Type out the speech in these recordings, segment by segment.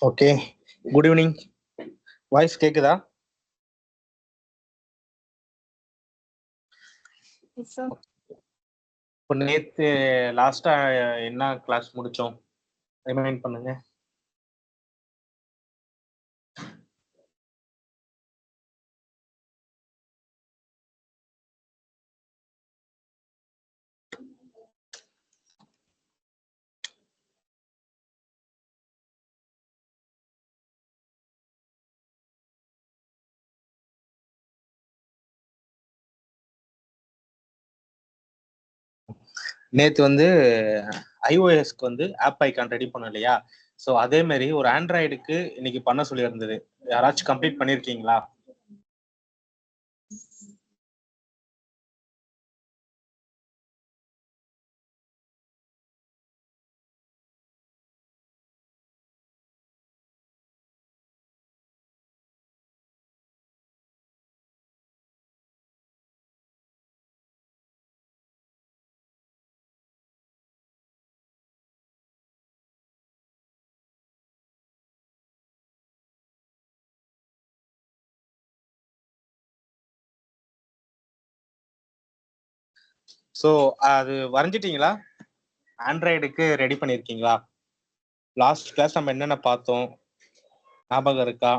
Okay. Good evening. Voice கேக்குதா? இப்போ நேத்து லாஸ்டா என்ன கிளாஸ் முடிச்சோம்? ரிமைண்ட் பண்ணுங்க. நேத்து வந்து iOSக்கு வந்து ஆப் ஐகான் ரெடி பண்ணோம் இல்லையா? ஸோ அதே மாதிரி ஒரு ஆண்ட்ராய்டுக்கு இன்னைக்கு பண்ண சொல்லியிருந்தது. யாராச்சும் கம்ப்ளீட் பண்ணியிருக்கீங்களா? ஸோ அது வரைஞ்சிட்டீங்களா? ஆண்ட்ராய்டுக்கு ரெடி பண்ணியிருக்கீங்களா? லாஸ்ட் கிளாஸ் நம்ம என்னென்ன பார்த்தோம் ஞாபகம் இருக்கா?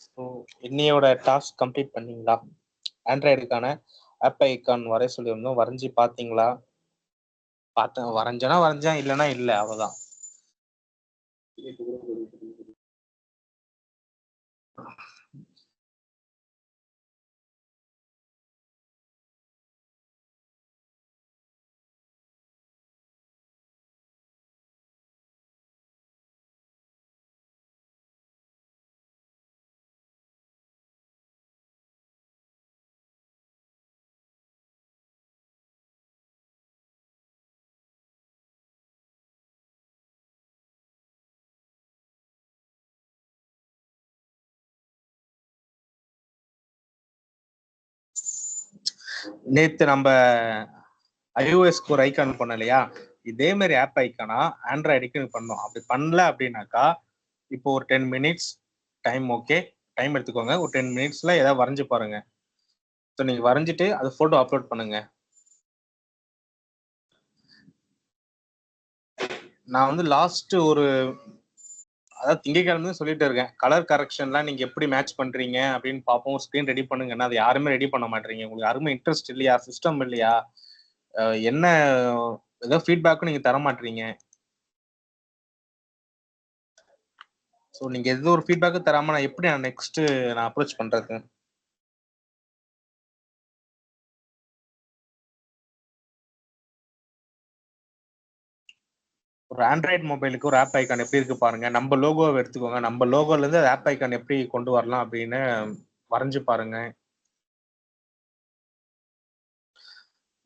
ஸோ இன்னையோட டாஸ்க் கம்ப்ளீட் பண்ணீங்களா? ஆண்ட்ராய்டுக்கான ஆப் ஐகான் வரைய சொல்லியிருந்தோம். வரைஞ்சி பார்த்தீங்களா? பார்த்தேன். வரைஞ்சேன்னா வரைஞ்சேன், இல்லைன்னா இல்லை, அவ்வளோதான். நேத்து நம்ம iOSக்கு ஒரு ஐகான் பண்ணோம் இல்லையா? இதே மாதிரி ஆப் ஐக்கானா ஆண்ட்ராய்டுக்கு பண்ணோம். அப்படி பண்ணல அப்படின்னாக்கா இப்போ ஒரு 10 மினிட்ஸ் டைம், ஓகே, டைம் எடுத்துக்கோங்க. ஒரு 10 மினிட்ஸ்ல ஏதாவது வரைஞ்சு பாருங்க. ஸோ நீங்க வரைஞ்சிட்டு அது போட்டோ அப்லோட் பண்ணுங்க. நான் வந்து லாஸ்ட் ஒரு அதாவது திங்கக்கிழமை சொல்லிட்டு இருக்கேன், கலர் கரெக்ஷன்லாம் நீங்க எப்படி மேட்ச் பண்றீங்க அப்படின்னு பார்ப்போம். ஸ்க்ரீன் ரெடி பண்ணுங்கன்னா அது யாருமே ரெடி பண்ண மாட்டீங்க. உங்களுக்கு யாருமே இன்ட்ரெஸ்ட் இல்லையா? சிஸ்டம் இல்லையா? என்ன ஏதோ ஃபீட்பேக்கும் நீங்க தர மாட்டீங்க. ஸோ நீங்க எந்த ஒரு ஃபீட்பேக்கும் தராம நான் எப்படி நெக்ஸ்ட் நான் அப்ரோச் பண்றது? ஒரு ஆண்ட்ராய்டு மொபைலுக்கு ஒரு ஆப் ஐக்கான் எப்படி இருக்கு பாருங்க. நம்ம லோகோவை எடுத்துக்கோங்க. நம்ம லோகோல இருந்து ஆப் ஐக்கான் எப்படி கொண்டு வரலாம் அப்படின்னு வரைஞ்சு பாருங்க.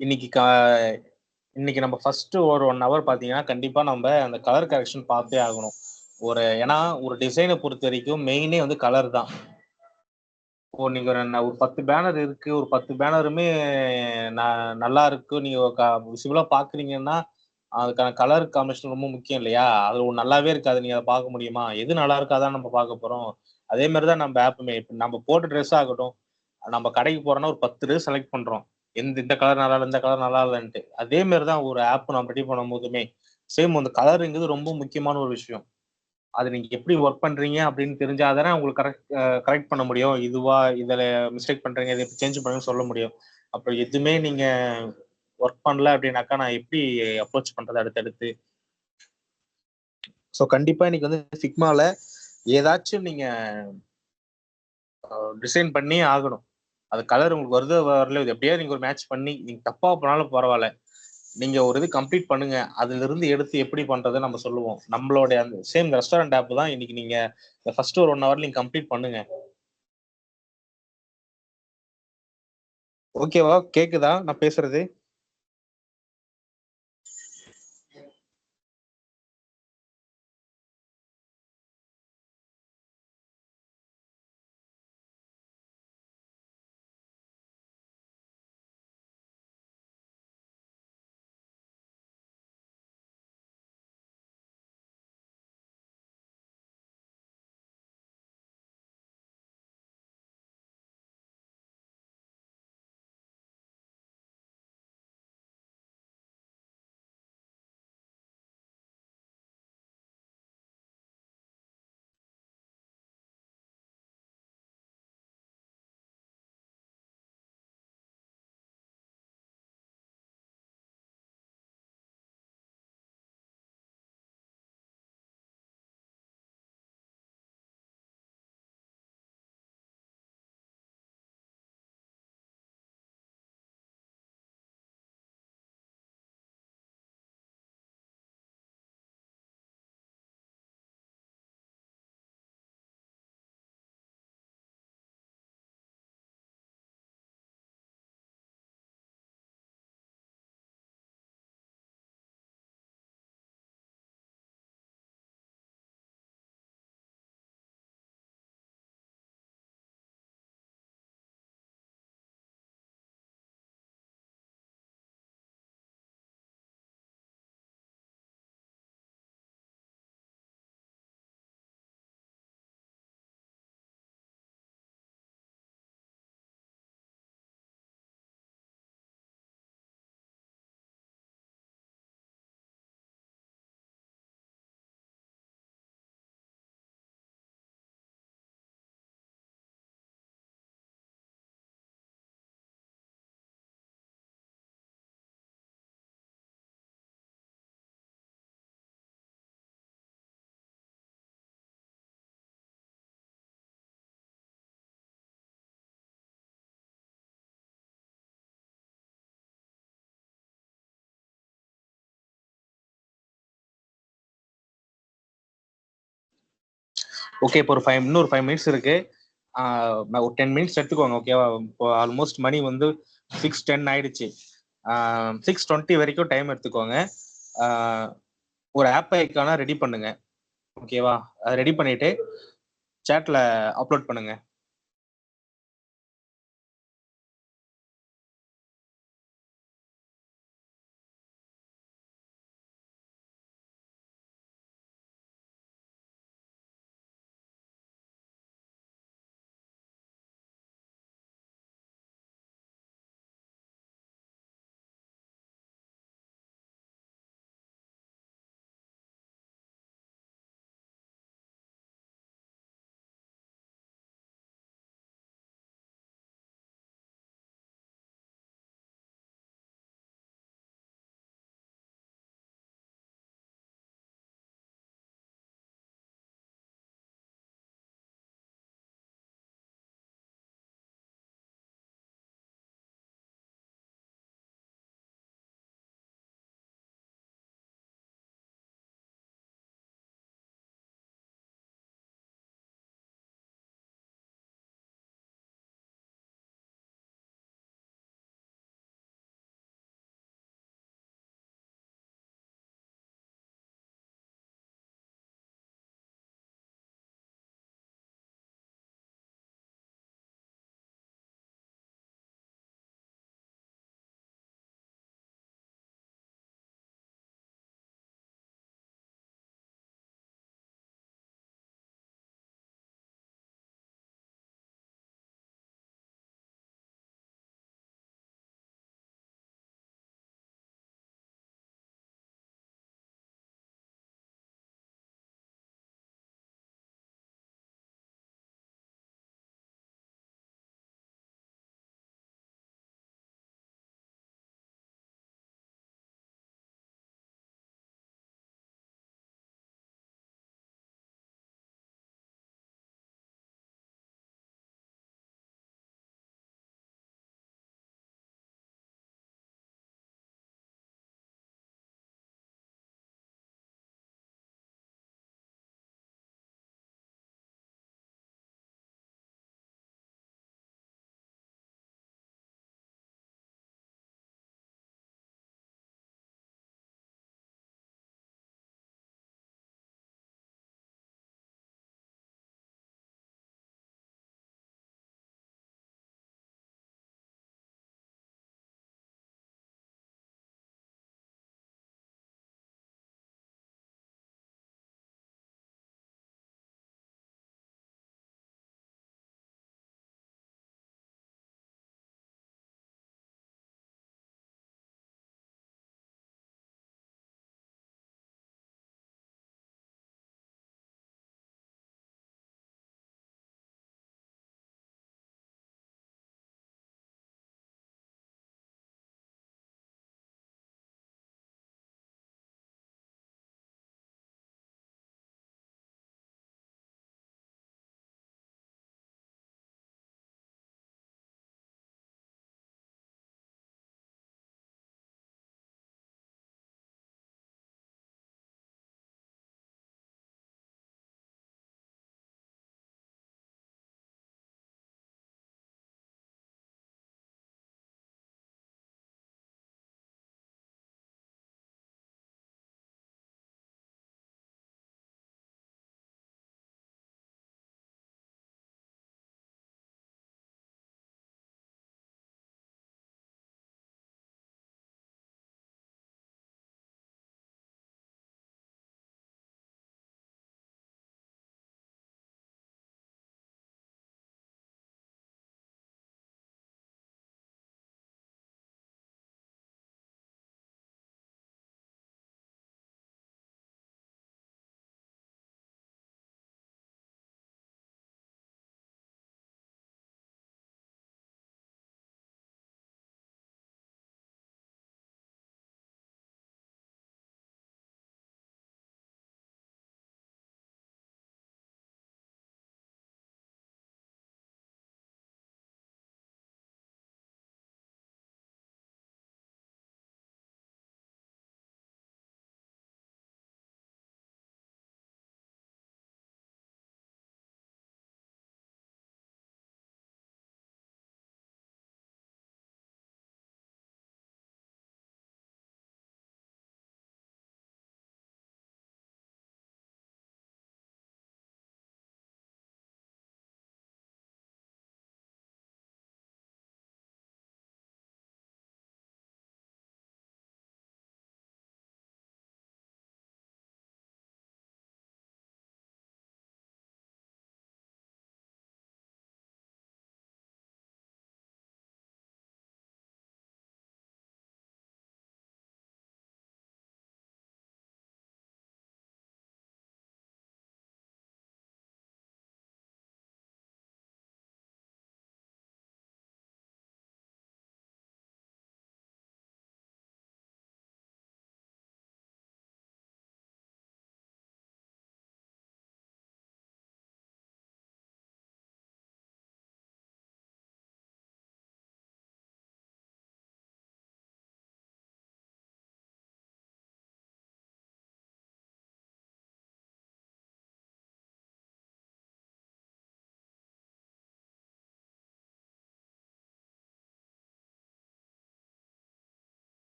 இன்னைக்கு இன்னைக்கு நம்ம ஃபர்ஸ்ட் ஒரு 1 hour பாத்தீங்கன்னா கண்டிப்பா நம்ம அந்த கலர் கரெக்ஷன் பார்த்தே ஆகணும். ஏன்னா ஒரு டிசைனை பொறுத்த வரைக்கும் மெயினே வந்து கலர் தான். இப்போ நீங்க ஒரு 10 பேனர் இருக்கு, ஒரு 10 பேனருமே நல்லா இருக்கு, நீங்க விசிபிளா பாக்குறீங்கன்னா அதுக்கான கலர் காம்பினேஷன் ரொம்ப முக்கியம் இல்லையா? அது ஒரு நல்லாவே இருக்காது, நீங்க அதை பார்க்க முடியுமா? எது நல்லா இருக்கோ அதான் நம்ம பார்க்க போறோம். அதே மாதிரிதான் நம்ம ஆப்புமே. இப்ப நம்ம போட்ட ட்ரெஸ் ஆகட்டும், நம்ம கடைக்கு போறோம்னா ஒரு 10 ட்ரெஸ் செலக்ட் பண்றோம். இந்த கலர் நல்லா இல்லை, இந்த கலர் நல்லா இல்லைன்ட்டு. அதே மாதிரிதான் ஒரு ஆப் நம்ம ரெடி பண்ணும் போதுமே சேம் அந்த கலருங்கிறது ரொம்ப முக்கியமான ஒரு விஷயம். அது நீங்க எப்படி ஒர்க் பண்றீங்க அப்படின்னு தெரிஞ்சாதானே உங்களுக்கு கரெக்ட் பண்ண முடியும். இதுவா, இதுல மிஸ்டேக் பண்றீங்க, இதை சேஞ்ச் பண்ணுங்கன்னு சொல்ல முடியும். அப்புறம் எதுவுமே நீங்க ஒர்க் பண்ணல அப்படின்னாக்கா நான் எப்படி அப்ரோச் பண்றது அடுத்தடுத்து? ஸோ கண்டிப்பா இன்னைக்கு வந்து ஃபிக்மால ஏதாச்சும் நீங்க டிசைன் பண்ணி ஆகணும். அது கலர் உங்களுக்கு வருதோ வரல, எப்படியாவது நீங்க ஒரு மேட்ச் பண்ணி, நீங்க தப்பா பண்ணாலும் பரவாயில்ல, நீங்க ஒரு இது கம்ப்ளீட் பண்ணுங்க. அதுல இருந்து எடுத்து எப்படி பண்றதை நம்ம சொல்லுவோம். நம்மளுடைய அந்த சேம் ரெஸ்டாரண்ட் ஆப் தான் இன்னைக்கு நீங்க ஃபர்ஸ்ட் ஒரு 1 hour நீங்க கம்ப்ளீட் பண்ணுங்க. ஓகேவா? கேக்குதா நான் பேசுறது? ஓகே. இப்போ இன்னொரு 5 மினிட்ஸ் இருக்கு. நான் ஒரு 10 மினிட்ஸ் எடுத்துக்கோங்க. ஓகேவா? இப்போ ஆல்மோஸ்ட் மணி வந்து 6:10 ஆயிடுச்சு. 6:20 வரைக்கும் டைம் எடுத்துக்கோங்க. ஆ ஒரு ஆப் ஐகான ரெடி பண்ணுங்க. ஓகேவா? அத ரெடி பண்ணிட்டு சாட்ல அப்லோட் பண்ணுங்க.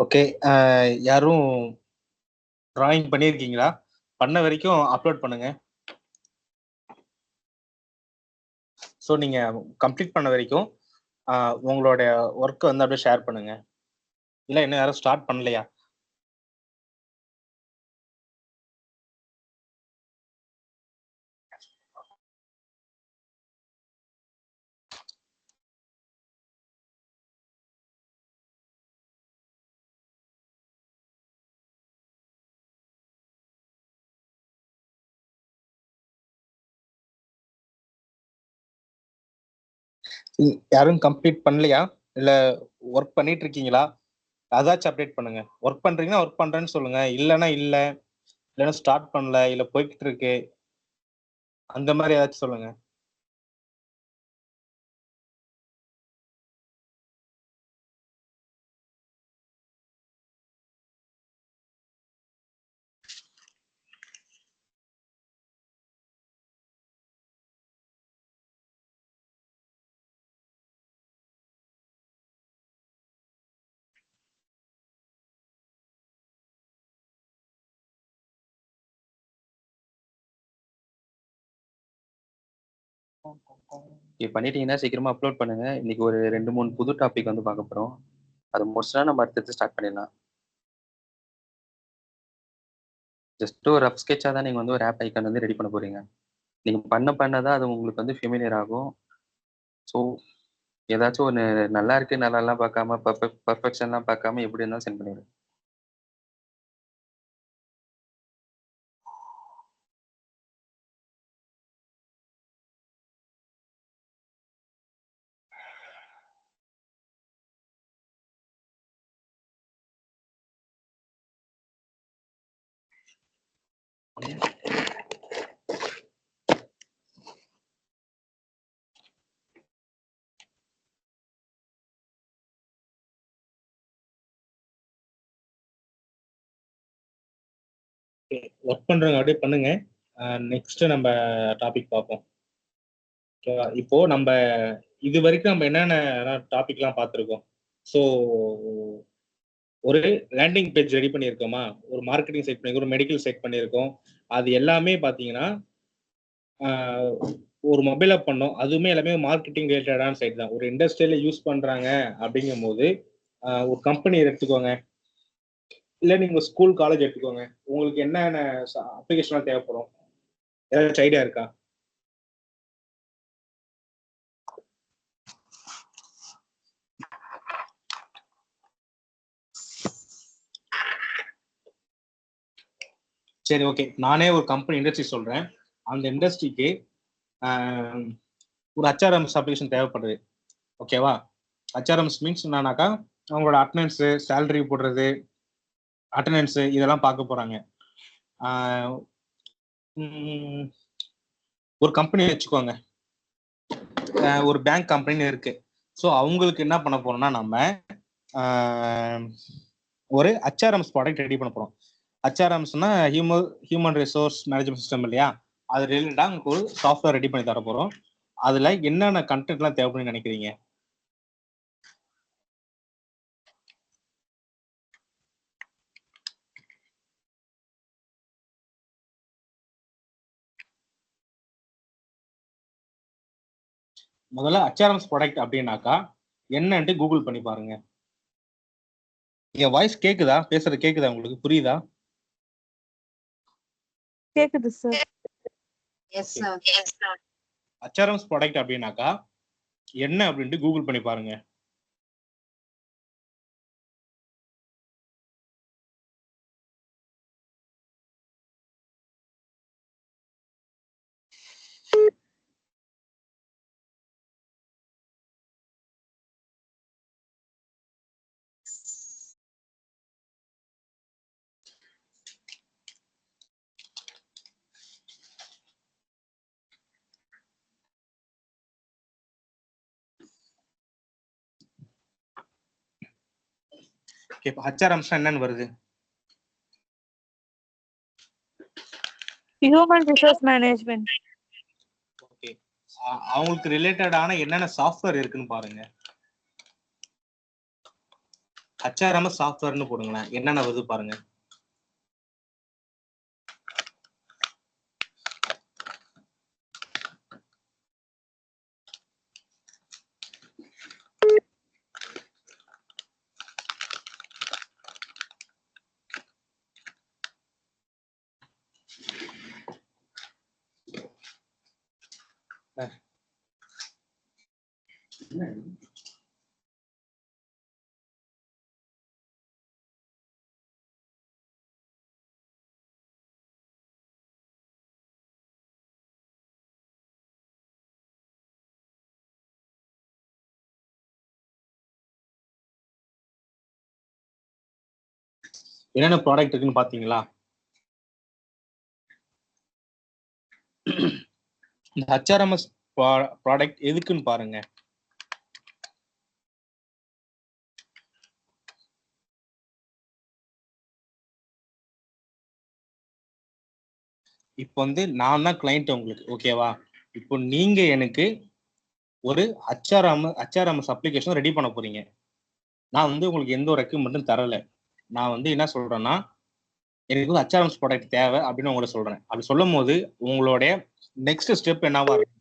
ஓகே. யாரும் டிராயிங் பண்ணியிருக்கீங்களா? பண்ண வரைக்கும் அப்லோட் பண்ணுங்க. ஸோ நீங்க கம்ப்ளீட் பண்ண வரைக்கும் உங்களோட ஒர்க் வந்து அப்படியே ஷேர் பண்ணுங்க. இல்ல இன்னும் யாரும் ஸ்டார்ட் பண்ணலையா? யாரும் கம்ப்ளீட் பண்ணலையா? இல்ல ஒர்க் பண்ணிட்டு இருக்கீங்களா? அதாச்சும் அப்டேட் பண்ணுங்க. ஒர்க் பண்றீங்கன்னா ஒர்க் பண்றேன்னு சொல்லுங்க. இல்லன்னா இல்ல. இல்லன்னா ஸ்டார்ட் பண்ணல. இல்ல போய்க்கிட்டு இருக்கு. அந்த மாதிரி ஏதாச்சும் சொல்லுங்க. பண்ணிட்டீங்கன்னா சீக்கிரமா அப்லோட் பண்ணுங்க. இன்னைக்கு ஒரு 2-3 புது டாபிக் வந்து பார்க்க போறோம். அது முடிச்சுனா நம்ம அடுத்தது ஸ்டார்ட் பண்ணிடலாம். ஜஸ்ட் ஒரு ரஃப் ஸ்கெட்சா தான் நீங்க வந்து ஒரு ஆப் ஐக்கான் வந்து ரெடி பண்ண போறீங்க. நீங்க பண்ணதான் அது உங்களுக்கு வந்து ஃபெமிலியர் ஆகும். ஸோ ஏதாச்சும் ஒன்று நல்லா இருக்கு நல்லாலாம் பார்க்காம பர்ஃபெக்ஷன்லாம் பார்க்காம எப்படி இருந்தாலும் சென்ட் பண்ணிடுங்க. ஒர்க் பண்றவங்க அப்படியே பண்ணுங்க. நெக்ஸ்ட் நம்ம டாபிக் பார்ப்போம். ஓகேவா? இப்போ நம்ம இது வரைக்கும் நம்ம என்னென்ன டாபிக்லாம் பார்த்துருக்கோம். ஸோ ஒரு லேண்டிங் பேஜ் ரெடி பண்ணியிருக்கோமா, ஒரு மார்க்கெட்டிங் சைட் பண்ணியிருக்கோம், ஒரு மெடிக்கல் சைட் பண்ணியிருக்கோம். அது எல்லாமே பார்த்தீங்கன்னா ஒரு மொபைல் ஆப் பண்ணோம். அதுவுமே எல்லாமே மார்க்கெட்டிங் ரிலேட்டடான சைட் தான். ஒரு இண்டஸ்ட்ரியில யூஸ் பண்றாங்க அப்படிங்கும் போது ஒரு கம்பெனி எடுத்துக்கோங்க, இல்ல நீங்க ஸ்கூல் காலேஜ் எடுத்துக்கோங்க. உங்களுக்கு என்னென்ன அப்ளிகேஷன்லாம் தேவைப்படும்? ஏதாச்சும் ஐடியா இருக்கா? சரி, ஓகே. நானே ஒரு கம்பெனி இண்டஸ்ட்ரி சொல்றேன். அந்த இண்டஸ்ட்ரிக்கு ஒரு ஹெச்ஆர்எம்எஸ் அப்ளிகேஷன் தேவைப்படுது. ஓகேவா? ஹெச்ஆர்எம்எஸ் மீன்ஸ் என்னன்னாக்கா அவங்களோட அட்டண்டன்ஸ், சேலரி போடுறது, அட்டண்டன்ஸ் இதெல்லாம் பார்க்க போறாங்க. ஒரு கம்பெனி வச்சுக்கோங்க, ஒரு பேங்க் கம்பெனி இருக்கு. ஸோ அவங்களுக்கு என்ன பண்ண போறோம்னா நம்ம ஒரு ஹெச்ஆர்எம்எஸ் ப்ராடக்ட் ரெடி பண்ண போறோம். ஹெச்ஆர்எம்ஸ்னா ஹியூமன் ரிசோர்ஸ் மேனேஜ்மெண்ட் சிஸ்டம் இல்லையா? அது ரிலேட்டடா உங்களுக்கு ஒரு சாஃப்ட்வேர் ரெடி பண்ணி தர போறோம். அதுல என்னென்ன கண்டென்ட்லாம் தேவைப்படுன்னு நினைக்கிறீங்க? முதல்ல ஹெச்ஆர்எம்எஸ் ப்ராடக்ட் அப்படின்னாக்கா என்னன்ட்டு கூகுள் பண்ணி பாருங்க. என் வாய்ஸ் கேக்குதா? பேசுறது கேக்குதா? உங்களுக்கு புரியுதா? கேக்குது sir. Yes sir. HRMS product அப்படின்னாக்கா என்ன அப்படின்ட்டு கூகுள் பண்ணி பாருங்க. இப்போ ஹெச்ஆர்எம்ஸ் என்னன்னு வருது? Human resource management. ஓகே, அவங்களுக்கு ரிலேட்டடான என்னென்ன சாஃப்ட்வேர் இருக்குன்னு பாருங்க. HRMS சாஃப்ட்வேர்னு போடுங்களேன், என்னென்ன வருது பாருங்க. என்னென்ன ப்ராடக்ட் இருக்குன்னு பாத்தீங்களா? இந்த HRMS ப்ராடக்ட் எதுக்குன்னு பாருங்க. இப்போ வந்து நான் தான் கிளைண்ட் உங்களுக்கு, ஓகேவா? இப்போ நீங்க எனக்கு ஒரு HRMS அப்ளிகேஷன் ரெடி பண்ண போறீங்க. நான் வந்து உங்களுக்கு எந்த ஒரு ரெக்யூப்மெண்ட்டும் தரல. நான் வந்து என்ன சொல்றேன்னா, எனக்கு வந்து HRMS ப்ராடக்ட் தேவை அப்படின்னு உங்கள்ட்ட சொல்றேன். அப்படி சொல்லும் போது உங்களுடைய நெக்ஸ்ட் ஸ்டெப் என்னவா இருக்கும்?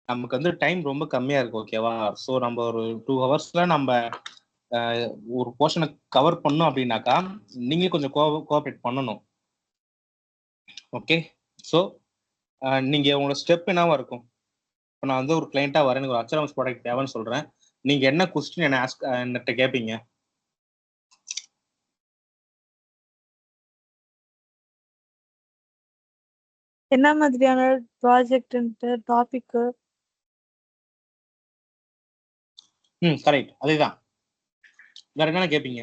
நமக்கு வந்து டைம் ரொம்ப கம்மியா இருக்கு, ஓகேவா? ஸோ நம்ம ஒரு 2 ஹவர்ஸ்ல நம்ம ஒரு போர்ஷனை கவர் பண்ணோம் அப்படின்னாக்கா நீங்க கொஞ்சம் கோஆப்ரேட் பண்ணணும். ஓகே, ஸோ நீங்க உங்களோட ஸ்டெப் என்னவா இருக்கும்? இப்போ நான் வந்து ஒரு கிளைண்டா வரேன், எனக்கு ஒரு HRMS ப்ராடக்ட் தேவைன்னு சொல்றேன். நீங்க என்ன கொஸ்டின் என்கிட்ட கேட்பீங்க? என்ன மாதிரியான ப்ராஜெக்ட் டாபிக்? கரெக்ட், அதேதான். வேற என்ன கேட்பீங்க?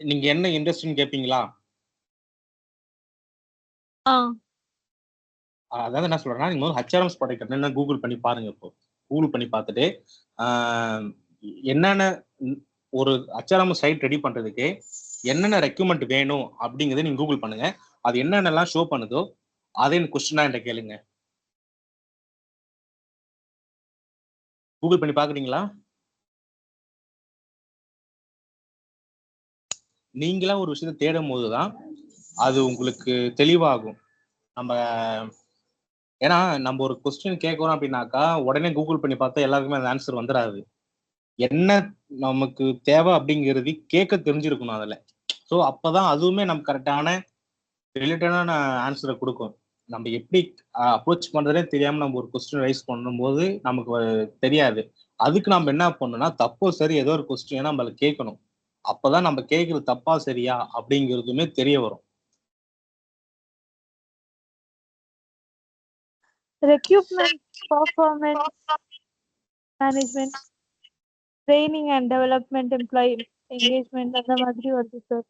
நீங்க என்ன இன்ட்ரெஸ்ட்னு கேட்பீங்களா? அதாவது என்ன சொல்றேன்னா, நீங்க வந்து HRMS ப்ராடக்ட் என்னென்ன கூகுள் பண்ணி பாருங்க. இப்போ கூகுள் பண்ணி பார்த்துட்டு என்னென்ன ஒரு HRMS சைட் ரெடி பண்றதுக்கு என்னென்ன ரெக்யூமெண்ட் வேணும் அப்படிங்கறத நீங்க கூகுள் பண்ணுங்க. அது என்னென்னலாம் ஷோ பண்ணுதோ அதே கொஸ்டினா என்கிட்ட கேளுங்க. கூகுள் பண்ணி பாக்குறீங்களா? நீங்களா ஒரு விஷயத்தை தேடும் போதுதான் அது உங்களுக்கு தெளிவாகும். நம்ம ஏன்னா நம்ம ஒரு கொஸ்டின் கேட்கறோம் அப்படின்னாக்கா உடனே கூகுள் பண்ணி பார்த்தா எல்லாருக்குமே அந்த ஆன்சர் வந்துடாது. என்ன நமக்கு தேவை அப்படிங்கிறது கேட்க தெரிஞ்சிருக்கணும் அதுல. ஸோ அப்பதான் அதுவுமே நம்ம கரெக்டான ரிலேட்டடான ஆன்சரை கொடுக்கும். நம்ம எப்படி அப்ரோச் பண்றதே தெரியாம நம்ம ஒரு கொஸ்டின் ரைஸ் பண்ணும்போது நமக்கு தெரியாது. அதுக்கு நம்ம என்ன பண்ணணும்னா, தப்போ சரி ஏதோ ஒரு கொஸ்டின் நம்மள கேட்கணும். அப்பதான் நம்ம கேட்கறது தப்பா சரியா அப்படிங்கிறதுமே தெரிய வரும். Recruitment, performance management, training and development, employee engagement அந்த மாதிரி வருது சார்.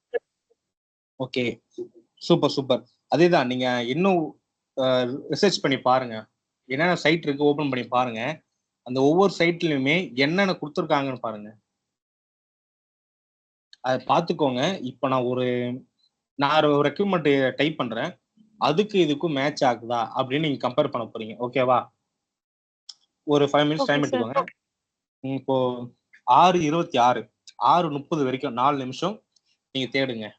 Okay, super super. அதேதான், நீங்க இன்னும் ரிசர்ச் பண்ணி பாருங்க. என்னென்ன சைட் இருக்கு ஓபன் பண்ணி பாருங்க. அந்த ஒவ்வொரு சைட்லயுமே என்னென்ன கொடுத்துருக்காங்கன்னு பாருங்க. அதை பார்த்துக்கோங்க. இப்போ நான் ஒரு ரெக்யூப்மெண்ட் டைப் பண்றேன், அதுக்கு இதுக்கும் மேட்ச் ஆகுதா அப்படின்னு நீங்க கம்பேர் பண்ண போறீங்க, ஓகேவா? ஒரு 5 மினிட்ஸ் டைம் எடுத்துக்கோங்க. இப்போ 6:26 6:30 வரைக்கும் 4 நிமிஷம் நீங்க தேடுங்க.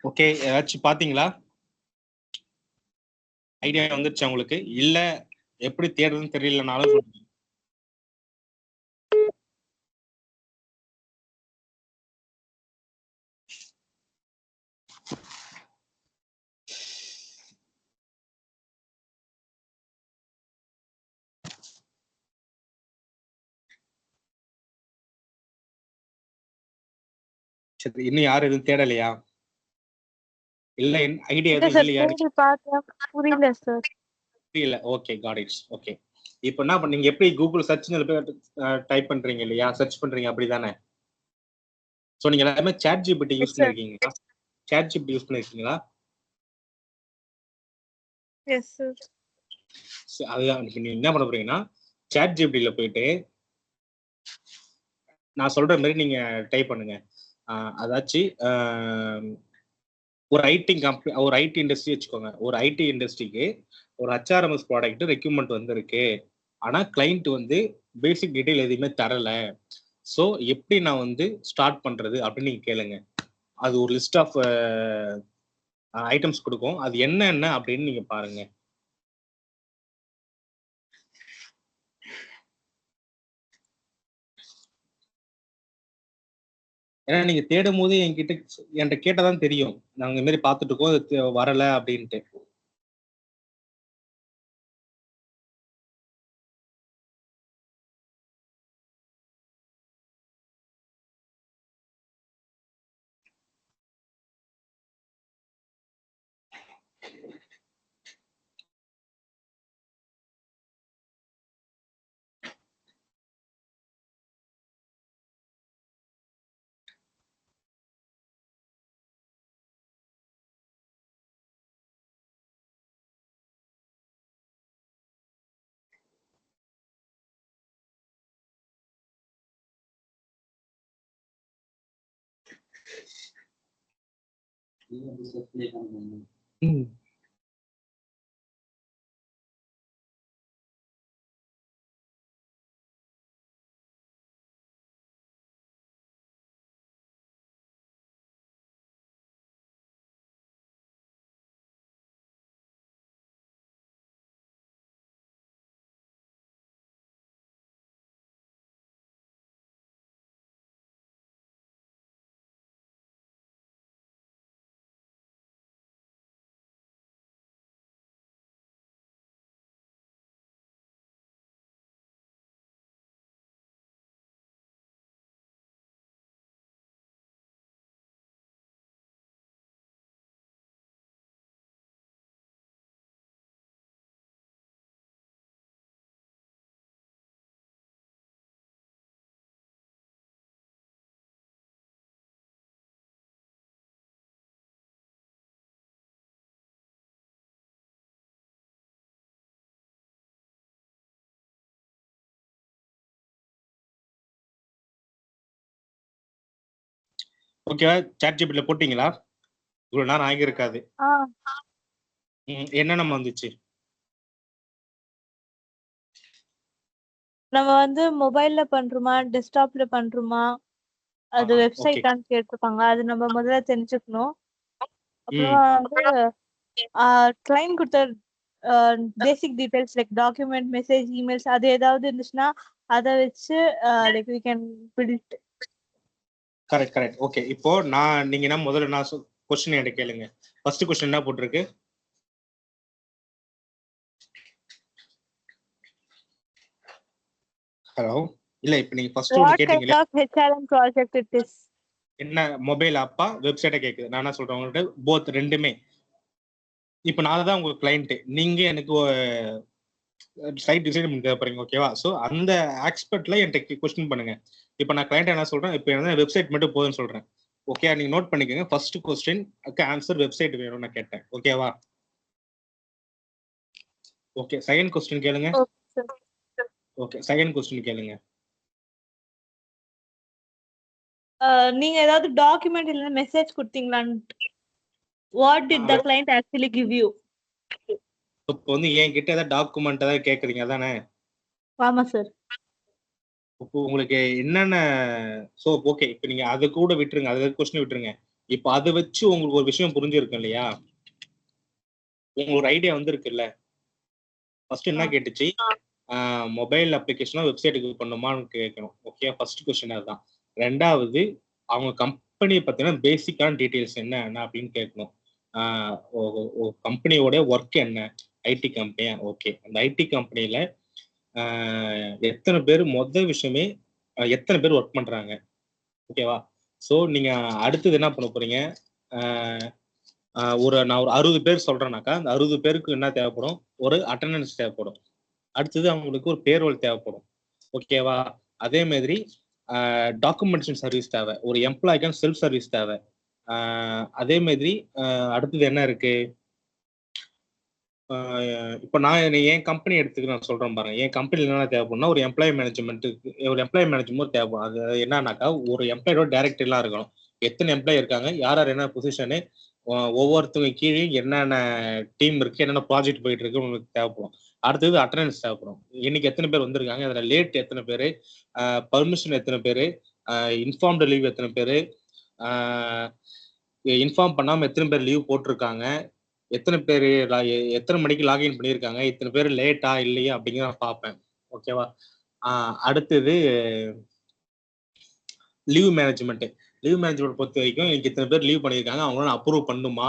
ஓகே, ஏதாச்சும் பாத்தீங்களா? ஐடியா வந்துருச்சு உங்களுக்கு? இல்ல எப்படி தேடுறதுன்னு தெரியலனாலும் சொல்லுங்க. சரி, இன்னும் யாரும் எதுவும் தேடலையா? இல்ல ஐடியா இல்ல எதுவும் சார், இல்லையா? தேடி பார்த்தேன், புரியல சார். இல்ல. Okay, got it's. ஓகே. இப்போ என்ன பண்ணீங்க? எப்படி கூகுள் சர்ச்னு போய் டைப் பண்றீங்க இல்லையா? சர்ச் பண்றீங்க அப்படிதானே? சோ நீங்க எல்லாமே chat GPT use yes sir. பண்ணிருக்கீங்களா? சாட் ஜிபிடி யூஸ் பண்ணிருக்கீங்களா? Yes sir. அதுதான் இப்ப நீங்க என்ன பண்ண போறீங்கன்னா, சாட் ஜிபிடில போயிட்டு நான் சொல்ற மாதிரி நீங்க டைப் பண்ணுங்க. அதாச்சு ஒரு ஐடி கம்பெனி, ஒரு ஐடி இண்டஸ்ட்ரி வச்சுக்கோங்க. ஒரு ஐடி இண்டஸ்ட்ரிக்கு ஒரு ஹெச்ஆர்எம்எஸ் ப்ராடக்ட் ரெக்யூப்மெண்ட் வந்திருக்கு. ஆனா கிளைண்ட் வந்து பேசிக் டீடைல் எதுவுமே தரல. ஸோ எப்படி நான் வந்து ஸ்டார்ட் பண்றது அப்படின்னு நீங்க கேளுங்க. அது ஒரு லிஸ்ட் ஆஃப் ஐட்டம்ஸ் கொடுக்கும். அது என்ன அப்படின்னு நீங்க பாருங்க. ஏன்னா நீங்க தேடும் போது என்கிட்ட கேட்டதான் தெரியும். நாங்க இந்த மாதிரி பார்த்துட்டு இருக்கோம், அது வரல அப்படின்ட்டு. ம். ஓகேவா? சாட் ஜிபிடில போட்டீங்களா? இவ்வளவு நேரம் ஆகியிருக்காது. ஆ என்ன நம்ம வந்துச்சு? நம்ம வந்து மொபைல்ல பண்றோமா, டெஸ்க்டாப்ல பண்றோமா, அது ஓகே. வெப்சைட்டான்னு கேட்டிருப்பாங்க. அது நம்ம முதல்ல தெரிஞ்சுக்கணும். ம். அப்புறம் வந்து கிளைண்ட் கொடுத்த basic details like document, message, emails அது ஏதாவது இருந்துச்சுன்னா அதை வச்சு like we can build. Correct. Okay. இப்போ நீங்க என்ன முதல்ல நான் கொஸ்டின் என்கிட்ட கேளுங்க. ஃபர்ஸ்ட் கொஸ்டின் என்ன போட்டிருக்கு? ஹலோ. இல்ல இப்ப நீங்க ஃபர்ஸ்ட் ஒன்னு வாட் கைண்ட் கேட்டீங்களே, of HRM project it is? என்ன மொபைல் ஆப்பா வெப்சைட்டா கேக்குது. நான் என்ன சொல்றேன் உங்கள்ட்ட, போத் ரெண்டுமே. இப்ப நான் தான் உங்க கிளைண்ட், நீங்க எனக்கு சைட் டிசைன் பண்ணி தேவைப்படுறீங்க. ஓகேவா? ஸோ அந்த ஆஸ்பெக்ட்ல என்கிட்ட கொஸ்டின் பண்ணுங்க. இப்போ நான் கிளைண்ட் என்ன சொல்றேன், இப்போ என்ன வெப்சைட் மட்டும் போதும்னு சொல்றேன். ஓகே, நீங்க நோட் பண்ணிக்கோங்க. ஃபர்ஸ்ட் கொஸ்டின் ஆன்சர் வெப்சைட் வேணும்னு நான் கேட்டேன். ஓகேவா? ஓகே, செகண்ட் கொஸ்டின் கேளுங்க. ஓகே, செகண்ட் கொஸ்டின் கேளுங்க. நீங்க ஏதாவது டாக்குமெண்ட் இல்ல மெசேஜ் கொடுத்தீங்களான்னு. What did the client actually give you? இப்போ வந்து என்கிட்ட ஏதாவது டாக்குமெண்ட் ஏதாவது கேக்குறீங்க தானே? ஆமா சார். இப்போ உங்களுக்கு என்னென்ன, ஸோ ஓகே, இப்போ நீங்க அதை கூட விட்டுருங்க, அது கொஸ்டின் விட்டுருங்க. இப்போ அதை வச்சு உங்களுக்கு ஒரு விஷயம் புரிஞ்சிருக்கு இல்லையா? உங்களுக்கு ஒரு ஐடியா வந்திருக்குல்ல? ஃபர்ஸ்ட் என்ன கேட்டுச்சு? மொபைல் அப்ளிகேஷனா வெப்சைட்டுக்கு பண்ணுமான்னு கேட்கணும். ஓகே, ஃபர்ஸ்ட் கொஸ்டின் அதுதான். ரெண்டாவது அவங்க கம்பெனியை பத்தின பேசிக்கான டீட்டெயில்ஸ் என்ன அப்படின்னு கேட்கணும். கம்பெனியோட ஒர்க் என்ன? ஐடி கம்பெனியா? ஓகே, அந்த ஐடி கம்பெனியில எத்தனை பேர் விஷயமே எத்தனை பேர் ஒர்க் பண்றாங்க? ஓகேவா? ஸோ நீங்க அடுத்தது என்ன பண்ண போறீங்க? நான் ஒரு 60 பேர் சொல்றேன்னாக்கா அந்த 60 பேருக்கு என்ன தேவைப்படும்? ஒரு அட்டண்டன்ஸ் தேவைப்படும். அடுத்தது அவங்களுக்கு ஒரு பேரோல் தேவைப்படும். ஓகேவா? அதே மாதிரி டாக்குமெண்டேஷன் சர்வீஸ் தேவை. ஒரு எம்ப்ளாய்க்கான செல்ஃப் சர்வீஸ் தேவை. அதே மாதிரி அடுத்தது என்ன இருக்கு? இப்போ நான் என் கம்பெனி நான் சொல்றேன் பாருங்க. என் கம்பெனில என்ன தேவைப்படும்னா ஒரு எம்ப்ளாயி மேனேஜ்மெண்ட் தேவைப்படும். அது என்னன்னாக்கா ஒரு எம்ப்ளாயோட டைரக்டர்லாம் இருக்கணும். எத்தனை எம்ப்ளாயி இருக்காங்க, யார் யார் என்ன பொசிஷனு, ஒவ்வொருத்தவங்க கீழே என்னென்ன டீம் இருக்கு, என்னென்ன ப்ராஜெக்ட் போயிட்டு இருக்கு உங்களுக்கு தேவைப்படும். அடுத்தது அட்டண்டன்ஸ் தேவைப்படும். இன்னைக்கு எத்தனை பேர் வந்திருக்காங்க, அதில் லேட் எத்தனை பேர், பர்மிஷன் எத்தனை பேர், இன்ஃபார்ம்டு லீவ் எத்தனை பேர், இன்ஃபார்ம் பண்ணாமல் எத்தனை பேர் லீவ் போட்டிருக்காங்க, எத்தனை பேர் எத்தனை மணிக்கு லாகின் பண்ணியிருக்காங்க, இத்தனை பேர் லேட்டா இல்லையா அப்படிங்கிற நான் பார்ப்பேன். ஓகேவா? அடுத்தது லீவ் மேனேஜ்மெண்ட் பொறுத்த வரைக்கும் எனக்கு இத்தனை பேர் லீவ் பண்ணியிருக்காங்க, அவங்களால அப்ரூவ் பண்ணுமா,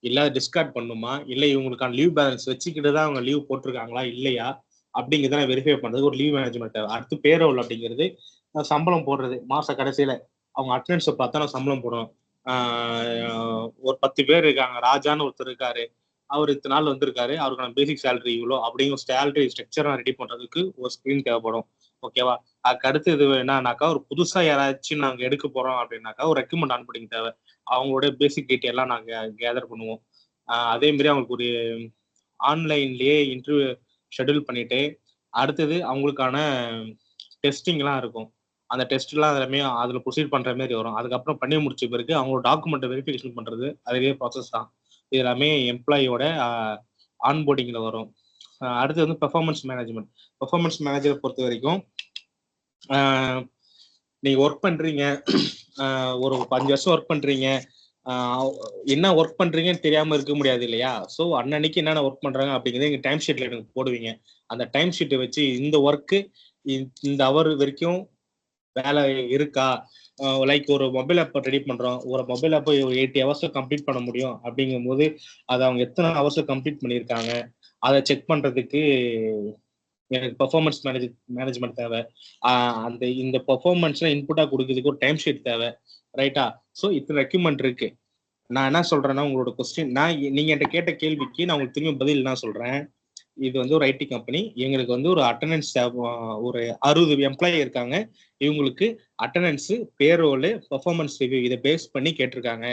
இல்லை டிஸ்கார்ட் பண்ணுமா, இல்லை இவங்களுக்கான லீவ் பேலன்ஸ் வச்சுக்கிட்டு தான் அவங்க லீவ் போட்டிருக்காங்களா இல்லையா அப்படிங்கிறத நான் வெரிஃபை பண்றது ஒரு லீவ் மேனேஜ்மெண்ட் தேவை. அடுத்து பேரோல் அப்படிங்கிறது சம்பளம் போடுறது. மாச கடைசியில அவங்க அட்டண்டன்ஸை பார்த்தா நான் சம்பளம் போடணும். ஒரு 10 பேர் இருக்காங்க, ராஜான்னு ஒருத்தர் இருக்காரு, அவர் இத்தனை நாள் வந்திருக்காரு, அவருக்கான பேசிக் சேலரி இவ்வளோ அப்படிங்கிற சேலரி ஸ்ட்ரக்சரை ரெடி பண்றதுக்கு ஒரு ஸ்கிரீன் தேவைப்படும். ஓகேவா? அதுக்கு அடுத்து இது என்னன்னாக்கா ஒரு புதுசா யாராச்சும் நாங்க எடுக்க போறோம் அப்படின்னாக்கா ஒரு ரெக்கமெண்ட் ஆன்போர்டிங் தேவை. அவங்களோட பேசிக் டீட்டெயிலாம் நாங்க கேதர் பண்ணுவோம். அதே மாதிரி அவங்களுக்கு ஒரு ஆன்லைன்லயே இன்டர்வியூ ஷெட்யூல் பண்ணிட்டு அடுத்தது அவங்களுக்கான டெஸ்டிங்லாம் இருக்கும். அந்த டெஸ்ட்லாம் எல்லாமே அதில் ப்ரொசீட் பண்ற மாதிரி வரும். அதுக்கப்புறம் பண்ணி முடிச்ச பிறகு அவங்களோட டாக்குமெண்ட்டை வெரிஃபிகேஷன் பண்றது அதுவே ப்ராசஸ் தான். இது எல்லாமே எம்ப்ளாயியோட ஆன்போர்டிங்ல வரும். அடுத்து வந்து பெர்ஃபார்மன்ஸ் மேனேஜரை பொறுத்த வரைக்கும் நீங்க ஒர்க் பண்றீங்க, ஒரு 5 வருஷம் ஒர்க் பண்றீங்க, என்ன ஒர்க் பண்றீங்கன்னு தெரியாம இருக்க முடியாது இல்லையா? ஸோ அன்னன்னைக்கு என்னென்ன ஒர்க் பண்றாங்க அப்படிங்கிறது எங்க டைம் ஷீட்ல எனக்கு போடுவீங்க. அந்த டைம் ஷீட்டை வச்சு இந்த ஒர்க்கு இந்த அவர் வரைக்கும் வேலை இருக்கா, லைக் ஒரு மொபைல் ஆப் ரெடி பண்றோம், ஒரு மொபைல் ஆப் 80 ஹவர்ஸ்ல கம்ப்ளீட் பண்ண முடியும் அப்படிங்கும் போது அதை அவங்க எத்தனை ஹவர்ஸ்ல கம்ப்ளீட் பண்ணியிருக்காங்க அதை செக் பண்றதுக்கு எனக்கு பெர்ஃபார்மன்ஸ் மேனேஜ்மெண்ட் தேவை. அந்த இந்த பெர்ஃபார்மன்ஸ்ல இன்புட்டா கொடுக்கறதுக்கு ஒரு டைம் ஷீட் தேவை. ரைட்டா? ஸோ இத்தனை ரெக்யூமெண்ட் இருக்கு. நான் என்ன சொல்றேன்னா உங்களோட கொஸ்டின் நீங்க என்கிட்ட கேட்ட கேள்விக்கு நான் உங்களுக்கு திரும்பி பதில் என்ன சொல்றேன். இது வந்து ஒரு ஐடி கம்பெனி, எங்களுக்கு வந்து ஒரு அட்டண்டன்ஸ் ஒரு 60 எம்ப்ளாயி இருக்காங்க, இவங்களுக்கு அட்டண்டன்ஸ், பேரோல், பெர்ஃபார்மன்ஸ் ரிவ்யூ இதை பேஸ் பண்ணி கேட்டிருக்காங்க,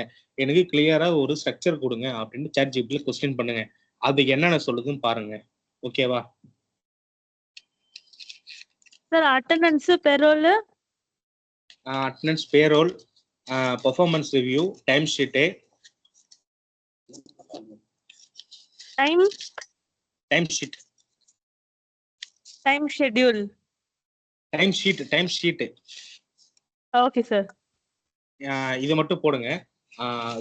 எனக்கு கிளியரா ஒரு ஸ்ட்ரக்சர் கொடுங்க அப்படின்னு ChatGPT கொஸ்டின் பண்ணுங்க. அது என்னென்ன சொல்லுதுன்னு பாருங்க. ஓகேவா? Sir attendance, payroll, attendance, payroll, performance review, time sheet, time schedule. Okay sir, இது மட்டும் போடுங்க.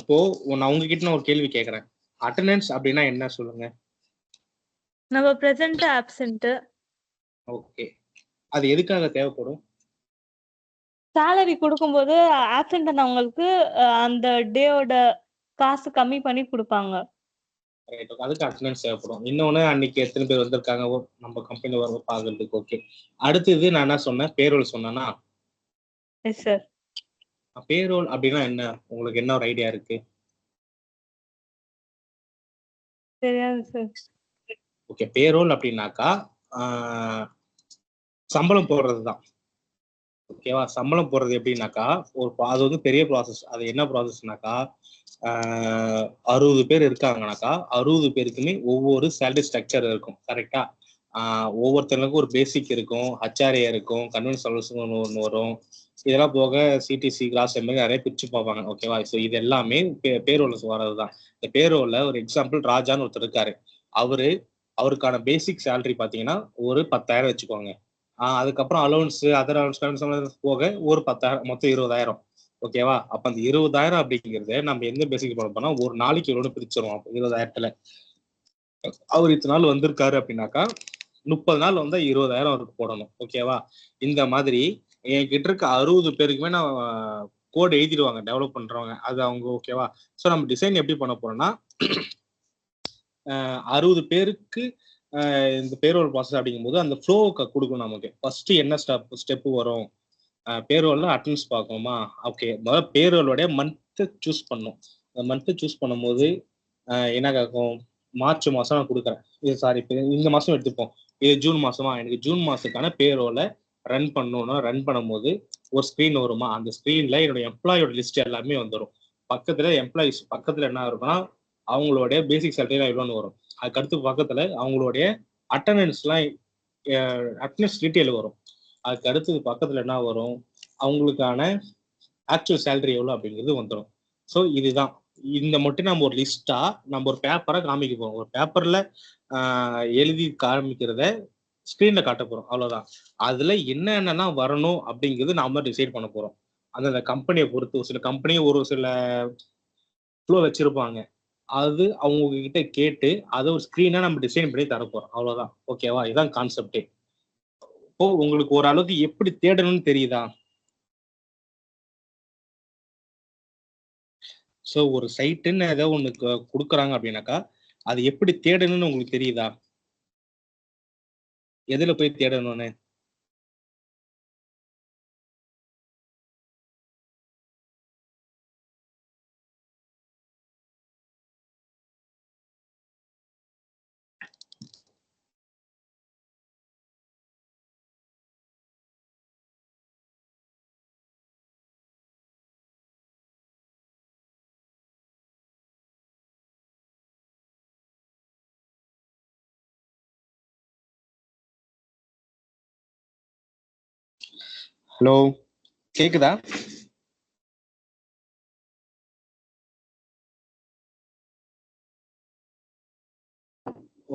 இப்போ நான் உங்ககிட்ட ஒரு கேள்வி கேட்கறேன். அட்டெண்டன்ஸ் அப்படின்னா என்ன சொல்லுங்க? நம்ம பிரசன்ட், ஆப்சென்ட். ஓகே, அது எதுக்காக தேவைப்படும்? சேலரி கொடுக்கும்போது ஆப்சென்ட் ஆனவங்களுக்கு அந்த டேயோட காசு கம்மி பண்ணி கொடுப்பாங்க. அதுக்கு அட்டெண்டன்ஸ் தேவைப்படும். இன்னொன்னு அன்னைக்கு எத்தனை பேர் வந்திருக்காங்க நம்ம கம்பெனில வர பாக்குறதுக்கு. ஓகே, அடுத்தது நான் என்ன சொன்னேன்? பேரோல் சொன்னேன்னா? Yes sir. பேரோல் அப்படின்னா என்ன, உங்களுக்கு என்ன ஒரு ஐடியா இருக்கு? தெரியாது சார். ஓகே, பேரோல் அப்படின்னாக்கா சம்பளம் போடுறதுதான். ஓகேவா? சம்பளம் போடுறது எப்படின்னாக்கா அது வந்து பெரிய ப்ராசஸ். அது என்ன ப்ராசஸ்னாக்கா 60 பேர் இருக்காங்கனாக்கா 60 பேருக்குமே ஒவ்வொரு சேலரி ஸ்ட்ரக்சர் இருக்கும். கரெக்டா? ஒவ்வொருத்தருக்கும் ஒரு பேசிக் இருக்கும், HRA இருக்கும், கன்வென்ஸ் ஒன்று வரும், இதெல்லாம் போக சிடிசி, கிராஸ் மாதிரி நிறைய பிரிச்சு பார்ப்பாங்க. ஓகேவா? ஸோ இது எல்லாமே பேரோல வர்றது தான். இந்த பேரோல ஒரு எக்ஸாம்பிள் ராஜான்னு ஒருத்தர் இருக்காரு. அவருக்கான பேசிக் சேலரி பார்த்தீங்கன்னா ஒரு 10,000 வச்சுக்கோங்க. அதுக்கப்புறம் அலோன்ஸ், அதர் அலோன்ஸ் போக ஒரு 10,000, மொத்தம் 20,000. ஓகேவா? அப்ப அந்த 20,000 அப்படிங்கிறத நம்ம எந்த பேசிக் பண்ண போனா ஒரு நாளைக்கு எவ்வளவு பிரிச்சிருவோம். அப்ப 20,000த்துல அவர் இத்தனை நாள் வந்திருக்காரு அப்படின்னாக்கா 30 நாள் வந்தா 20,000 அவருக்கு போடணும். ஓகேவா? இந்த மாதிரி என்கிட்ட இருக்க 60 பேருக்குமே நான் கோட் எழுதிடுவாங்க டெவலப் பண்றவங்க. அது அவங்க ஓகேவா? ஸோ நம்ம டிசைன் எப்படி பண்ண போறோம்னா 60 பேருக்கு இந்த பேரோல் ப்ராசஸ் அப்படிங்கும்போது அந்த ஃப்ளோ கொடுக்கணும் நமக்கு. ஃபர்ஸ்ட் என்ன ஸ்டெப் வரும்? பேரோல்ல அட்டன்ஸ் பார்க்கணுமா? ஓகே, முதல்ல பேரோலோடைய மந்த்தை சூஸ் பண்ணும். அந்த மந்த்தை சூஸ் பண்ணும்போது என்ன கேட்கும்? மார்ச் மாசம் நான் கொடுக்குறேன். இது சாரி, இப்போ இந்த மாசம் எடுத்துப்போம். இது ஜூன் மாசமா? எனக்கு ஜூன் மாசத்துக்கான பேரோலை ரன் பண்ணணும்னா ரன் பண்ணும்போது ஒரு ஸ்க்ரீன் வருமா? அந்த ஸ்க்ரீன்ல என்னோட எம்ப்ளாயோட லிஸ்ட் எல்லாமே வந்துடும். பக்கத்துல எம்ப்ளாயிஸ் பக்கத்துல என்ன இருக்குன்னா அவங்களுடைய பேசிக் சேலரி எவ்வளோன்னு வரும். அதுக்கடுத்து பக்கத்துல அவங்களுடைய அட்டண்டன்ஸ்லாம் அட்டண்டன்ஸ் டீட்டெயில் வரும். அதுக்கு அடுத்தது பக்கத்துல என்ன வரும்? அவங்களுக்கான ஆக்சுவல் சேலரி எவ்வளோ அப்படிங்கிறது வந்துடும். ஸோ இதுதான், இந்த மட்டும் நம்ம ஒரு லிஸ்டா நம்ம ஒரு பேப்பரை காமிக்க போறோம். ஒரு பேப்பர்ல எழுதி காமிக்கிறத ஸ்கிரீன்ல காட்ட போறோம், அவ்வளவுதான். அதுல என்னென்னலாம் வரணும் அப்படிங்கிறது நாம டிசைட் பண்ண போறோம். அந்த கம்பெனியை பொறுத்து ஒரு சில கம்பெனி ஒரு சில ஃப்ளோ வச்சிருப்பாங்க. அது அவங்க கிட்ட கேட்டு அதை ஒரு ஸ்கிரீனா நம்ம டிசைன் பண்ணி தர போறோம், அவ்வளவுதான். ஓகேவா? இதுதான் கான்செப்டே. இப்போ உங்களுக்கு ஓரளவுக்கு எப்படி தேடணும்னு தெரியுதா? ஸோ ஒரு சைட்டுன்னு ஏதோ ஒன்று கொடுக்குறாங்க அப்படின்னாக்கா அது எப்படி தேடணும்னு உங்களுக்கு தெரியுதா? எதுல போய் தேடணும்னு? ஹலோ, கேக்குதா?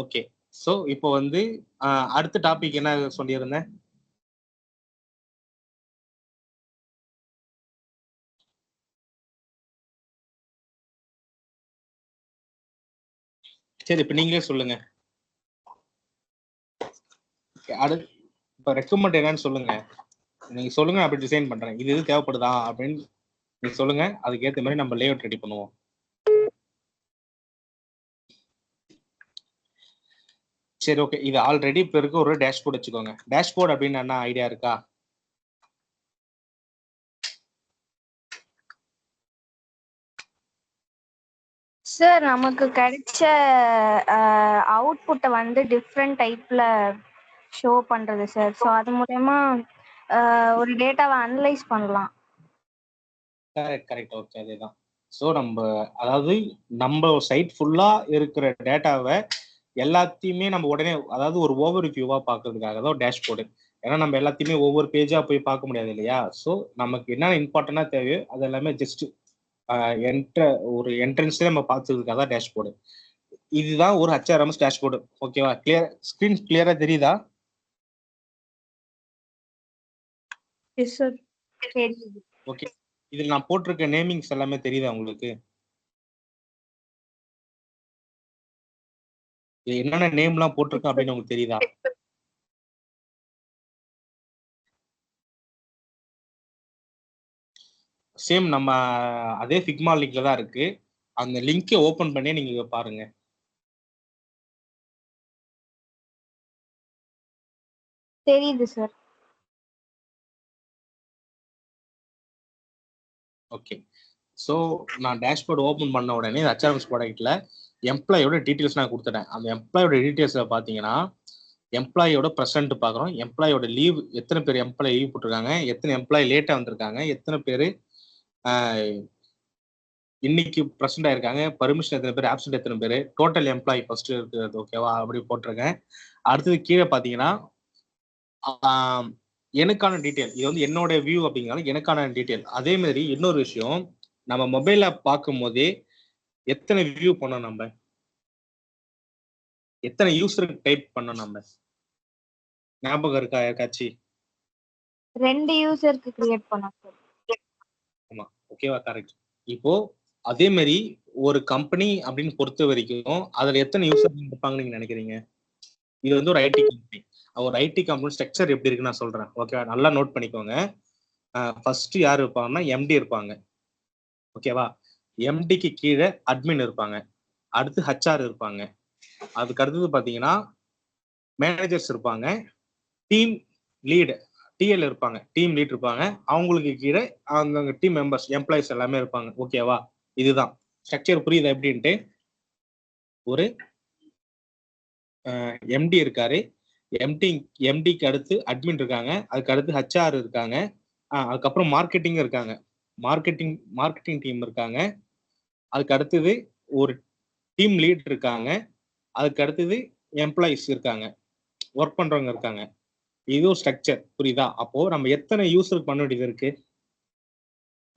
ஓகே. ஸோ இப்போ வந்து அடுத்த டாபிக் என்ன சொல்லியிருந்தேன்? சரி, இப்போ நீங்களே சொல்லுங்க. இப்போ ரெக்கமெண்ட் என்னன்னு சொல்லுங்க. நீங்க சொல்லுங்க, அப்படி டிசைன் பண்றேன். இது எது தேவைப்படுதா அப்படின்னு நீங்க சொல்லுங்க. அதுக்கேற்ற மாதிரி நம்ம லேஅவுட் ரெடி பண்ணுவோம். சரி, ஓகே. இது ஆல்ரெடி இப்போ இருக்க ஒரு டேஷ்போர்ட் வச்சுக்கோங்க. டேஷ்போர்ட் அப்படின்னு என்ன ஐடியா இருக்கா? சார், நமக்கு கிடைச்ச அவுட்புட்டை வந்து டிஃப்ரெண்ட் டைப்ல ஷோ பண்றது சார். ஸோ அது மூலயமா ஒரு டேட்டாவை அனலைஸ் பண்ணலாம். கரெக்ட். ஓகே, அதேதான். ஸோ அதாவது நம்ம சைட் ஃபுல்லா இருக்கிற டேட்டாவை எல்லாத்தையுமே நம்ம உடனே, அதாவது ஒரு ஓவர் வியூவா பார்க்கறதுக்காக தான் டேஷ்போர்டு. ஏன்னா நம்ம எல்லாத்தையுமே ஒவ்வொரு பேஜா போய் பார்க்க முடியாது இல்லையா? ஸோ நமக்கு என்ன இம்பார்ட்டண்டா தேவையோ அது எல்லாமே ஜஸ்ட் ஒரு என்ட்ரன்ஸ்ல நம்ம பார்த்துக்கிறதுக்காக தான் டேஷ்போர்டு. இதுதான் ஒரு HRMS டேஷ்போர்டு. ஓகேவா? ஸ்கிரீன் கிளியரா தெரியுதா? Yes sir. ஓகே. இதுல நான் போட்டிருக்க நேமிங்ஸ் எல்லாமே தெரியுதா உங்களுக்கு? என்னென்ன நேம்லாம் போட்டிருக்கேன் அப்படின்னு உங்களுக்கு தெரியுதா? சேம் நம்ம அதே ஃபிக்மா லிங்க்ல தான் இருக்கு. அந்த லிங்கை ஓபன் பண்ணி நீங்க பாருங்க. தெரியுது சார். ஓகே. ஸோ நான் டேஷ்போர்ட் ஓப்பன் பண்ண உடனே HRMS ப்ராடக்ட்ல எம்ப்ளாயோட டீட்டெயில்ஸ் நான் கொடுத்துட்டேன். அந்த எம்ப்ளாயோட டீட்டெயில்ஸ்ல பார்த்தீங்கன்னா எம்ப்ளாயோட ப்ரெசென்ட் பார்க்குறோம். எம்ப்ளாயோட லீவ், எத்தனை பேர் எம்ப்ளாயி லீவ் போட்டிருக்காங்க, எத்தனை எம்ப்ளாயி லேட்டாக வந்திருக்காங்க, எத்தனை பேர் இன்னைக்கு ப்ரெசென்ட் ஆயிருக்காங்க, பர்மிஷன் எத்தனை பேர், ஆப்சென்ட் எத்தனை பேர், டோட்டல் எம்ப்ளாயி ஃபர்ஸ்ட் இருக்கிறது. ஓகேவா? அப்படி போட்டிருக்கேன். அடுத்தது கீழே பார்த்தீங்கன்னா எனக்கான டீட்டெயில். இது வந்து என்னோட வியூ அப்படிங்கிறனால எனக்கான டீட்டெயில். அதே மாதிரி இன்னொரு விஷயம், நம்ம மொபைல்ல பார்க்கும் போதே எத்தனை வியூ பண்ணோம், நம்ம எத்தனை யூசருக்கு டைப் பண்ணோம், நம்ம ஞாபகம் இருக்கா யாருக்காச்சு? 2 யூசருக்கு கிரியேட் பண்ணோம் சார். ஆமா, ஓகேவா? கரெக்ட். இப்போ அதே மாதிரி ஒரு கம்பெனி அப்படின்னு பொறுத்த வரைக்கும் அதுல எத்தனை யூசர் இருப்பாங்கன்னு நீங்க நினைக்கிறீங்க? இது வந்து ஒரு ஐடி கம்பெனி. ஒரு ஐடி கம்பெனி ஸ்ட்ரக்சர் எப்படி இருக்குன்னு நான் சொல்றேன். ஓகேவா? நல்லா நோட் பண்ணிக்கோங்க. ஃபர்ஸ்ட் யார் இருப்பாங்கன்னா எம்டி இருப்பாங்க. ஓகேவா? எம்டிக்கு கீழே அட்மின் இருப்பாங்க. அடுத்து ஹெச்ஆர் இருப்பாங்க. அதுக்கு அடுத்தது பாத்தீங்கன்னா மேனேஜர்ஸ் இருப்பாங்க. டீம் லீடு டிஎல் இருப்பாங்க. டீம் லீட் இருப்பாங்க. அவங்களுக்கு கீழே அவங்க டீம் மெம்பர்ஸ் எம்ப்ளாயிஸ் எல்லாமே இருப்பாங்க. ஓகேவா? இதுதான் ஸ்ட்ரக்சர். புரியுதா எப்படின்ட்டு? ஒரு எம்டி இருக்காரு. எம்டிக்கு அடுத்து அட்மின் இருக்காங்க. அதுக்கு அடுத்து ஹெச்ஆர் இருக்காங்க. அதுக்கப்புறம் மார்க்கெட்டிங் இருக்காங்க. மார்க்கெட்டிங் டீம் இருக்காங்க. அதுக்கு அடுத்தது ஒரு டீம் லீட் இருக்காங்க. அதுக்கு அடுத்தது எம்ப்ளாயிஸ் இருக்காங்க, ஒர்க் பண்றவங்க இருக்காங்க. இது ஒரு ஸ்ட்ரக்சர். புரியுதா? அப்போ நம்ம எத்தனை யூசருக்கு பண்ண வேண்டியது இருக்கு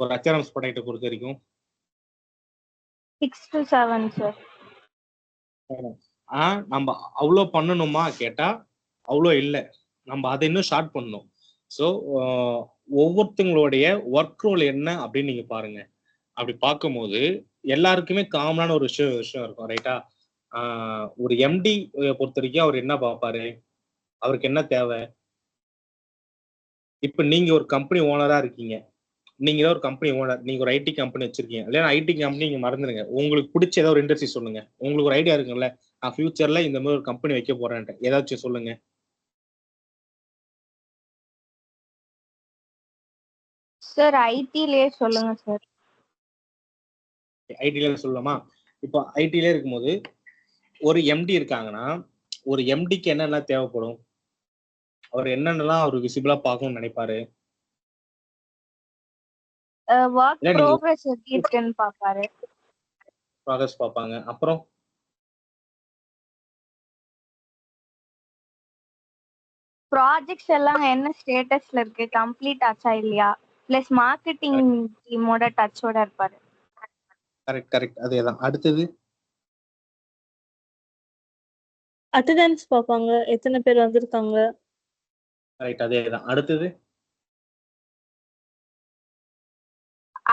ஒரு ஹெச்ஆர்எம்எஸ் ப்ராடக்ட்டை பொறுத்த வரைக்கும்? 6 to 7 சார். நம்ம அவ்வளோ பண்ணணுமா கேட்டா அவ்வளோ இல்லை. நம்ம அதை இன்னும் ஷார்ட் பண்ணணும். ஸோ ஒவ்வொருத்தங்களுடைய ஒர்க் ரோல் என்ன அப்படின்னு நீங்க பாருங்க. அப்படி பார்க்கும்போது எல்லாருக்குமே காமனான ஒரு விஷயம் இருக்கும். ரைட்டா? ஒரு எம்டி பொறுத்த வரைக்கும் அவர் என்ன பார்ப்பாரு? அவருக்கு என்ன தேவை? இப்ப நீங்க ஒரு கம்பெனி ஓனரா இருக்கீங்க. நீங்க ஏதோ ஒரு கம்பெனி ஓனர், நீங்க ஒரு ஐடி கம்பெனி வச்சிருக்கீங்க. இல்லைன்னா ஐடி கம்பெனி நீங்க மறந்துடுங்க. உங்களுக்கு பிடிச்ச ஏதோ ஒரு இண்டஸ்ட்ரி சொல்லுங்க. உங்களுக்கு ஒரு ஐடியா இருக்குல்ல, நான் ஃபியூச்சர்ல இந்த மாதிரி ஒரு கம்பெனி வைக்க போறேன்ட்டு ஏதாச்சும் சொல்லுங்க. சார் ஐடிலயே சொல்லுங்க சார். ஐடில சொல்லலாமா? இப்போ ஐடில இருக்கும்போது ஒரு எம்டி இருக்காங்கன்னா ஒரு எம்டிக்கு என்னென்ன தேவைப்படும்? அவர் என்னென்னலாம் அவர் விசிபிளா பார்க்கணும்னு நினைப்பாரு? ஒர்க் ப்ரோக்ரஸ் எப்படி இருக்குன்னு பாப்பாரு. ப்ராக்ரஸ் பார்ப்பாங்க. அப்புறம் ப்ராஜெக்ட்ஸ் எல்லாம் என்ன ஸ்டேட்டஸ்ல இருக்கு, கம்ப்ளீட் ஆச்சா இல்லையா, பிளஸ் மார்க்கெட்டிங் டீமோட டச்சோட இருப்பாரு. கரெக்ட் அதேதான். அடுத்தது அட்டெண்டன்ஸ் பார்ப்பாங்க, எத்தனை பேர் வந்திருக்காங்க. கரெக்ட் அதேதான். அடுத்தது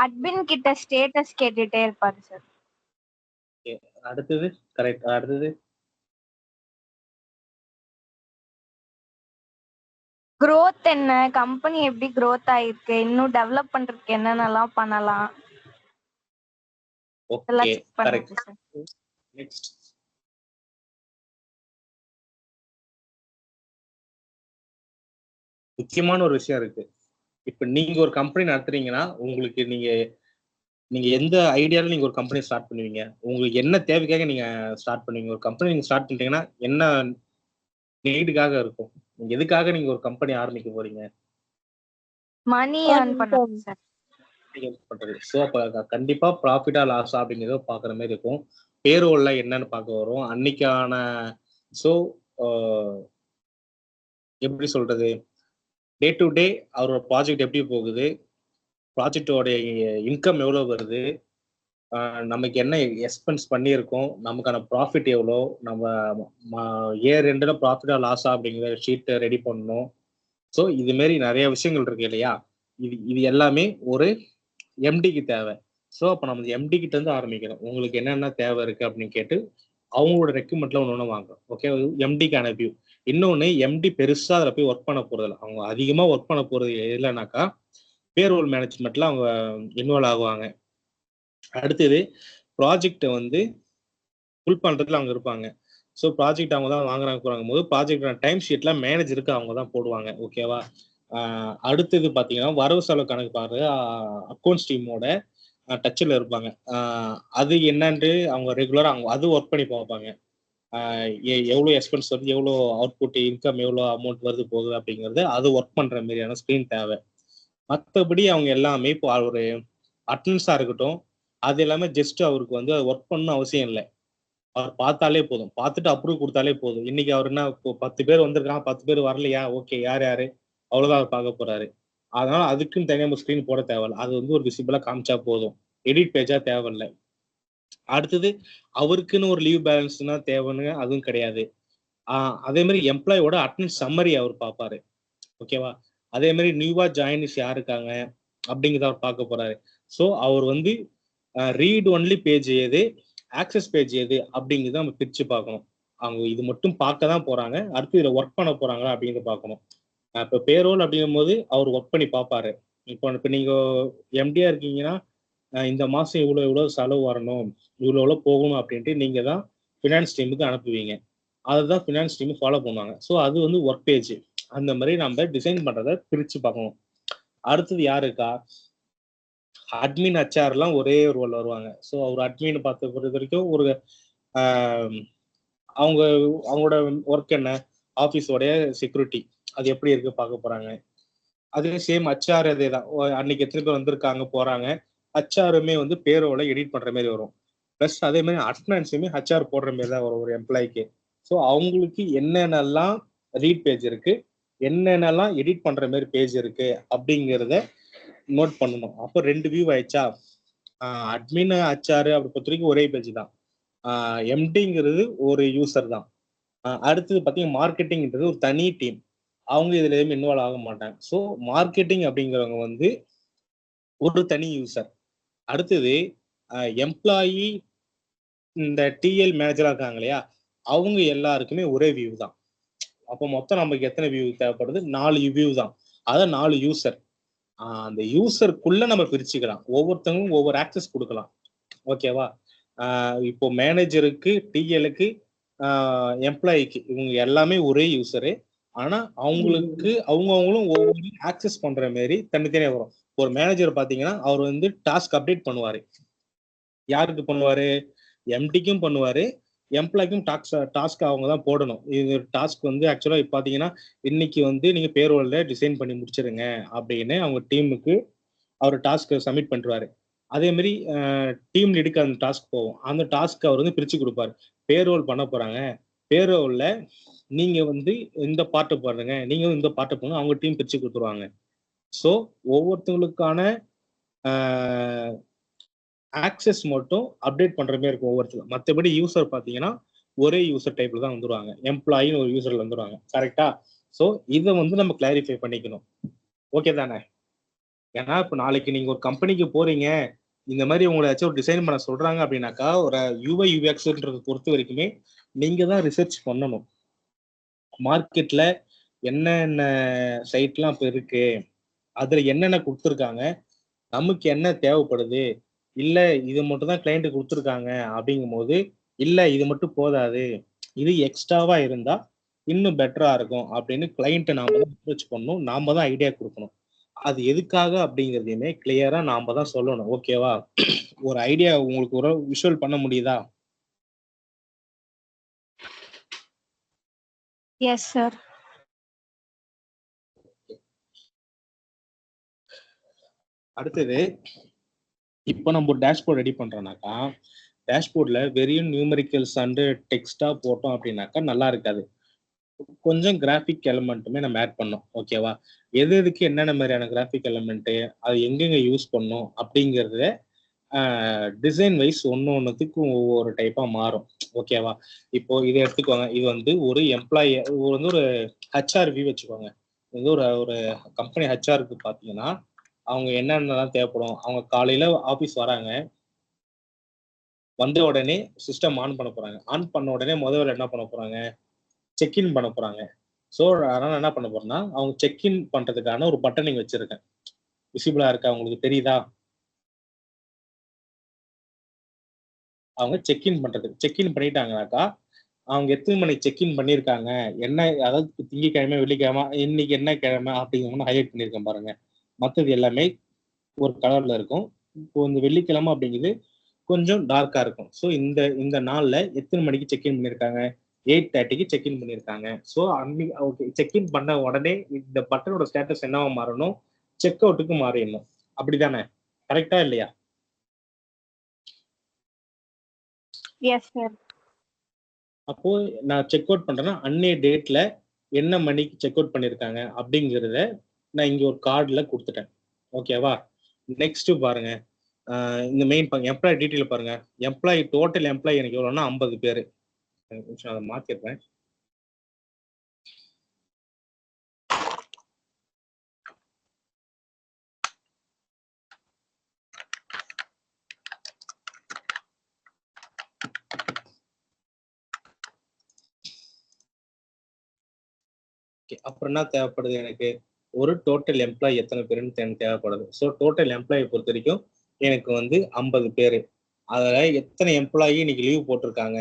அட்மின் கிட்ட ஸ்டேட்டஸ் கேட்டுட்டே இருப்பாரு சார். அடுத்தது கரெக்ட். அடுத்தது growth என்ன, கம்பெனி எப்படி growth ஆயிருக்கு, இன்னும் டெவலப் பண்றதுக்கு என்னென்னலாம் பண்ணலாம், ஓகே கரெக்ட். நெக்ஸ்ட் முக்கியமான ஒரு விஷயம் இருக்கு. இப்ப நீங்க ஒரு கம்பெனி நடத்துறீங்கன்னா உங்களுக்கு நீங்க எந்த ஐடியால நீங்க ஒரு கம்பெனி ஸ்டார்ட் பண்ணுவீங்க? உங்களுக்கு என்ன தேவைக்காக நீங்க ஸ்டார்ட் பண்ணுவீங்க? ஒரு கம்பெனி நீங்க ஸ்டார்ட் பண்ணிட்டீங்கன்னா என்ன நீடுக்காக இருக்கும்? நீங்க எதுக்காக நீங்க ஒரு கம்பெனி ஆரம்பிக்க போறீங்க? மணி earn பண்றது சார். பண்றது. ஸோ அப்ப கண்டிப்பா ப்ராஃபிட்டா லாஸா அப்படிங்கிறத பாக்குற மாதிரி இருக்கும். பேரோல்ல என்னன்னு பார்க்க வரும் அன்னைக்கான. ஸோ எப்படி சொல்றது, டே டு டே அவரோட ப்ராஜெக்ட் எப்படி போகுது, ப்ராஜெக்டோட இன்கம் எவ்வளோ வருது, நமக்கு என்ன எக்ஸ்பென்ஸ் பண்ணியிருக்கோம், நமக்கான ப்ராஃபிட் எவ்வளோ, நம்ம இயர் ரெண்டுல ப்ராஃபிட்டா லாஸா அப்படிங்கிற ஷீட்டை ரெடி பண்ணணும். ஸோ இது மாதிரி நிறைய விஷயங்கள் இருக்கு இல்லையா? இது எல்லாமே ஒரு எம்டிக்கு தேவை. ஸோ அப்போ நம்ம எம்டி கிட்ட இருந்து ஆரம்பிக்கணும். உங்களுக்கு என்னென்ன தேவை இருக்கு அப்படின்னு கேட்டு அவங்களோட ரெக்யூமெண்ட்ல ஒன்று வாங்கணும். ஓகே, எம்டிக்கான வியூ. இன்னொன்று, எம்டி பெருசா அதில் போய் ஒர்க் பண்ண போறது இல்லை. அவங்க அதிகமா ஒர்க் பண்ண போறது இல்லைனாக்கா பேரோல் மேனேஜ்மெண்ட்ல அவங்க இன்வால்வ் ஆகுவாங்க. அடுத்தது ப்ராஜெக்டை வந்து ஃபுல் பண்றதுல அவங்க இருப்பாங்க. ஸோ ப்ராஜெக்ட் அவங்க தான் வாங்குறாங்க போது ப்ராஜெக்டான டைம் ஷீட்லாம் மேனேஜருக்கு அவங்க தான் போடுவாங்க. ஓகேவா? அடுத்தது பார்த்தீங்கன்னா வரவு செலவு கணக்கு பாரு அக்கௌண்ட்ஸ் டீமோட டச்சில் இருப்பாங்க. அது என்னன்ட்டு அவங்க ரெகுலராக அவங்க அது ஒர்க் பண்ணி பார்ப்பாங்க. எவ்வளோ எக்ஸ்பென்ஸ் வருது, எவ்வளோ அவுட்புட், இன்கம் எவ்வளோ அமௌண்ட் வருது போகுது அப்படிங்கிறது அது ஒர்க் பண்ணுற மாதிரியான ஸ்க்ரீன் தேவை. மற்றபடி அவங்க எல்லாமே இப்போ ஒரு அட்டண்டன்ஸாக இருக்கட்டும், அது எல்லாமே ஜஸ்ட் அவருக்கு வந்து ஒர்க் பண்ணணும் அவசியம் இல்லை. அவர் பார்த்தாலே போதும், பார்த்துட்டு அப்ரூவ் கொடுத்தாலே போதும். இன்னைக்கு அவர் என்ன இப்போ 10 பேர் வந்திருக்கான், 10 பேர் வரலையா, ஓகே யார் யாரு அவ்வளோதான் அவர் பார்க்க போறாரு. அதனால அதுக்குன்னு தனியாக நம்ம ஸ்க்ரீன் போட தேவையில்ல. அது வந்து ஒரு விசிபிளா காமிச்சா போதும், எடிட் பேஜா தேவையில்லை. அடுத்தது அவருக்குன்னு ஒரு லீவ் பேலன்ஸ்னா தேவைன்னு அதுவும் கிடையாது. அதே மாதிரி எம்ப்ளாயோட அட்டெண்டன்ஸ் சம்மரி அவர் பார்ப்பாரு. ஓகேவா? அதே மாதிரி நியூவா ஜாயின்ஸ் யார் இருக்காங்க அப்படிங்கிறத அவர் பார்க்க போறாரு. ஸோ அவர் வந்து ரீட் ஒன்லி பேஜ் எது, ஆக்சஸ் பேஜ் எது அப்படிங்கிறத நம்ம பிரிச்சு பார்க்கணும். அவங்க இது மட்டும் பார்க்க தான் போறாங்க, அடுத்து இதில் ஒர்க் பண்ண போறாங்களா அப்படிங்கிறத பார்க்கணும். இப்போ பேரோல் அப்படிங்கும் போது அவர் ஒர்க் பண்ணி பார்ப்பாரு. இப்போ நீங்க எம்டியா இருக்கீங்கன்னா இந்த மாசம் இவ்வளோ செலவு வரணும், இவ்வளோ போகணும் அப்படின்ட்டு நீங்க தான் ஃபினான்ஸ் டீமுக்கு அனுப்புவீங்க. அதுதான் ஃபினான்ஸ் டீம் ஃபாலோ பண்ணுவாங்க. ஸோ அது வந்து ஒர்க் பேஜ். அந்த மாதிரி நம்ம டிசைன் பண்றதை பிரிச்சு பார்க்கணும். அடுத்தது யாருக்கா, அட்மின் ஹெச்ஆர்லாம் ஒரே ரோல் வருவாங்க. ஸோ அவர் அட்மின் பார்த்த பொறுத்த வரைக்கும் ஒரு அவங்க அவங்களோட ஒர்க் என்ன, ஆஃபீஸோடைய செக்யூரிட்டி அது எப்படி இருக்கு பார்க்க போறாங்க. அதே சேம் ஹெச்ஆர் அதே தான், அன்னைக்கு எத்தனை பேர் வந்திருக்காங்க போறாங்க, ஹெச்ஆருமே வந்து பேரோல எடிட் பண்ற மாதிரி வரும். ப்ளஸ் அதே மாதிரி அட்டனன்ஸுமே ஹெச்ஆர் போடுற மாதிரி தான் வரும் ஒரு எம்ப்ளாய்க்கு. ஸோ அவங்களுக்கு என்னென்னலாம் ரீட் பேஜ் இருக்கு, என்னென்னலாம் எடிட் பண்ற மாதிரி பேஜ் இருக்கு அப்படிங்கிறத நோட் பண்ணணும். அப்போ 2 வியூ ஆயிடுச்சா. அட்மின் ஹெச்ஆர் அப்படி பொறுத்த வரைக்கும் ஒரே பேஜ் தான். எம்டிங்கிறது ஒரு யூசர் தான். அடுத்தது பார்த்தீங்கன்னா மார்க்கெட்டிங்கிறது ஒரு தனி டீம், அவங்க இதுல எதுவும் இன்வால்வ் ஆக மாட்டாங்க. ஸோ மார்க்கெட்டிங் அப்படிங்கிறவங்க வந்து ஒரு தனி யூசர். அடுத்தது எம்ப்ளாயி, இந்த டிஎல் மேனேஜரா இருக்காங்க இல்லையா, அவங்க எல்லாருக்குமே ஒரே வியூ தான். அப்போ மொத்தம் நமக்கு எத்தனை வியூ தேவைப்படுது, 4 வியூ தான். அதான் 4 யூசர். அந்த யூசருக்குள்ள நம்ம பிரிச்சுக்கலாம், ஒவ்வொருத்தவங்களும் ஒவ்வொரு ஆக்சஸ் கொடுக்கலாம். ஓகேவா. இப்போ மேனேஜருக்கு, டிஎலுக்கு, எம்ப்ளாயிக்கு இவங்க எல்லாமே ஒரே யூசரு. ஆனா அவங்களுக்கு அவங்களும் ஒவ்வொரு ஆக்சஸ் பண்ற மாதிரி தனித்தனியா வரும். ஒரு மேனேஜர் பாத்தீங்கன்னா அவர் வந்து டாஸ்க் அப்டேட் பண்ணுவாரு. யாருக்கு பண்ணுவாரு, எம்டிக்கும் பண்ணுவாரு, எம்ப்ளாய்க்கும் டாஸ்க் அவங்க தான் போடணும். இது டாஸ்க் வந்து ஆக்சுவலா இப்போ பாத்தீங்கன்னா இன்னைக்கு வந்து நீங்க பேரோல்ல டிசைன் பண்ணி முடிச்சிருங்க அப்படின்னு அவங்க டீமுக்கு அவர் டாஸ்க் சப்மிட் பண்ணுவாரு. அதே மாதிரி டீம் லீடுக்கு அந்த டாஸ்க் போகும். அந்த டாஸ்க் அவர் வந்து பிரிச்சு கொடுப்பாரு. பேரோல் பண்ண போறாங்க, பேரோல்ல நீங்க வந்து இந்த பாட்டு பாருங்க, நீங்க இந்த பாட்டு போங்க, அவங்க டீம் பிரிச்சு கொடுத்துருவாங்க. ஸோ ஒவ்வொருத்தவங்களுக்கான ஆக்சஸ் மட்டும் அப்டேட் பண்ற மாதிரி இருக்கும் ஒவ்வொருத்தரும். மற்றபடி யூசர் பார்த்தீங்கன்னா ஒரே யூசர் டைப்ல தான் வந்துருவாங்க, எம்ப்ளாயின்னு ஒரு யூசர்ல வந்துருவாங்க. கரெக்டா. ஸோ இதை வந்து நம்ம கிளாரிஃபை பண்ணிக்கணும். ஓகே தானே. ஏன்னா இப்போ நாளைக்கு நீங்க ஒரு கம்பெனிக்கு போறீங்க, இந்த மாதிரி உங்களை ஏதாச்சும் ஒரு டிசைன் பண்ண சொல்றாங்க அப்படின்னாக்கா, ஒரு யூஐ யூஎக்ஸ்ன்றதை பொறுத்த வரைக்குமே நீங்க தான் ரிசர்ச் பண்ணணும். மார்க்கெட்ல என்னென்ன சைட்லாம் இப்போ இருக்கு, அதுல என்னென்ன கொடுத்துருக்காங்க, நமக்கு என்ன தேவைப்படுது, இல்ல இது மட்டும் தான் கிளைண்ட் கொடுத்துருக்காங்க அப்படிங்கும் போது, இல்ல இது மட்டும் போதாது, இது எக்ஸ்ட்ராவா இருந்தா இன்னும் பெட்டரா இருக்கும் அப்படின்னு கிளைண்ட்டை நாம தான் ரிசர்ச் பண்ணணும், நாம தான் ஐடியா கொடுக்கணும். அது எதுக்காக அப்படிங்கிறதையுமே கிளியரா நாம தான் சொல்லணும். ஓகேவா. ஒரு ஐடியா உங்களுக்கு ஒரு விஷுவல் பண்ண முடியுதா? Yes sir. அடுத்தது இப்போ நம்ம ஒரு டேஷ்போர்ட் ரெடி பண்றோம்னாக்கா, டேஷ்போர்ட்ல வெறும் நியூமெரிக்கல்ஸ் அண்ட் டெக்ஸ்டா போட்டோம் அப்படின்னாக்கா நல்லா இருக்காது. கொஞ்சம் கிராஃபிக் எலமெண்ட்டுமே நம்ம ஆட் பண்ணோம். ஓகேவா. எது எதுக்கு என்னென்ன மாதிரியான கிராஃபிக் எலமெண்ட்டு, அது எங்கெங்க யூஸ் பண்ணோம் அப்படிங்கிறத டிசைன் வைஸ் ஒன்றுத்துக்கும் ஒவ்வொரு டைப்பா மாறும். ஓகேவா. இப்போ இதை எடுத்துக்கோங்க, இது வந்து ஒரு எம்ப்ளாயி வந்து ஒரு ஹெச்ஆர் வியூ வச்சுக்கோங்க. இது ஒரு ஒரு கம்பெனி ஹெச்ஆருக்கு பார்த்தீங்கன்னா அவங்க என்னென்னலாம் தேவைப்படும், அவங்க காலையில ஆஃபீஸ் வராங்க, வந்த உடனே சிஸ்டம் ஆன் பண்ண போறாங்க. ஆன் பண்ண உடனே முதல்ல என்ன பண்ண போறாங்க, செக்இன் பண்ண போறாங்க. ஸோ அதனால என்ன பண்ண போறேன்னா, அவங்க செக்இன் பண்றதுக்கான ஒரு பட்டன் இங்க வச்சிருக்கேன். விசிபிளா இருக்கா உங்களுக்கு, தெரியுதா? அவங்க செக்இன் பண்றதுக்கு செக்இன் பண்ணிட்டாங்கனாக்கா, அவங்க எத்தனை மணிக்கு செக்இன் பண்ணியிருக்காங்க, என்ன அதாவது திங்கக்கிழமை வெள்ளிக்கிழமை இன்னைக்கு என்ன கிழமை அப்படிங்கிற ஹைலைட் பண்ணியிருக்கேன் பாருங்க. மற்றது எல்லாமே ஒரு கலர்ல இருக்கும். இப்போ இந்த வெள்ளிக்கிழமை அப்படிங்கிறது கொஞ்சம் டார்க்கா இருக்கும். ஸோ இந்த இந்த நாள்ல எத்தனை மணிக்கு செக்இன் பண்ணியிருக்காங்க, 8:30க்கு செக்இன் பண்ணியிருக்காங்க. ஸோ அன்னைக்கு ஓகே, செக்இன் பண்ண உடனே இந்த பட்டனோட ஸ்டேட்டஸ் என்னவா மாறணும், செக் அவுட்டுக்கு மாறிடணும். அப்படிதானே, கரெக்டா இல்லையா? Yes sir. அப்போ நான் செக் அவுட் பண்றேன்னா அன்னைய டேட்ல என்ன மணிக்கு செக் அவுட் பண்ணியிருக்காங்க அப்படிங்கிறத நான் இங்க ஒரு கார்டுல கொடுத்துட்டேன். ஓகேவா. நெக்ஸ்ட் பாருங்க, இந்த மெயின் எம்ப்ளாயி டீட்டெயில் பாருங்க. எம்ப்ளாயி டோட்டல் எம்ப்ளாயி எனக்கு எவ்வளோன்னா 50 பேர். அதை மாத்திடுறேன். அப்புறம் என்ன தேவைப்படுது எனக்கு? ஒரு டோட்டல் எம்ப்ளாயி எத்தனை பேருன்னு எனக்கு தேவைப்படுது. ஸோ டோட்டல் எம்ப்ளாயி பொறுத்த வரைக்கும் எனக்கு வந்து 50 பேரு. அதுல எத்தனை எம்ப்ளாயி இன்னைக்கு லீவ் போட்டிருக்காங்க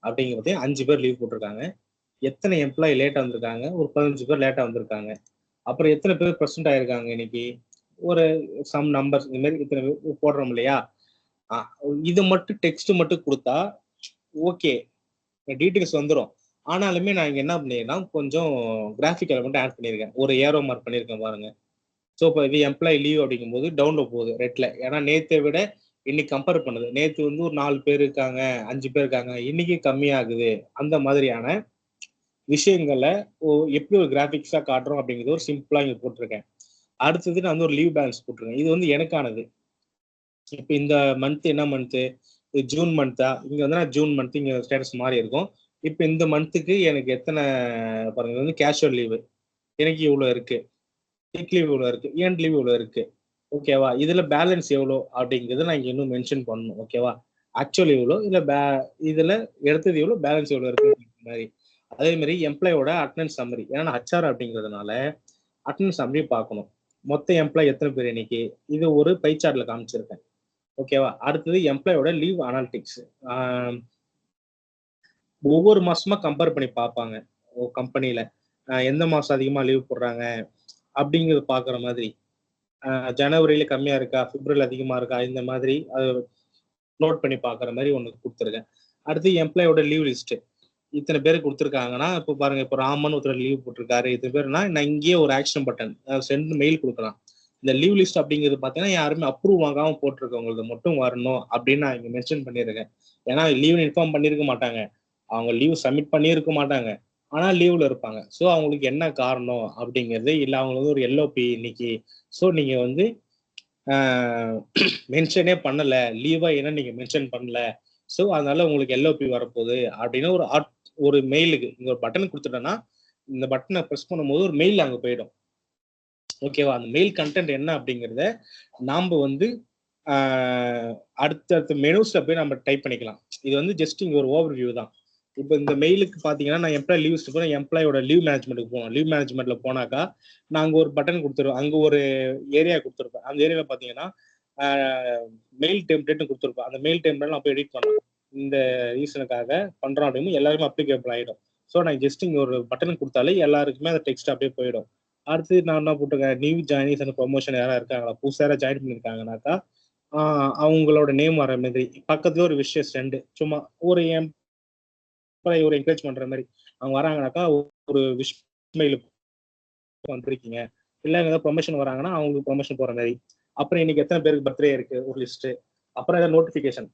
அப்படிங்கிறது 5 பேர் லீவ் போட்டிருக்காங்க. எத்தனை எம்ப்ளாயி லேட்டா வந்திருக்காங்க? ஒரு 15 பேர் லேட்டா வந்திருக்காங்க. அப்புறம் எத்தனை பேர் பிரசன்ட் ஆயிருக்காங்க இன்னைக்கு? ஒரு சம் நம்பர்ஸ் இந்த மாதிரி இத்தனை பேர் போடுறோம் இல்லையா? இது மட்டும் டெக்ஸ்ட் மட்டும் கொடுத்தா ஓகே, டீட்டெயில்ஸ் வந்துடும். ஆனாலுமே நான் இங்க என்ன பண்ணிருக்கேன்னா கொஞ்சம் கிராஃபிக் எலமெண்ட் ஆட் பண்ணியிருக்கேன். ஒரு ஏரோ மார்க் பண்ணியிருக்கேன் பாருங்க. ஸோ இப்போ இது எம்ப்ளாயி லீவ் அப்படிங்கும்போது டவுன்ல போகுது ரெட்ல. ஏன்னா நேத்தை விட இன்னைக்கு கம்பேர் பண்ணுது. நேத்து வந்து ஒரு 4 பேர் இருக்காங்க, 5 பேர் இருக்காங்க, இன்னைக்கு கம்மியாகுது. அந்த மாதிரியான விஷயங்களை எப்படி ஒரு கிராஃபிக்ஸா காட்டுறோம் அப்படிங்கிறது ஒரு சிம்பிளா இங்க போட்டிருக்கேன். அடுத்தது நான் வந்து ஒரு லீவ் பேலன்ஸ் போட்டிருக்கேன். இது வந்து எனக்கானது. இப்ப இந்த மந்த் என்ன மந்த்? ஜூன் மந்த்தா? இங்க வந்து நான் ஜூன் மந்த் இங்க ஸ்டேட்டஸ் மாறி இருக்கும். இப்ப இந்த மந்த்துக்கு எனக்கு எத்தனை பாருங்க, இது வந்து கேஷுவல் லீவு எனக்கு இவ்வளவு இருக்கு, சிக் லீவ் இவ்வளவு இருக்கு, ஏன் லீவ் இவ்வளவு இருக்கு. ஓகேவா? இதுல பேலன்ஸ் எவ்வளோ அப்படிங்கிறது நான் இங்க இன்னும் மென்ஷன் பண்ணணும். ஓகேவா? ஆக்சுவல் எவ்வளோ, இதுல எடுத்தது எவ்வளோ, பேலன்ஸ் எவ்வளோ இருக்கு மாதிரி. அதே மாதிரி எம்ப்ளாயோட அட்டனன்ஸ் சம்மரி. ஏன்னா நான் ஹச்ஆர் அப்படிங்கிறதுனால அட்டனன்ஸ் சம்மரி பார்க்கணும். மொத்த எம்ப்ளாய் எத்தனை பேர் இன்னைக்கு, இது ஒரு பை சார்ட்ல காமிச்சிருக்கேன். ஓகேவா? அடுத்தது எம்ப்ளாயோட லீவ் அனாலிட்டிக்ஸ். ஒவ்வொரு மாசமா கம்பேர் பண்ணி பார்ப்பாங்க கம்பெனில. எந்த மாசம் அதிகமா லீவ் போடுறாங்க அப்படிங்கிறது பாக்குற மாதிரி. ஜனவரியில கம்மியா இருக்கா, பிப்ரவரியில் அதிகமா இருக்கா, இந்த மாதிரி அது நோட் பண்ணி பாக்குற மாதிரி ஒன்று கொடுத்துருக்கேன். அடுத்து எம்ப்ளாயோட லீவ் லிஸ்ட் இத்தனை பேருக்கு கொடுத்துருக்காங்கன்னா, இப்போ பாருங்க, இப்போ ராமன் ஒருத்தர் லீவ் போட்டிருக்காரு, இத்தனை பேர்னா நான் இங்கேயே ஒரு ஆக்ஷன் பட்டன் சென்ட் மெயில் கொடுக்கலாம். இந்த லீவ் லிஸ்ட் அப்படிங்கிறது பார்த்தீங்கன்னா யாருமே அப்ரூவ் ஆகாம போட்டிருக்கவங்களுக்கு மட்டும் வரணும் அப்படின்னு நான் இங்க மென்ஷன் பண்ணியிருக்கேன். ஏன்னா லீவ் இன்ஃபார்ம் பண்ணியிருக்க மாட்டாங்க, அவங்க லீவ் சப்மிட் பண்ணியிருக்க மாட்டாங்க, ஆனா லீவ்ல இருப்பாங்க. ஸோ அவங்களுக்கு என்ன காரணம் அப்படிங்கிறது இல்லை, அவங்களுக்கு ஒரு எல்ஓபி இன்னைக்கு. ஸோ நீங்க வந்து மென்ஷனே பண்ணல, லீவா என்ன நீங்க மென்ஷன் பண்ணல, ஸோ அதனால உங்களுக்கு எல்ஓபி வரப்போகுது அப்படின்னு ஒரு மெயிலுக்கு இங்க ஒரு பட்டன் கொடுத்துட்டேன்னா இந்த பட்டனை ப்ரெஸ் பண்ணும்போது ஒரு மெயில் அங்கே போயிடும். ஓகேவா? அந்த மெயில் கண்டென்ட் என்ன அப்படிங்கிறத நாம வந்து அடுத்தடுத்த மெனுஸ்ல போய் நம்ம டைப் பண்ணிக்கலாம். இது வந்து ஜஸ்ட் இங்க ஒரு ஓவர் வியூ தான். இப்போ இந்த மெயிலுக்கு பாத்தீங்கன்னா நான் எம்ப்ளாய் லீவ்ஸ் போறேன், எம்ப்ளாயோட லீவ் மேனேஜ்மெண்ட்டுக்கு போகணும். லீவ் மேனேஜ்மெண்ட்ல போனாக்கா நான் அங்க ஒரு பட்டன் கொடுத்துருவேன், அங்க ஒரு ஏரியா கொடுத்துருப்பேன். அந்த ஏரியாவில் பாத்தீங்கன்னா மெயில் டெம்ப்ளேட்னு கொடுத்துருப்பேன். அந்த மெயில் டெம்ப்ளேட் நான் போய் எடிட் பண்ணலாம். இந்த ரீசனுக்காக பண்றோம் அப்படின்னு எல்லாருமே அப்ளிகேபிள் ஆயிடும். ஸோ நான் ஜஸ்ட் இங்க ஒரு பட்டன் கொடுத்தாலே எல்லாருக்குமே அந்த டெக்ஸ்ட் அப்படியே போயிடும். அடுத்து நான் என்ன போட்டிருக்கேன், நியூ ஜாயினிஸ் அண்ட் ப்ரொமோஷன் யாரா இருக்காங்களா, புதுசாக ஜாயின் பண்ணியிருக்காங்கனாக்கா அவங்களோட நேம் வர மாதிரி பக்கத்துல ஒரு விஷயம் ரெண்டு சும்மா ஒரு ஒரு என்கரேஜ் பண்ற மாதிரி அவங்க வராங்கனாக்கா ஒரு விஷ் மெயில் வந்திருக்கீங்க, இல்லை ஏதாவது ப்ரொமோஷன் வராங்கன்னா அவங்களுக்கு ப்ரொமோஷன் போற மாதிரி. அப்புறம் இன்னைக்கு எத்தனை பேருக்கு பர்த்டே இருக்கு ஒரு லிஸ்ட். அப்புறம் ஏதாவது நோட்டிஃபிகேஷன்,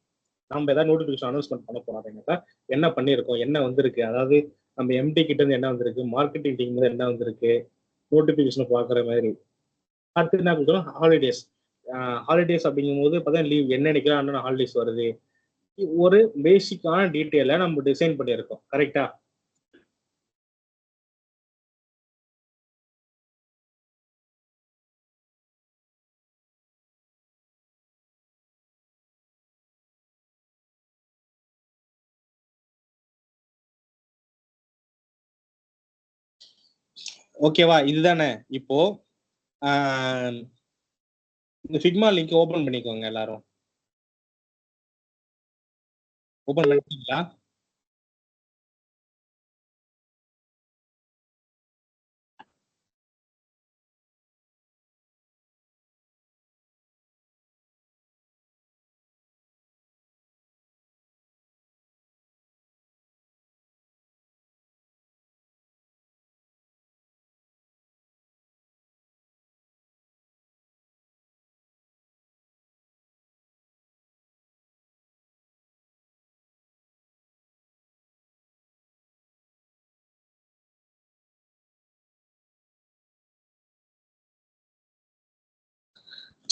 நம்ம ஏதாவது நோட்டிஃபிகேஷன் அனௌன்ஸ்மெண்ட் பண்ண போறோம் அப்படின்னாக்கா என்ன பண்ணியிருக்கோம், என்ன வந்திருக்கு, அதாவது நம்ம எம்டி கிட்ட இருந்து என்ன வந்திருக்கு, மார்க்கெட்டிங் டீம் இருந்து என்ன வந்திருக்கு, நோட்டிஃபிகேஷன் பார்க்குற மாதிரி. அடுத்து என்ன கொடுத்தோம், ஹாலிடேஸ். ஹாலிடேஸ் அப்படிங்கும்போது பார்த்தா லீவ் என்ன நினைக்கலாம், ஹாலிடேஸ் வருது. ஒரு பேசிக்கான டீட்டெயிலை நம்ம டிசைன் பண்ணியிருக்கோம். கரெக்டா? ஓகேவா? இதுதானே. இப்போ இந்த ஃபிக்மா லிங்க் ஓபன் பண்ணிக்கோங்க எல்லாரும். ஓபன் பண்ணிட்டீங்களா?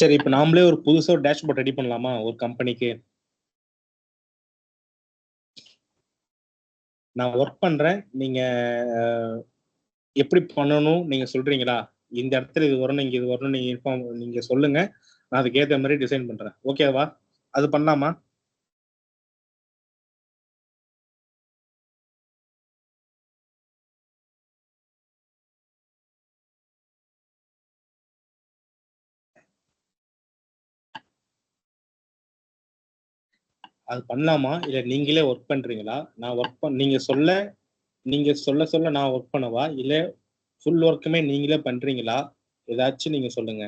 சரி, இப்போ நாமளே ஒரு புதுசா ஒரு டேஷ்போர்ட் ரெடி பண்ணலாமா ஒரு கம்பெனிக்கு? நான் ஒர்க் பண்றேன், நீங்க எப்படி பண்ணணும் நீங்க சொல்றீங்களா? இந்த இடத்துல இது வரணும், இங்க இது வரணும், நீங்க இன்ஃபார்ம் நீங்க சொல்லுங்க, நான் அதுக்கு ஏற்ற மாதிரி டிசைன் பண்றேன். ஓகேவா? அது பண்ணலாமா? அது பண்ணலாமா? இல்ல நீங்களே ஒர்க் பண்றீங்களா? நான் நீங்க சொல்ல சொல்ல நான் ஒர்க் பண்ணவா? இல்ல ஃபுல் ஒர்க்குமே நீங்களே பண்றீங்களா? ஏதாச்சும் நீங்க சொல்லுங்க.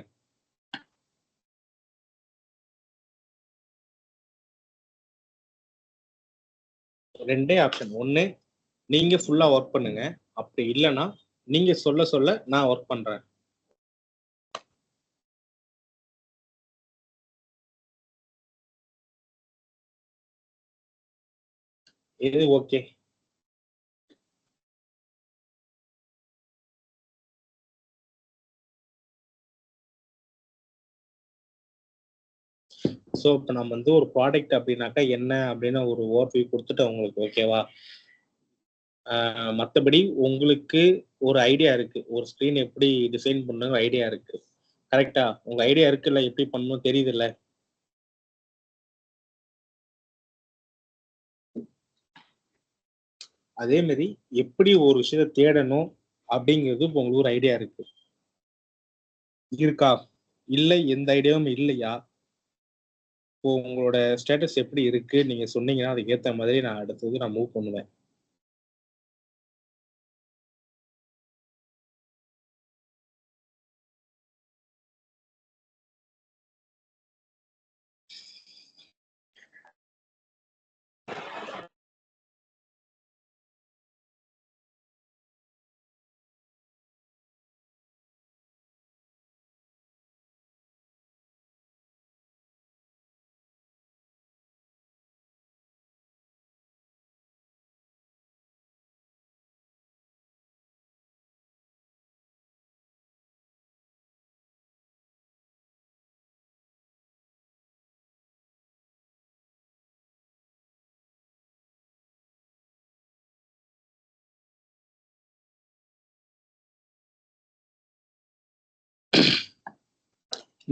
ரெண்டே ஆப்ஷன். ஒண்ணு நீங்க ஃபுல்லா ஒர்க் பண்ணுங்க. அப்படி இல்லைன்னா நீங்க சொல்ல சொல்ல நான் ஒர்க் பண்றேன். இது ஓகே. ஸோ இப்போ நம்ம வந்து ஒரு ப்ராடக்ட் அப்படின்னாக்கா என்ன அப்படின்னு ஒரு ஓவர்வியூ கொடுத்துட்டேன் உங்களுக்கு. ஓகேவா? மற்றபடி உங்களுக்கு ஒரு ஐடியா இருக்கு. ஒரு ஸ்க்ரீன் எப்படி டிசைன் பண்ணணும் ஐடியா இருக்கு. கரெக்டா? உங்க ஐடியா இருக்குல்ல, எப்படி பண்ணணும் தெரியுதுல்ல? அதே மாதிரி எப்படி ஒரு விஷயத்தை தேடணும் அப்படிங்கிறது இப்போ உங்களுக்கு ஒரு ஐடியா இருக்கா? இல்லை, எந்த ஐடியாவும் இல்லையா? இப்போ உங்களோட ஸ்டேட்டஸ் எப்படி இருக்கு நீங்க சொன்னீங்கன்னா அதுக்கு ஏத்த மாதிரி நான் அடுத்தது நான் மூவ் பண்ணுவேன்.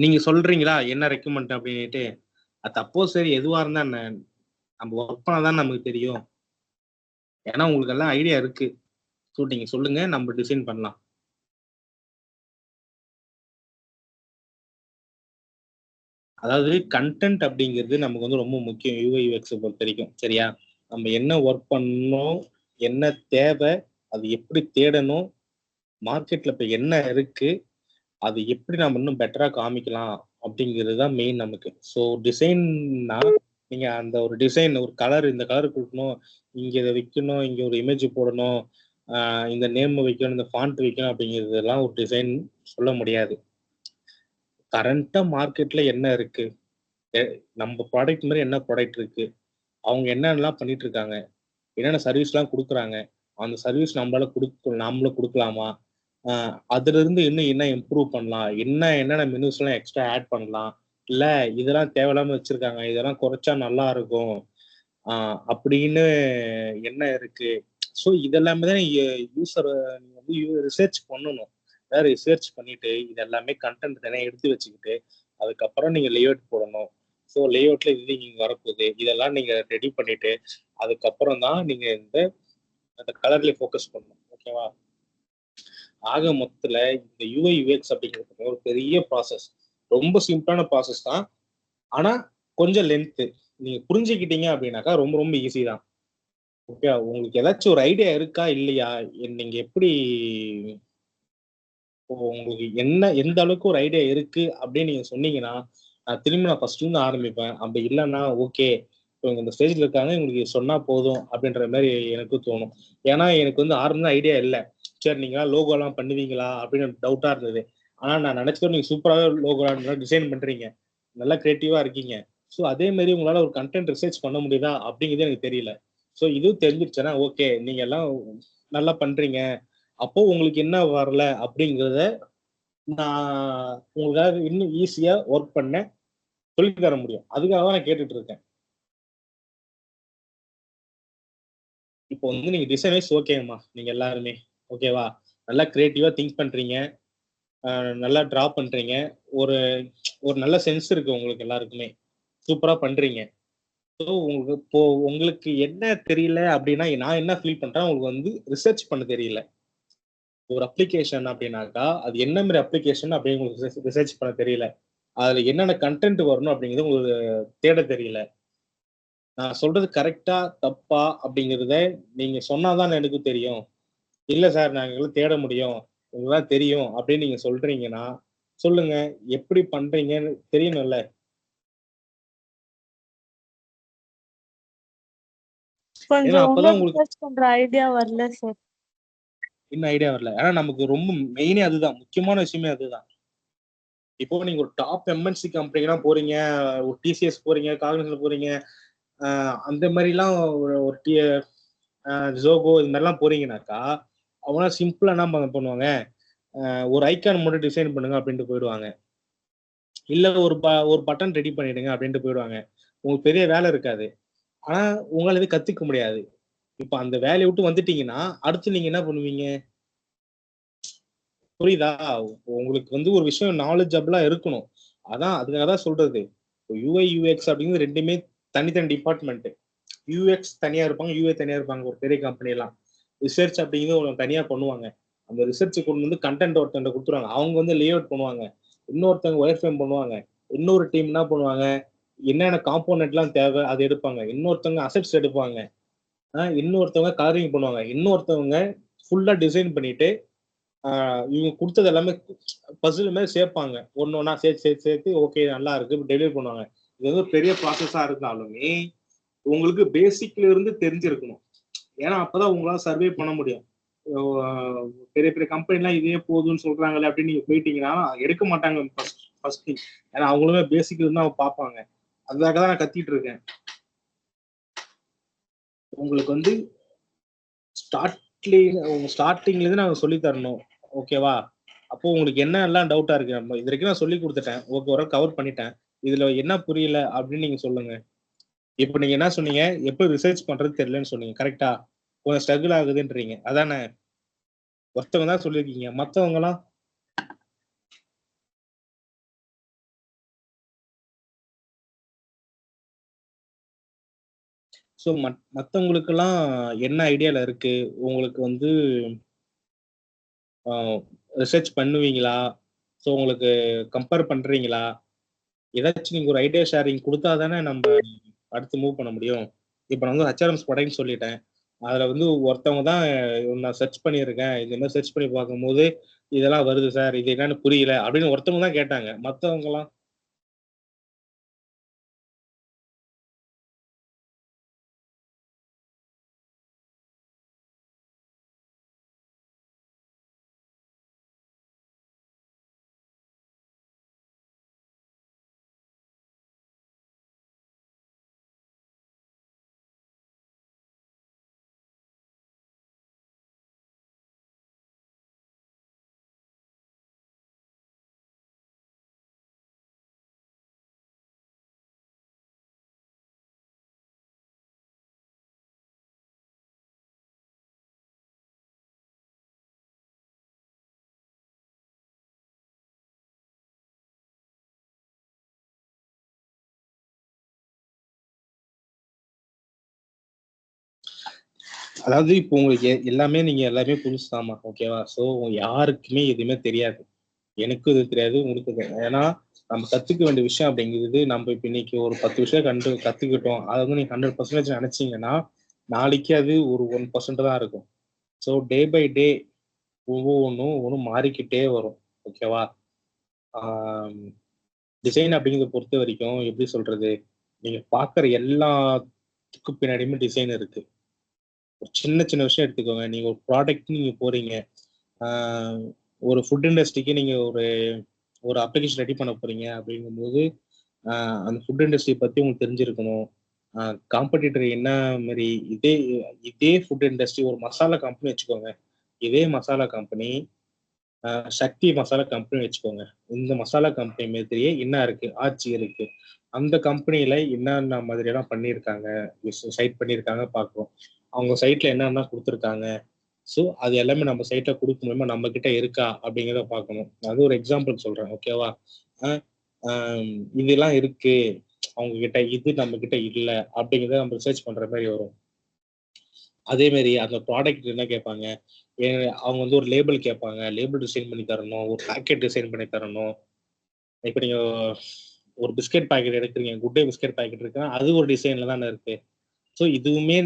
நீங்க சொல்றீங்களா என்ன ரெக்கமெண்ட் அப்படின்ட்டு? அது தப்போ சரி எதுவா இருந்தா என்ன, நம்ம ஒர்க் பண்ணாதான் நமக்கு தெரியும். ஏன்னா உங்களுக்கு எல்லாம் ஐடியா இருக்கு. ஸோ நீங்க சொல்லுங்க, நம்ம டிசைன் பண்ணலாம். அதாவது கண்டென்ட் அப்படிங்கிறது நமக்கு வந்து ரொம்ப முக்கியம் யூஐ யூஎக்ஸ் பொறுத்த வரைக்கும். சரியா? நம்ம என்ன ஒர்க் பண்ணணும், என்ன தேவை, அது எப்படி தேடணும், மார்க்கெட்ல இப்ப என்ன இருக்கு, அது எப்படி நம்ம இன்னும் பெட்டரா காமிக்கலாம் அப்படிங்கிறது தான் மெயின் நமக்கு. ஸோ டிசைன்னா நீங்க அந்த ஒரு டிசைன், ஒரு கலர், இந்த கலர் கொடுக்கணும், இங்க இதை வைக்கணும், இங்க ஒரு இமேஜ் போடணும், இந்த நேம் வைக்கணும், இந்த ஃபாண்ட் வைக்கணும் அப்படிங்கிறதெல்லாம் ஒரு டிசைன் சொல்ல முடியாது. கரண்டா மார்க்கெட்ல என்ன இருக்கு, நம்ம ப்ராடக்ட் மாதிரி என்ன ப்ராடக்ட் இருக்கு, அவங்க என்னென்னலாம் பண்ணிட்டு இருக்காங்க, என்னென்ன சர்வீஸ்லாம் கொடுக்குறாங்க, அந்த சர்வீஸ் நம்மளும் கொடுக்கலாமா, அதுல இருந்து இன்னும் என்ன இம்ப்ரூவ் பண்ணலாம், என்னென்ன மெனுஸ்லாம் எக்ஸ்ட்ரா ஆட் பண்ணலாம், இல்ல இதெல்லாம் தேவையில்லாம வச்சிருக்காங்க, இதெல்லாம் குறைச்சா நல்லா இருக்கும் அப்படின்னு என்ன இருக்கு. ஸோ இதெல்லாமே தான் யூசர் வந்து ரிசர்ச் பண்ணணும். ரிசர்ச் பண்ணிட்டு இது எல்லாமே கண்டென்ட் தானே எடுத்து வச்சுக்கிட்டு அதுக்கப்புறம் நீங்க லேஅவுட் போடணும். ஸோ லேஅவுட்ல இது இங்க வரப்போகுது, இதெல்லாம் நீங்க ரெடி பண்ணிட்டு அதுக்கப்புறம் தான் நீங்க அந்த கலர்ல ஃபோக்கஸ் பண்ணணும். ஓகேவா? ஆக மொத்தத்துல இந்த யூஐ யூஎக்ஸ் அப்படிங்கிறது ஒரு பெரிய ப்ராசஸ். ரொம்ப சிம்பிளான ப்ராசஸ் தான். ஆனா கொஞ்சம் லென்த். நீங்க புரிஞ்சுக்கிட்டீங்க அப்படின்னாக்கா ரொம்ப ரொம்ப ஈஸி தான். ஓகே, உங்களுக்கு ஏதாச்சும் ஒரு ஐடியா இருக்கா இல்லையா? நீங்க எப்படி உங்களுக்கு என்ன எந்த அளவுக்கு ஒரு ஐடியா இருக்கு அப்படின்னு நீங்க சொன்னீங்கன்னா நான் ஃபர்ஸ்ட் இருந்து ஆரம்பிப்பேன். அப்படி இல்லைன்னா ஓகே, இவங்க இந்த ஸ்டேஜ்ல இருக்காங்க, உங்களுக்கு சொன்னா போதும் அப்படின்ற மாதிரி எனக்கு தோணும். ஏன்னா எனக்கு வந்து ஆரம்பம் ஐடியா இல்லை. சரி, நீங்களா லோகோலாம் பண்ணுவீங்களா அப்படின்னு டவுட்டா இருந்தது. ஆனா நான் நினைச்சது நீங்க சூப்பராகவே லோகோ டிசைன் பண்றீங்க, நல்லா கிரியேட்டிவா இருக்கீங்க. ஸோ அதே மாதிரி உங்களால ஒரு கண்டென்ட் ரிசர்ச் பண்ண முடியுதா அப்படிங்கிறது எனக்கு தெரியல. ஸோ இதுவும் தெரிஞ்சிருச்சுன்னா ஓகே, நீங்க எல்லாம் நல்லா பண்றீங்க. அப்போ உங்களுக்கு என்ன வரல அப்படிங்கிறத நான் உங்களுக்காக இன்னும் ஈஸியா ஒர்க் பண்ண சொல்லி தர முடியும். அதுக்காக தான் நான் கேட்டுட்டு இருக்கேன். இப்போ வந்து நீங்க டிசைன் வைஸ் ஓகேம்மா, நீங்க எல்லாருமே ஓகேவா? நல்லா கிரியேட்டிவா திங்க் பண்றீங்க, நல்லா டிரா பண்றீங்க, ஒரு ஒரு நல்ல சென்ஸ் இருக்கு உங்களுக்கு எல்லாருக்குமே, சூப்பரா பண்றீங்க. ஸோ உங்களுக்கு இப்போ உங்களுக்கு என்ன தெரியல அப்படின்னா நான் என்ன ஃபீல் பண்றேன், உங்களுக்கு வந்து ரிசர்ச் பண்ண தெரியல. ஒரு அப்ளிகேஷன் அப்படின்னாக்கா அது என்ன மாதிரி அப்ளிகேஷன் அப்படின்னு உங்களுக்கு ரிசர்ச் பண்ண தெரியல. அதுல என்னென்ன கண்டென்ட் வரணும் அப்படிங்கிறது உங்களுக்கு தேட தெரியல. நான் சொல்றது கரெக்டா தப்பா அப்படிங்கிறத நீங்க சொன்னாதான் எனக்கு தெரியும். இல்ல சார் நாங்க எல்லாம் தேட முடியும், எல்லாம் தெரியும் அப்படின்னு நீங்க சொல்றீங்கன்னா சொல்லுங்க, எப்படி பண்றீங்கன்னு தெரியணும்ல. ஏன்னா கொஞ்சம் அப்பதான் இன்னும் உங்களுக்கு ரிசர்ச் பண்ற ஐடியா வரல சார். இன்னும் ஐடியா வரல. ஆனா நமக்கு ரொம்ப மெயினே அதுதான், முக்கியமான விஷயமே அதுதான். இப்போ நீங்க ஒரு டாப் எம்என்சி கம்பெனிலாம் போறீங்க, ஒரு டிசிஎஸ் போறீங்க, காக்னிசன்ட் போறீங்க, அந்த மாதிரிலாம் ஒரு ஜோகோ இது மாதிரிலாம் போறீங்கன்னாக்கா அவங்க சிம்பிளா என்ன பண்ணுவாங்க, ஒரு ஐக்கான் மட்டும் டிசைன் பண்ணுங்க அப்படின்ட்டு போயிடுவாங்க. இல்ல ஒரு பட்டன் ரெடி பண்ணிடுங்க அப்படின்ட்டு போயிடுவாங்க. உங்களுக்கு பெரிய வேலை இருக்காது. ஆனா உங்களால இது கத்துக்க முடியாது. இப்ப அந்த வேலையை விட்டு வந்துட்டீங்கன்னா அடுத்து நீங்க என்ன பண்ணுவீங்க? புரியுதா? உங்களுக்கு வந்து ஒரு விஷயம் நாலேஜபிளா இருக்கணும். அதான் அதுக்காக தான் சொல்றது. யுஐ யுஎக்ஸ் அப்படிங்கிறது ரெண்டுமே தனித்தனி டிபார்ட்மெண்ட். யூஎக்ஸ் தனியா இருப்பாங்க, யூஏ தனியா இருப்பாங்க. ஒரு பெரிய கம்பெனி எல்லாம் ரிசர்ச் அப்படிங்கிறது ஒன்று தனியா பண்ணுவாங்க. அந்த ரிசர்ச் கொண்டு வந்து கண்டென்ட் ஒருத்தன் கொடுத்துருவாங்க. அவங்க வந்து லே அவுட் பண்ணுவாங்க, இன்னொருத்தவங்க ஒயர் ஃப்ரேம் பண்ணுவாங்க, இன்னொரு டீம் என்ன பண்ணுவாங்க, என்னென்ன காம்போனன்ட்லாம் தேவை அதை எடுப்பாங்க, இன்னொருத்தவங்க அசெட்ஸ் எடுப்பாங்க, இன்னொருத்தவங்க கலரிங் பண்ணுவாங்க, இன்னொருத்தவங்க ஃபுல்லா டிசைன் பண்ணிட்டு இவங்க கொடுத்தது எல்லாமே பசில் மாதிரி சேர்ப்பாங்க. ஒன்று ஒன்றா சேர்த்து சேர்த்து சேர்த்து ஓகே நல்லா இருக்கு டெலிவரி பண்ணுவாங்க. இது வந்து பெரிய ப்ராசஸா இருந்தாலுமே உங்களுக்கு பேசிக்ல இருந்து தெரிஞ்சிருக்கணும். ஏன்னா அப்பதான் உங்களால சர்வே பண்ண முடியும். பெரிய பெரிய கம்பெனிலாம் இதே போதும்னு சொல்றாங்களே அப்படின்னு நீங்க போயிட்டீங்கன்னா எடுக்க மாட்டாங்க ஃபர்ஸ்ட். ஏன்னா அவங்களுமே பேசிக்ல இருந்து அவங்க பார்ப்பாங்க. அதுக்காக தான் நான் கத்திட்டு இருக்கேன். உங்களுக்கு வந்து ஸ்டார்டிங்ல இருந்து நாங்க சொல்லி தரணும். ஓகேவா? அப்போ உங்களுக்கு என்ன எல்லாம் டவுட்டா இருக்கு? நம்ம இது வரைக்கும் நான் சொல்லி கொடுத்துட்டேன். ஓகே, ஒரு கவர் பண்ணிட்டேன். இதுல என்ன புரியல அப்படின்னு நீங்க சொல்லுங்க. இப்ப நீங்க என்ன சொன்னீங்க, எப்படி ரிசர்ச் பண்றது தெரியலன்னு சொன்னீங்க. கரெக்டா? கொஞ்சம் ஸ்ட்ரகிள் ஆகுதுன்றீங்க, அதானே? ஒருத்தவங்க தான் சொல்லியிருக்கீங்க, மத்தவங்க எல்லாம் ஸோ மற்றவங்களுக்கெல்லாம் என்ன ஐடியால இருக்கு? உங்களுக்கு வந்து ரிசர்ச் பண்ணுவீங்களா? ஸோ உங்களுக்கு கம்பேர் பண்றீங்களா? ஏதாச்சும் நீங்க ஒரு ஐடியா ஷேரிங் கொடுத்தா தானே நம்ம அடுத்து மூவ் பண்ண முடியும். இப்போ நான் வந்து ஹெச்ஆர்எம்ஸ் ப்ராடக்ட்னு சொல்லிட்டேன். அதில் வந்து ஒருத்தவங்க தான் நான் சர்ச் பண்ணியிருக்கேன், இந்த மாதிரி சர்ச் பண்ணி பார்க்கும்போது இதெல்லாம் வருது சார், இது என்னன்னு புரியல அப்படின்னு ஒருத்தவங்க தான் கேட்டாங்க. மற்றவங்கலாம் அதாவது இப்போ உங்களுக்கு எல்லாமே நீங்க எல்லாமே புதுசுதாம்மா, ஓகேவா? ஸோ யாருக்குமே எதுவுமே தெரியாது. எனக்கும் இது தெரியாது, உங்களுக்கு தெரியாது. ஏன்னா நம்ம கத்துக்க வேண்டிய விஷயம் அப்படிங்கிறது, நம்ம இப்போ இன்னைக்கு ஒரு 10 விஷயம் கத்துக்கிட்டோம், அதை வந்து நீங்க 100% நினைச்சீங்கன்னா நாளைக்கு அது ஒரு 1% தான் இருக்கும். ஸோ டே பை டே ஒவ்வொன்றும் மாறிக்கிட்டே வரும். ஓகேவா? டிசைன் அப்படிங்கிறத பொறுத்த வரைக்கும் எப்படி சொல்றது, நீங்க பார்க்குற எல்லாத்துக்கு பின்னாடியுமே டிசைன் இருக்கு. ஒரு சின்ன சின்ன விஷயம் எடுத்துக்கோங்க. நீங்க ஒரு ப்ராடக்ட் நீங்க போறீங்க, ஆஹ் ஒரு ஃபுட் இண்டஸ்ட்ரிக்கு நீங்க ஒரு ஒரு அப்ளிகேஷன் ரெடி பண்ண போறீங்க அப்படிங்கும்போது அந்த ஃபுட் இண்டஸ்ட்ரி பத்தி உங்களுக்கு தெரிஞ்சிருக்கணும். காம்படிட்டர் என்ன மாதிரி இதே இதே ஃபுட் இண்டஸ்ட்ரி ஒரு மசாலா கம்பெனி வச்சுக்கோங்க. இதே மசாலா கம்பெனி சக்தி மசாலா கம்பெனி வச்சுக்கோங்க. இந்த மசாலா கம்பெனி மாதிரியே என்ன இருக்கு, ஆச்சி இருக்கு. அந்த கம்பெனியில என்னென்ன மாதிரி எல்லாம் பண்ணியிருக்காங்க, சைட் பண்ணியிருக்காங்க பார்க்குறோம். அவங்க சைட்ல என்னென்ன கொடுத்துருக்காங்க. ஸோ அது எல்லாமே நம்ம சைட்ல கொடுக்க முடியுமா, நம்ம கிட்ட இருக்கா அப்படிங்கிறத பார்க்கணும். அது ஒரு எக்ஸாம்பிள் சொல்றேன், ஓகேவா? இதெல்லாம் இருக்கு அவங்க கிட்ட, இது நம்ம கிட்ட இல்லை அப்படிங்கிறத நம்ம ரிசர்ச் பண்ற மாதிரி வரும். அதே மாதிரி அந்த ப்ராடக்ட் என்ன கேட்பாங்க, அவங்க வந்து ஒரு லேபிள் கேட்பாங்க, லேபிள் டிசைன் பண்ணி தரணும், ஒரு பேக்கெட் டிசைன் பண்ணி தரணும். இப்போ நீங்க ஒரு பிஸ்கெட் பாக்கெட் எடுக்கிறீங்க, குட் டே பிஸ்கெட் பாக்கெட் இருக்குன்னா அது ஒரு டிசைன்ல தானே இருக்கு. ஸோ இதுவுமே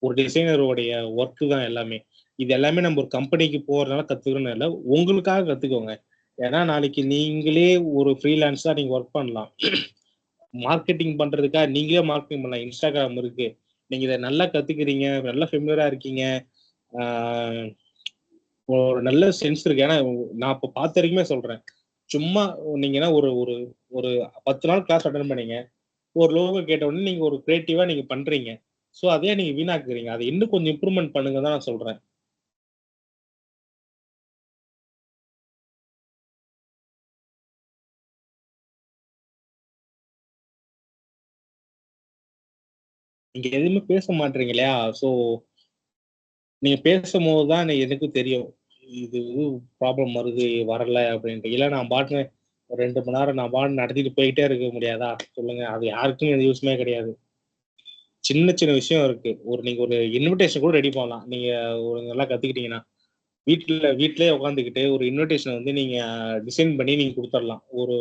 ஒரு டிசைனருடைய ஒர்க்கு தான் எல்லாமே. இது எல்லாமே நம்ம ஒரு கம்பெனிக்கு போறதுனால கத்துக்கணும்னு இல்லை, உங்களுக்காக கத்துக்கோங்க. ஏன்னா நாளைக்கு நீங்களே ஒரு ஃப்ரீலான்ஸா நீங்க ஒர்க் பண்ணலாம். மார்க்கெட்டிங் பண்றதுக்காக நீங்களே மார்க்கெட்டிங் பண்ணலாம். இன்ஸ்டாகிராம் இருக்கு. நீங்க இதை நல்லா கத்துக்கிறீங்க, நல்லா ஃபெமிலியரா இருக்கீங்க, ஆஹ் ஒரு நல்ல சென்ஸ் இருக்கு. ஏன்னா நான் இப்போ பார்த்த வரைக்குமே சொல்றேன், சும்மா நீங்க என்ன ஒரு ஒரு ஒரு 10 நாள் கிளாஸ் அட்டன் பண்ணீங்க, ஒரு லோகோ கேட்ட உடனே நீங்க ஒரு கிரியேட்டிவா நீங்க பண்றீங்க. ஸோ அதே நீங்க வீணாக்குறீங்க. அதை இன்னும் கொஞ்சம் இம்ப்ரூவ்மெண்ட் பண்ணுங்க தான் நான் சொல்றேன். நீங்க எதுவுமே பேச மாட்டீங்க இல்லையா? ஸோ நீங்க பேசும்போது தான் எனக்கு தெரியும் இது ப்ராப்ளம் வருது வரல அப்படின்ட்டு. இல்லை நான் பாட்டு 2 மணி நேரம் நான் பாட்டு நடத்திட்டு போயிட்டே இருக்க முடியாதா சொல்லுங்க? அது யாருக்கும் எந்த யூஸ்மே கிடையாது. சின்ன சின்ன விஷயம் இருக்கு. நீங்க ஒரு இன்விடேஷன் கூட ரெடி பண்ணலாம். நீங்க ஒரு நல்லா கத்துக்கிட்டீங்கன்னா வீட்லயே உட்காந்துக்கிட்டு ஒரு இன்விடேஷன் வந்து நீங்க டிசைன் பண்ணி நீங்க கொடுத்துடலாம். ஒரு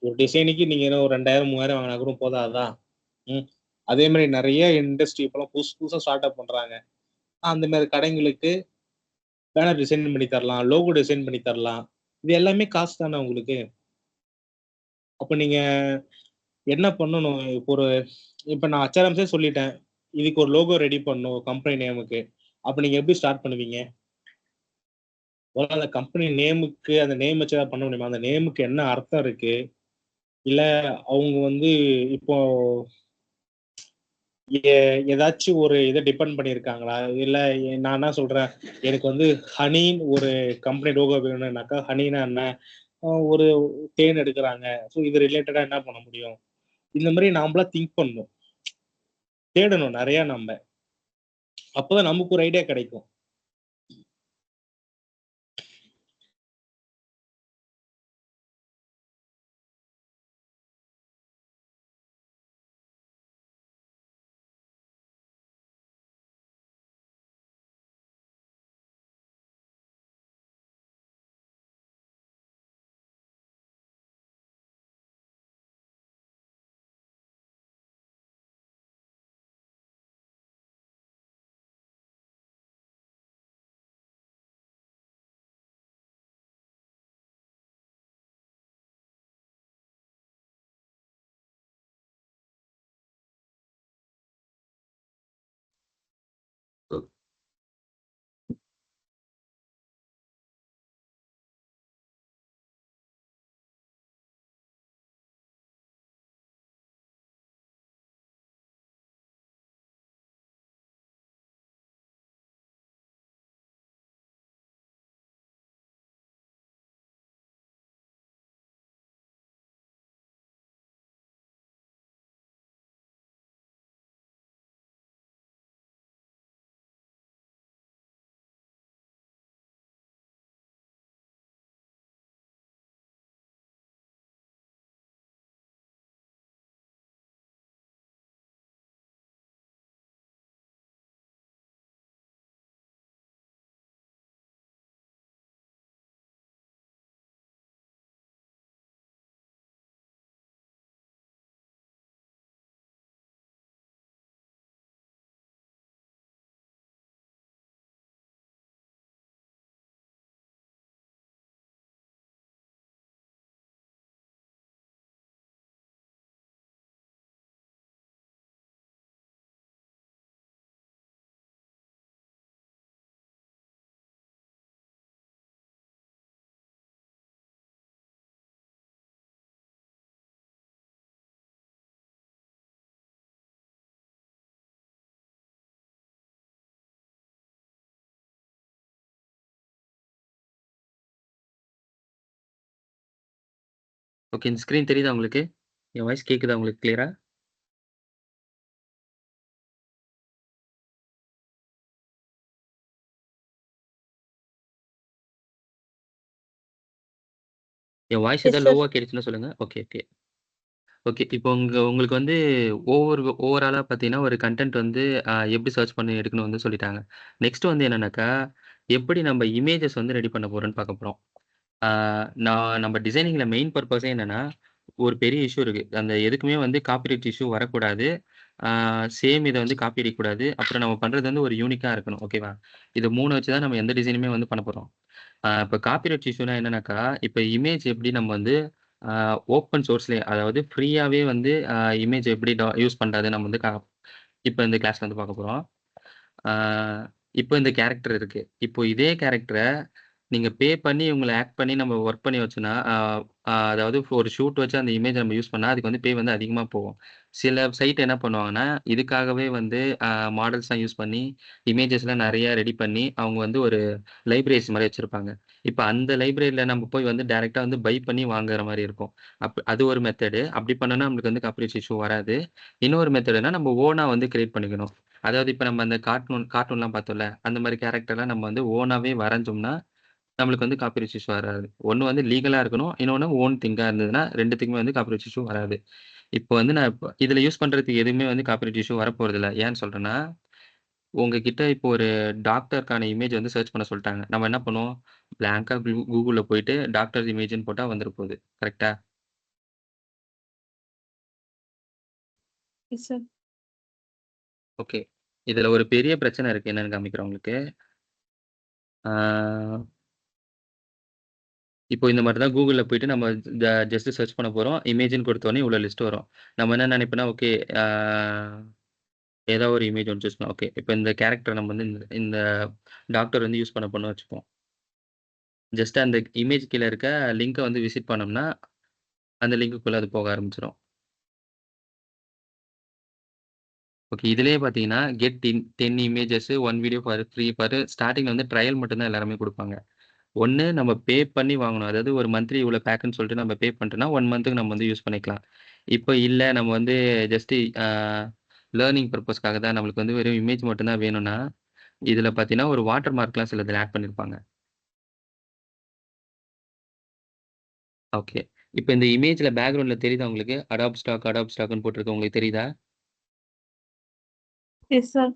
ஒரு டிசைனுக்கு நீங்க என்ன ஒரு 2000 3000 வாங்கினா கூட போதாதான். ம். அதே மாதிரி நிறைய இண்டஸ்ட்ரி இப்பெல்லாம் புதுசு புதுசா ஸ்டார்ட் அப் பண்றாங்க. அந்த மாதிரி கடைங்களுக்கு பேனர் டிசைன் பண்ணி தரலாம், லோகோ டிசைன் பண்ணி தரலாம். இது எல்லாமே காசு தானே உங்களுக்கு. அப்ப நீங்க என்ன பண்ணணும்? இப்ப நான் HRMஸே சொல்லிட்டேன், இதுக்கு ஒரு லோகோ ரெடி பண்ணணும் கம்பெனி நேமுக்கு. அப்ப நீங்க எப்படி ஸ்டார்ட் பண்ணுவீங்க? அந்த கம்பெனி நேமுக்கு அந்த நேம் வச்சு ஏதாவது பண்ண முடியுமா? அந்த நேமுக்கு என்ன அர்த்தம் இருக்கு? இல்ல அவங்க வந்து இப்போ ஏதாச்சும் ஒரு இதை டிபெண்ட் பண்ணியிருக்காங்களா? இல்ல நான் என்ன சொல்றேன், எனக்கு வந்து ஹனின்னு ஒரு கம்பெனி லோகோ வேணும்னாக்கா ஹனினா என்ன, ஒரு தேன் எடுக்கிறாங்க, ஸோ இது ரிலேட்டடா என்ன பண்ண முடியும்? இந்த மாதிரி நாமளா திங்க் பண்ணணும், தேடணும் நிறைய. நம்ம அப்பதான் நமக்கு ஒரு ஐடியா கிடைக்கும். ஓகே. இந்த ஸ்க்ரீன் தெரியுதா உங்களுக்கு? என் வாய்ஸ் கேக்குதா உங்களுக்கு கிளியரா? என் வாய்ஸ் Yes, ஏதாவது sir. லோவா கேட்டுச்சுன்னா சொல்லுங்க. Okay, okay. ஓகே. இப்போ உங்களுக்கு வந்து ஓவராலா பார்த்தீங்கன்னா, ஒரு கன்டென்ட் வந்து எப்படி சர்ச் பண்ணி எடுக்கணும் வந்து சொல்லிட்டாங்க. நெக்ஸ்ட் வந்து என்னன்னாக்கா, எப்படி நம்ம இமேஜஸ் வந்து ரெடி பண்ண போறோம்ன்னு பார்க்க போறோம். நம்ம டிசைனிங்ல மெயின் பர்ப்பஸே என்னன்னா, ஒரு பெரிய இஷ்யூ இருக்கு. அந்த எதுக்குமே வந்து காப்பிரைட் இஷ்யூ வரக்கூடாது. சேம் இத வந்து காப்பி அடிக்கக்கூடாது. அப்புறம் நம்ம பண்றது வந்து ஒரு யூனிக்கா இருக்கணும். ஓகேவா? இது 3 வச்சு தான் நம்ம எந்த டிசைனுமே வந்து பண்ண போறோம். இப்ப காப்பிரைட் இஷ்யூனா என்னன்னாக்கா, இப்ப இமேஜ் எப்படி நம்ம வந்து ஓப்பன் சோர்ஸ்லயே அதாவது ஃப்ரீயாவே வந்து இமேஜ் எப்படி யூஸ் பண்றது நம்ம வந்து இப்ப இந்த கிளாஸ்ல வந்து பார்க்க போறோம். ஆ இப்போ இந்த கேரக்டர் இருக்கு. இப்போ இதே கேரக்டர நீங்க பே பண்ணி இவங்கள ஆக்ட் பண்ணி நம்ம ஒர்க் பண்ணி வச்சோம்னா, அதாவது ஒரு ஷூட் வச்சு அந்த இமேஜ நம்ம யூஸ் பண்ணா, அதுக்கு வந்து பே வந்து அதிகமா போகும். சில சைட் என்ன பண்ணுவாங்கன்னா, இதுக்காகவே வந்து மாடல்ஸ்லாம் யூஸ் பண்ணி, இமேஜஸ்லாம் நெறைய ரெடி பண்ணி, அவங்க வந்து ஒரு லைப்ரரிஸ் மாரி வச்சிருப்பாங்க. இப்ப அந்த லைப்ரரில நம்ம போய் வந்து டைரக்ட்டா வந்து பை பண்ணி வாங்குற மாரி இருக்கும். அது ஒரு மெத்தடு. அப்படி பண்ணோம்னா நம்மளுக்கு வந்து காப்பிரைட் இஷ்யூ வராது. இன்னொரு மெத்தடுனா நம்ம ஓனா வந்து கிரியேட் பண்ணிக்கணும். அதாவது இப்ப நம்ம அந்த கார்ட்டூன்லாம் பார்த்தோம்ல, அந்த மாரி கேரக்டர்லாம் நம்ம வந்து ஓனாவே வரைஞ்சோம்னா, நம்மளுக்கு வந்து காப்பிரைட் இஷ்யூ வராது. ஒண்ணு வந்து லீகலா இருக்கணும். இன்னொன்னு ஓன் திங்கா இருந்ததுன்னா, 2த்துக்குமே வந்து காப்பிரைட் இஷ்யூ வராது. இப்போ வந்து நான் இதுல யூஸ் பண்றதுக்கு எதுவுமே வந்து காப்பிரைட் இஷ்யூ வரப்போறதில்ல. ஏன்னு சொல்றேன்னா, உங்ககிட்ட இப்போ ஒரு டாக்டருக்கான இமேஜ் வந்து சர்ச் பண்ண சொல்ட்டாங்க. நம்ம என்ன பண்ணுவோம்? பிளாங்க்கா கூகுள்ல போயிட்டு டாக்டர் இமேஜ்ன்னு போட்டா வந்துற போகுது. கரெக்ட்டா? Yes sir. ஓகே. இதுல ஒரு பெரிய பிரச்சனை இருக்கு. என்னன்னு காமிக்கிறேன் உங்களுக்கு. ஆ இப்போ இந்த மாரி தான் கூகுள்ல போயிட்டு நம்ம ஜஸ்ட் சர்ச் பண்ண போறோம். இமேஜ்ன்னு கொடுத்தோனே இவ்வளோ லிஸ்ட் வரும். நம்ம என்ன நினைப்போம்னா, ஓகே ஆ ஏதோ ஒரு இமேஜ் ஒண்ணு சூஸ் பண்ணலாம். ஓகே. இப்ப இந்த கேரக்டர் நம்ம வந்து இந்த இந்த டாக்டர் வந்து யூஸ் பண்ண போறோம்னு வச்சுப்போம். ஜஸ்ட் அந்த இமேஜ் கீழ இருக்க லிங்க்க வந்து விசிட் பண்ணோம்னா, அந்த லிங்க்குக்குள்ள அது போக ஆரம்பிச்சுரும். ஓகே. இதிலேயே பார்த்தீங்கன்னா, get in 10 images 1 video for free for ஸ்டார்ட்டிங்ல வந்து ட்ரையல் மட்டும் தான் எல்லாருமே குடுப்பாங்க. ஒண்ணு நம்ம பே பண்ணி வாங்கணும். அதாவது ஒரு மந்த்லி இவ்வளோ பேக்குன்னு சொல்லிட்டு நம்ம பே பண்ணிட்டோம்னா, 1 மந்த்துக்கு நம்ம வந்து யூஸ் பண்ணிக்கலாம். இப்போ இல்ல நம்ம வந்து ஜஸ்ட் லேர்னிங் பர்ப்பஸ்க்காக தான் நம்மளுக்கு வந்து வெறும் இமேஜ் மட்டும் தான் வேணும்னா, இதில பார்த்தீங்கன்னா, ஒரு வாட்டர் மார்க்லாம் சிலதில ஆட் பண்ணியிருப்பாங்க. ஓகே. இப்ப இந்த இமேஜ்ல பேக்கிரவுண்ட்ல தெரியுதா உங்களுக்கு? அடாப் ஸ்டாக்ன்னு போட்டிருக்கு. உங்களுக்கு தெரியுதா? Yes sir.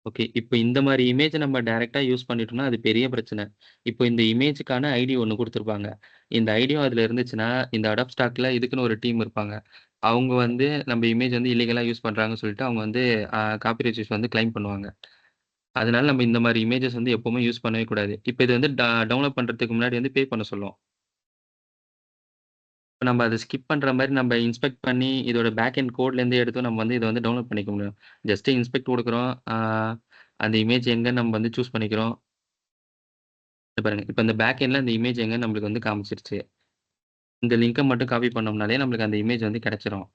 ஓகே. இப்ப இந்த மாரி இமேஜ நம்ம டைரக்ட்டா யூஸ் பண்ணிட்டோம்னா, அது பெரிய பிரச்சனை. இப்போ இந்த இமேஜுக்கான ஐடி ஒண்ணு குடுத்துருப்பாங்க. இந்த ஐடியும் அதுல இருந்துச்சுன்னா, இந்த அடாப் ஸ்டாக்ல இதுக்குன்னு ஒரு டீம் இருப்பாங்க. அவங்க வந்து நம்ம இமேஜ் வந்து இல்லீகலா யூஸ் பண்றாங்கன்னு சொல்லிட்டு, அவங்க வந்து காப்பிரைட் இஷ்யூ வந்து கிளைம் பண்ணுவாங்க. அதனால நம்ம இந்த மாரி இமேஜஸ் வந்து எப்பவுமே யூஸ் பண்ணவே கூடாது. இப்ப இது வந்து டவுன்லோட் பண்றதுக்கு முன்னாடி வந்து பே பண்ண சொல்லும். இப்ப நம்ம அத ஸ்கிப் பண்ற மாரி நம்ம இன்ஸ்பெக்ட் பண்ணி, இதோட பேக் எண்ட் கோட்லேருந்து எடுத்தும் நம்ம வந்து இத வந்து டவுன்லோட் பண்ணிக்க முடியும். ஜஸ்ட் இன்ஸ்பெக்ட் குடுக்குறோம். அந்த இமேஜ் எங்கன்னு நம்ம வந்து சூஸ் பண்ணிக்கிறோம். இத பாருங்க. இப்ப இந்த பேக் எண்ட்ல அந்த இமேஜ் எங்கன்னு நம்மளுக்கு வந்து காமிச்சிருச்சு. இந்த லிங்க்க மட்டும் காப்பி பண்ணோம்னாலே நம்மளுக்கு அந்த இமேஜ் வந்து கிடைச்சிரும்.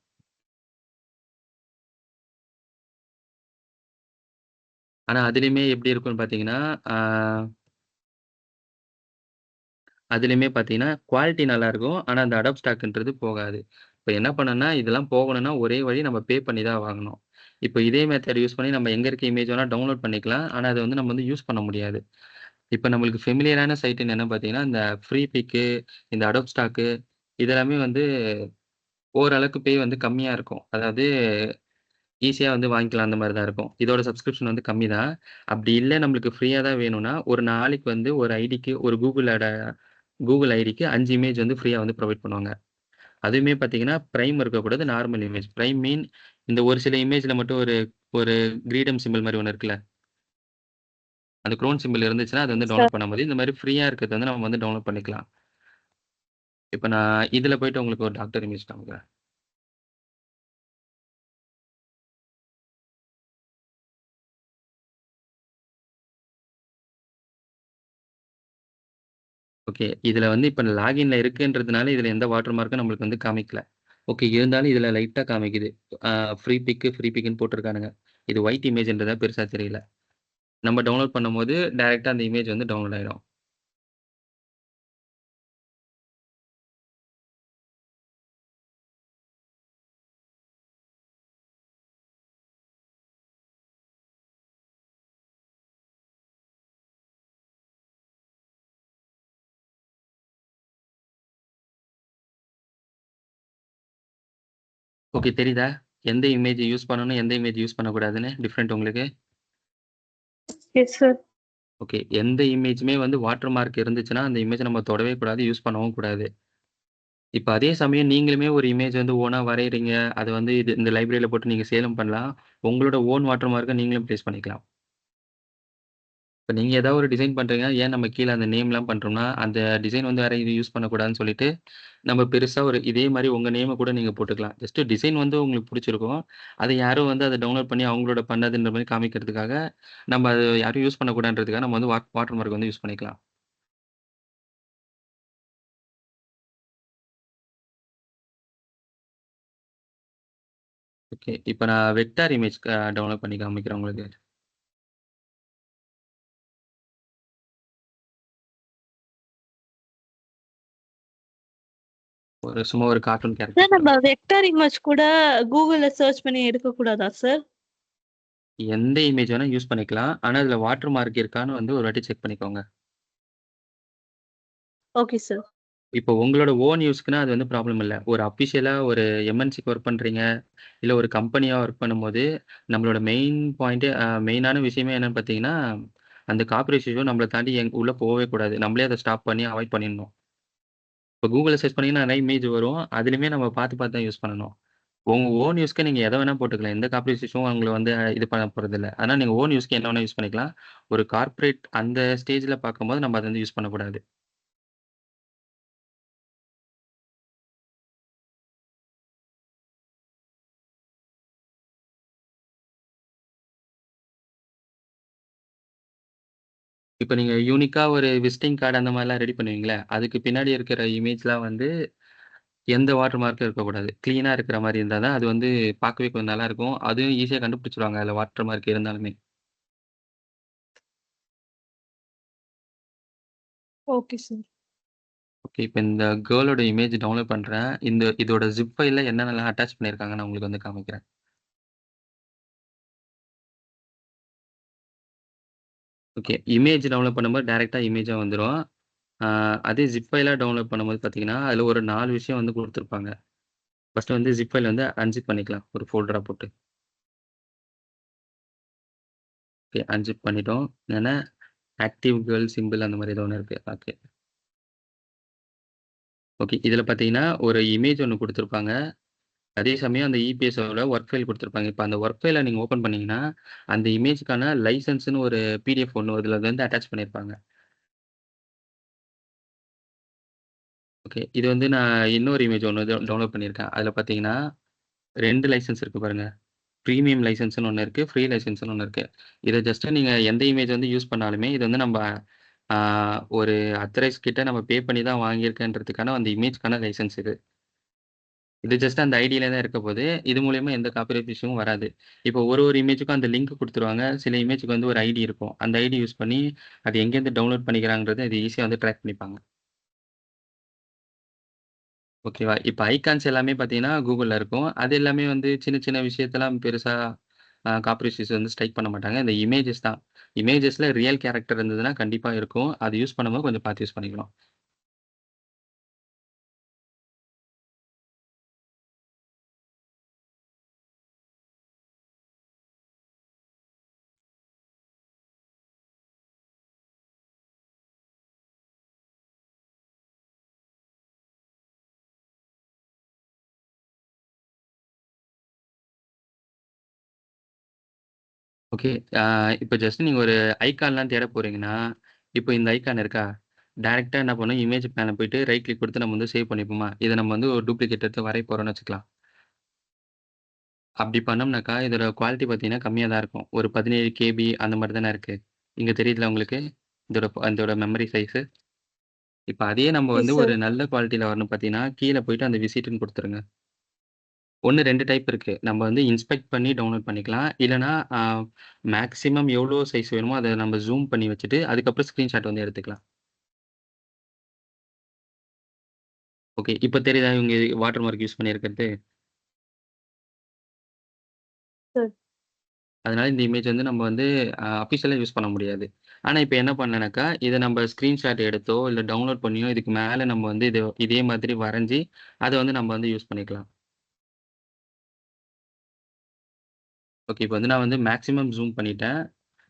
ஆனா அதிலயுமே எப்படி இருக்கும்னு பார்த்தீங்கன்னா, ஆ அதிலயுமே பார்த்தீங்கன்னா, குவாலிட்டி நல்லாருக்கும். ஆனா அந்த அடாப் ஸ்டாக்ன்றது போகாது. இப்ப என்ன பண்ணணும்னா, இதெல்லாம் போகணும்னா ஒரே வழி நம்ம பே பண்ணி தான் வாங்கணும். இப்ப இதே மெத்தட் யூஸ் பண்ணி நம்ம எங்க இருக்க இமேஜ் வேணா டவுன்லோட் பண்ணிக்கலாம். ஆனா அத வந்து நம்ம வந்து யூஸ் பண்ண முடியாது. இப்ப நம்மளுக்கு ஃபெமிலியரான சைட்ன்னு என்ன பார்த்தீங்கன்னா, இந்த ஃப்ரீ பிக்கு, இந்த அடாப் ஸ்டாக்கு இதெல்லாமே வந்து ஓரளவுக்கு பே வந்து கம்மியா இருக்கும். அதாவது ஈஸியா வந்து வாங்கிக்கலாம் அந்த மாரி தான் இருக்கும். இதோட சப்ஸ்கிரிப்ஷன் வந்து கம்மி தான். அப்படி இல்ல நம்மளுக்கு ஃப்ரீயா தான் வேணும்னா, ஒரு நாளைக்கு வந்து ஒரு ஐடிக்கு ஒரு கூகுள் ஐடிக்கு 5 இமேஜ் வந்து ஃப்ரீயா வந்து புரொவைட் பண்ணுவாங்க. அதுவுமே பார்த்தீங்கன்னா, பிரைம் இருக்கக்கூடாது. Normal image. பிரைம் மீன் இந்த ஒரு சில இமேஜ்ல மட்டும் ஒரு ஒரு கிரீடம் சிம்பல் மாரி ஒண்ணு இருக்குல்ல. அந்த க்ரோன் சிம்பல் இருந்துச்சுன்னா, அது வந்து எஸ் டவுன்லோட் சார். பண்ண முடியும். இந்த மாரி ஃப்ரீயா இருக்கிறது வந்து நம்ம வந்து டவுன்லோட் பண்ணிக்கலாம். இப்ப நான் இதுல போயிட்டு உங்களுக்கு ஒரு டாக்டர் இமேஜ் காமிக்கிறேன். ஓகே. இதுல வந்து இப்ப லாகின்ல இருக்குன்றதுனால, இதுல எந்த வாட்டர் மார்க்கும் நம்மளுக்கு வந்து காமிக்கல. ஓகே. இருந்தாலும் இதுல லைட்டா காமிக்குது. ஆ ஃப்ரீ பிக்ன்னு போட்டிருக்கானுங்க. இது ஒயிட் இமேஜ்ன்றதா பெருசா தெரியல. நம்ம டவுன்லோட் பண்ணும்போது, டைரக்ட்டா அந்த இமேஜ் வந்து டவுன்லோட் ஆயிடும். ஓகே. தெரியுதா? எந்த இமேஜ் யூஸ் பண்ணணும், எந்த இமேஜ் யூஸ் பண்ணக்கூடாதுன்னு டிஃபரெண்ட் உங்களுக்கு? Yes sir. ஓகே. எந்த இமேஜுமே வந்து வாட்டர் மார்க் இருந்துச்சுன்னா, அந்த இமேஜ நம்ம தொடவே கூடாது. யூஸ் பண்ணவும் கூடாது. இப்ப அதே சமயம் நீங்களுமே ஒரு இமேஜ் வந்து ஓனா வரையறீங்க. அத வந்து இந்த லைப்ரரியில போட்டு நீங்க சேலும் பண்ணலாம். உங்களோட ஓன் வாட்டர் மார்க்க நீங்களும் பிளேஸ் பண்ணிக்கலாம். இப்ப நீங்க ஏதாவது ஒரு டிசைன் பண்றீங்க. ஏன் நம்ம கீழ அந்த நேம்லாம் பண்றோம்னா, அந்த டிசைன் வந்து வேற இது யூஸ் பண்ணக்கூடாதுன்னு சொல்லிட்டு, நம்ம பெருசா ஒரு இதே மாரி உங்க நேம கூட நீங்க போட்டுக்கலாம். ஜஸ்ட் டிசைன் வந்து உங்களுக்கு புடிச்சிருக்கும். அத யாரும் வந்து அத டவுன்லோட் பண்ணி அவங்களோட பண்ணதுன்ற மாரி காமிக்கிறதுக்காக, நம்ம அத யாரும் யூஸ் பண்ணக்கூடாதுன்றதுக்காக நம்ம வந்து வாட்டர் மார்க் வந்து யூஸ் பண்ணிக்கலாம். ஓகே. இப்ப நான் வெக்டார் இமேஜ் டவுன்லோட் பண்ணி காமிக்கிறேன் உங்களுக்கு. சும்மா ஒரு கார்ட்டூன் சார் கேரக்டர் நம்ம வெக்டார் இமேஜ் கூட கூகுள்ல சர்ச் பண்ணி எடுக்க கூடாதா சார்? எந்த இமேஜ் வேணா யூஸ் பண்ணிக்கலாம். ஆனா அதுல வாட்டர் மார்க் இருக்கான்னு வந்து ஒரு வாட்டி செக் பண்ணிக்கோங்க. Okay sir. இப்போ உங்களோட ஓன் யூஸ்க்குன்னா அது வந்து ப்ராப்ளம் இல்ல. ஒரு அஃபிஷியலா ஒரு எம்என்சிக்கு ஒர்க் பண்றீங்க, இல்ல ஒரு கம்பெனியா ஒர்க் பண்ணும்போது, நம்மளோட மெயின் பாயிண்ட்டே மெயினான விஷயமே என்னன்னு பார்த்தீங்கன்னா, அந்த காப்பிரைட் இஷ்யூ நம்மள தாண்டி உள்ள போவே கூடாது. நம்மளே அத ஸ்டாப் பண்ணி அவாய்ட் பண்ணிடணும். இப்போ கூகுள்ல சர்ச் பண்ணீங்கன்னா நெறைய இமேஜ் வரும். அதிலுமே நம்ம பார்த்து பார்த்து தான் யூஸ் பண்ணணும். உங்க ஓன் யூஸ்க்கு நீங்க எத வேணா போட்டுக்கலாம். எந்த காப்பிரைட் இஷ்யூவும் உங்கள வந்து இது பண்ண போறதில்ல. ஆனா நீங்க ஓன் யூஸ்க்கு என்ன வேணா யூஸ் பண்ணிக்கலாம். ஒரு கார்ப்பரேட் அந்த ஸ்டேஜ்ல பார்க்கும்போது நம்ம அத வந்து யூஸ் பண்ணக்கூடாது. இப்ப நீங்க யூனிக்கா ஒரு விசிட்டிங் கார்டு அந்த மாரிலாம் ரெடி பண்ணுவீங்கல்ல, அதுக்கு பின்னாடி இருக்கிற இமேஜ்லாம் வந்து எந்த வாட்டர் மார்க்கும் இருக்கக்கூடாது. கிளீனா இருக்கிற மாரி இருந்தா தான் அது வந்து பார்க்கவே கொஞ்சம் நல்லாருக்கும். அதுவும் ஈஸியா கண்டுபிடிச்சுருவாங்க. அதுல வாட்டர் மார்க் இருந்தாலுமே. Okay sir. ஓகே. இப்ப இந்த கேர்ளோட இமேஜ் டவுன்லோட் பண்றேன். இதோட ஜிப் ஃபைல்ல என்னென்னலாம் அட்டாச் பண்ணியிருக்காங்கன்னு நான் உங்களுக்கு வந்து காமிக்கிறேன். ஓகே. இமேஜ் டவுன்லோட் பண்ணும்போது டைரக்ட்டா இமேஜா வந்துரும். ஆ அதே ஜிப் ஃபைலா டவுன்லோட் பண்ணும்போது பார்த்தீங்கன்னா, அதுல ஒரு 4 விஷயம் வந்து குடுத்துருப்பாங்க. ஃபர்ஸ்ட்டு வந்து ஜிப் ஃபைல் வந்து அன்சிப் பண்ணிக்கலாம். ஒரு ஃபோல்டரா போட்டு. ஓகே. அன்சிப் பண்ணிட்டோம். என்னன்னா ஆக்டிவ் கேர்ள் சிம்பிள் அந்த மாரி ஏதோ ஒண்ணு இருக்கு. ஓகே. ஓகே. இதுல பார்த்தீங்கன்னா, ஒரு இமேஜ் ஒண்ணு குடுத்துருப்பாங்க. அதே சமயம் அந்த இபிஎஸோட ஒர்க் ஃபைல் குடுத்துருப்பாங்க. இப்ப அந்த ஒர்க் ஃபைல நீங்க ஓப்பன் பண்ணீங்கன்னா, அந்த இமேஜ்க்கான லைசென்ஸ்ன்னு ஒரு பிடிஎஃப் ஒண்ணு இதுல வந்து அட்டாச் பண்ணியிருப்பாங்க. ஓகே. இது வந்து நான் இன்னொரு இமேஜ் ஒண்ணு டவுன்லோட் பண்ணியிருக்கேன். அதுல பார்த்தீங்கன்னா, 2 லைசென்ஸ் இருக்கு பாருங்க. பிரீமியம் லைசென்ஸ்ன்னு ஒண்ணு இருக்கு. ஃப்ரீ லைசென்ஸ்ன்னு ஒண்ணு இருக்கு. இத ஜஸ்ட் நீங்க எந்த இமேஜ் வந்து யூஸ் பண்ணாலுமே, இது வந்து நம்ப ஆ ஒரு அத்தரைஸ் கிட்ட நம்ம பே பண்ணி தான் வாங்கியிருக்கேன்றதுக்கான அந்த இமேஜ்க்கான லைசென்ஸ் இது. இது ஜஸ்ட் அந்த ஐடியில தான் இருக்க போது. இது மூலியமா எந்த காப்பிரைட் இஷ்யூவும் வராது. இப்போ ஒரு இமேஜுக்கும் அந்த லிங்க் குடுத்துருவாங்க. சில இமேஜ்க்கு வந்து ஒரு ஐடி இருக்கும். அந்த ஐடி யூஸ் பண்ணி அது எங்கேருந்து டவுன்லோட் பண்ணிக்கிறாங்கன்றத இது ஈஸியா வந்து ட்ராக் பண்ணிப்பாங்க. ஓகேவா? இப்ப ஐகான்ஸ் எல்லாமே பார்த்தீங்கன்னா, கூகுள்ல இருக்கும். அது எல்லாமே வந்து சின்ன சின்ன விஷயத்தலாம் பெருசா காப்பிரைட் இஷ்யூஸ் வந்து ஸ்ட்ரைக் பண்ண மாட்டாங்க. இந்த இமேஜஸ் தான். இமேஜஸ்ல ரியல் கேரக்டர் இருந்ததுன்னா கண்டிப்பா இருக்கும். அது யூஸ் பண்ணும்போது கொஞ்சம் பார்த்து யூஸ் பண்ணிக்கணும். ஓகே. ஆ இப்ப ஜஸ்ட் நீங்க ஒரு ஐகான்லாம் தேட போறீங்கன்னா, இப்போ இந்த ஐகான் இருக்கா? டைரக்ட்டா என்ன பண்ணும், இமேஜ் மேல போயிட்டு ரைட் கிளிக் குடுத்து நம்ம வந்து சேவ் பண்ணிப்போமா? இத நம்ம வந்து ஒரு டூப்ளிகேட் எடுத்து வரைய போறோம்னு வச்சுக்கலாம். அப்படி பண்ணோம்னாக்கா, இதோட குவாலிட்டி பார்த்தீங்கன்னா கம்மியா தான் இருக்கும். ஒரு 17 கேபி அந்த மாரி தானே இருக்கு. இங்க தெரியுதுல உங்களுக்கு? இதோட மெமரி சைஸு. இப்ப அதே நம்ம எஸ் வந்து ஒரு சார். நல்ல குவாலிட்டில வரணும் பார்த்தீங்கன்னா, கீழ போயிட்டு அந்த விசிட்ன்னு குடுத்துருங்க. 2 டைப் இருக்கு. நம்ம வந்து இன்ஸ்பெக்ட் பண்ணி டவுன்லோட் பண்ணிக்கலாம். இல்லன்னா, மேக்ஸிமம் எவ்வளோ சைஸ் வேணுமோ அத நம்ம ஜூம் பண்ணி வச்சுட்டு, அதுக்கப்புறம் ஸ்கிரீன்ஷாட் வந்து எடுத்துக்கலாம். ஓகே. இப்ப தெரியுதா இவங்க வாட்டர் மார்க் யூஸ் பண்ணியிருக்கிறது? சார். அதனால இந்த இமேஜ் வந்து நம்ம வந்து அஃபிஷியலா யூஸ் பண்ண முடியாது. ஆனா இப்ப என்ன பண்ணேனாக்கா, இத நம்ம ஸ்கிரீன்ஷாட் எடுத்தோ, இல்ல டவுன்லோட் பண்ணியோ இதுக்கு மேல நம்ம வந்து இதே மாதிரி வரைஞ்சு, அத வந்து நம்ம வந்து யூஸ் பண்ணிக்கலாம். ஓகே. இப்ப வந்து நான் வந்து மேக்ஸிமம் ஜூம் பண்ணிட்டேன்.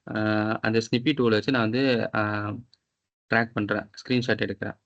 அ அந்த ஸ்னிப்பி டூல வச்சு நான் வந்து அ ட்ராக் பண்றேன். ஸ்கிரீன்ஷாட் எடுக்கிறேன்.